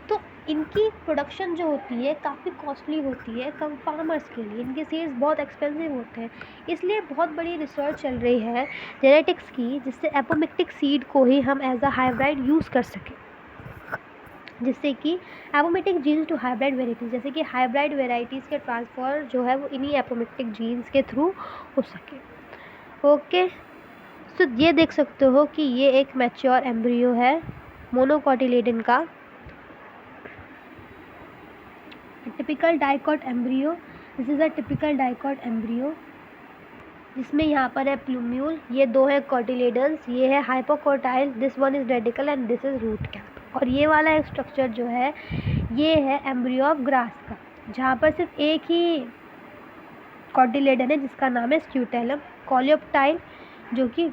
तो इनकी प्रोडक्शन जो होती है काफ़ी कॉस्टली होती है कम फार्मर्स के लिए, इनके सीड्स बहुत एक्सपेंसिव होते हैं, इसलिए बहुत बड़ी रिसर्च चल रही है जेनेटिक्स की, जिससे एपोमिक्टिक सीड को ही हम एज अ हाइब्रिड यूज़ कर सकें, जिससे कि apomictic genes to hybrid varieties, जैसे कि हाइब्रिड वेराइटीज़ के ट्रांसफ़र जो है वो इन्हीं एपोमिक्टिक जीन्स के थ्रू हो सके। ओके, तो ये देख सकते हो कि ये एक मैच्योर एम्ब्रियो है मोनोकोटिलेडन का, typical dicot embryo, this is a typical dicot embryo, जिसमें यहाँ पर है प्लूम्यूल, ये दो है कोटिलेडन्स, ये है hypocotyl, this one is radicle and this is root cap. और ये वाला स्ट्रक्चर जो है ये है एम्ब्रियो ऑफ ग्रास का, जहाँ पर सिर्फ एक ही कोटिलेडन है जिसका नाम है स्क्यूटेलम। कोलियोप्टाइल जो कि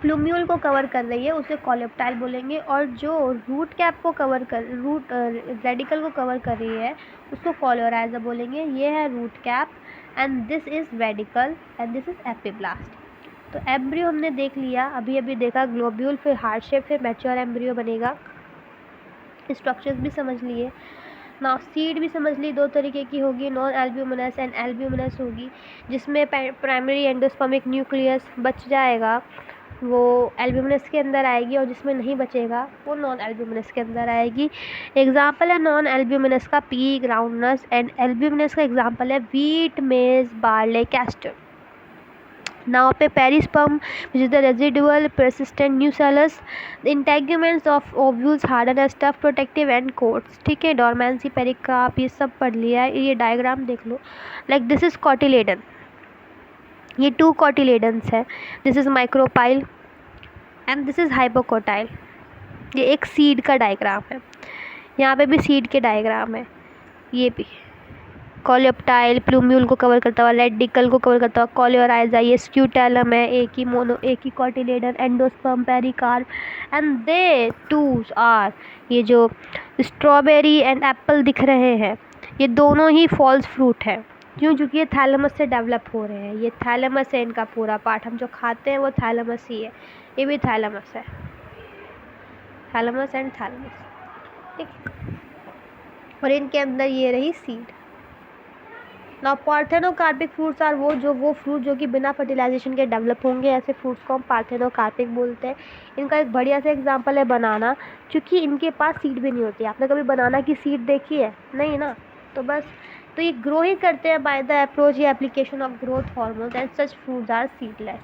प्लूम्यूल को कवर कर रही है उसे कोलियोप्टाइल बोलेंगे, और जो रूट कैप को कवर कर रेडिकल को कवर कर रही है उसको कोलोराइजा बोलेंगे। ये है root cap and this is radicle and this is epiblast. तो एम्ब्रियो हमने देख लिया, अभी अभी देखा ग्लोब्यूल, फिर हार्ट शेप, फिर मैच्योर एम्ब्रियो बनेगा, स्ट्रक्चर्स भी समझ लिए। नाउ सीड भी समझ ली, दो तरीके की होगी, नॉन एल्ब्यूमिनस एंड एल्ब्यूमिनस होगी, जिसमें प्राइमरी एंडोस्पर्मिक न्यूक्लियस बच जाएगा वो एल्ब्यूमिनस के अंदर आएगी, और जिसमें नहीं बचेगा वो नॉन एल्ब्यूमिनस के अंदर आएगी। एग्जाम्पल है नॉन एल्ब्यूमिनस का पी, ग्राउंडनट्स, एंड एल्ब्यूमिनस का एग्जाम्पल है वीट, मेज, बार्ले, कैस्टर। Now पे perisperm, which is the residual persistent nucellus, the integuments of ovules harden as tough protective and coats। ठीक है, डॉर्मेंसी, पेरिकार्प, ये सब पढ़ लिया है, ये डायग्राम देख लो। लाइक दिस इज कॉटिलेडन, ये 2 कॉटिलेडन्स है, this is micropyle and this is hypocotyl. ये एक सीड का डायग्राम है, यहाँ पे भी सीड के डायग्राम है, ये भी कोलियोप्टाइल प्लूम्यूल को कवर करता हुआ, रेडिकल को कवर करता हुआ कोलियोराइजा, ये स्क्यूटेलम है, एक ही cotyledon, endosperm, pericarp, and they twos are, ये जो स्ट्रॉबेरी एंड एप्पल दिख रहे हैं ये दोनों ही फॉल्स फ्रूट है। क्यों? क्योंकि ये थैलेमस से डेवलप हो रहे हैं, ये थैलेमस है इनका पूरा पार्ट, हम जो खाते हैं वो थैलेमस ही है, ये भी थैलेमस है, थैलेमस एंड थैलेमस, ठीक। और इनके अंदर ये रही seed. Now parthenocarpic fruits are वो फ्रूट जो कि बिना फर्टिलाइजेशन के डेवलप होंगे, ऐसे फ्रूट्स को हम पार्थेनोकार्पिक बोलते हैं। इनका एक बढ़िया सा एग्जांपल है बनाना, क्योंकि इनके पास सीड भी नहीं होती। आपने कभी बनाना की सीड देखी है? नहीं ना, तो बस तो ये ग्रो ही करते हैं बाय द अप्रोच या application of growth hormones, and such fruits are seedless.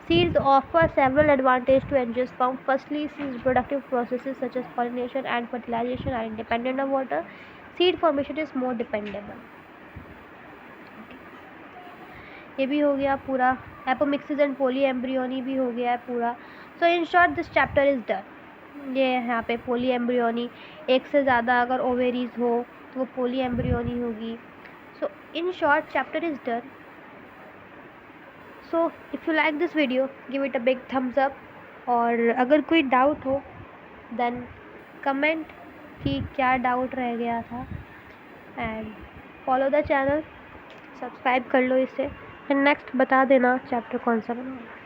Seeds offer several advantages to angiosperm. Firstly, seed reproductive processes such as pollination and fertilization are independent of water. Seed formation is more dependable. ये भी हो गया पूरा, apomixis and poli embryony भी हो गया है पूरा। So in short this chapter is done. ये यहाँ पे पोली एम्ब्रियोनी, एक से ज़्यादा अगर ओवेरीज हो तो वो पोली एम्ब्रियोनी होगी। So in short chapter is done. So if you like this video give it a big thumbs up, और अगर कोई डाउट हो देन कमेंट कि क्या डाउट रह गया था, and follow the channel, subscribe कर लो इसे, एंड नेक्स्ट बता देना चैप्टर कौन सा बनाना।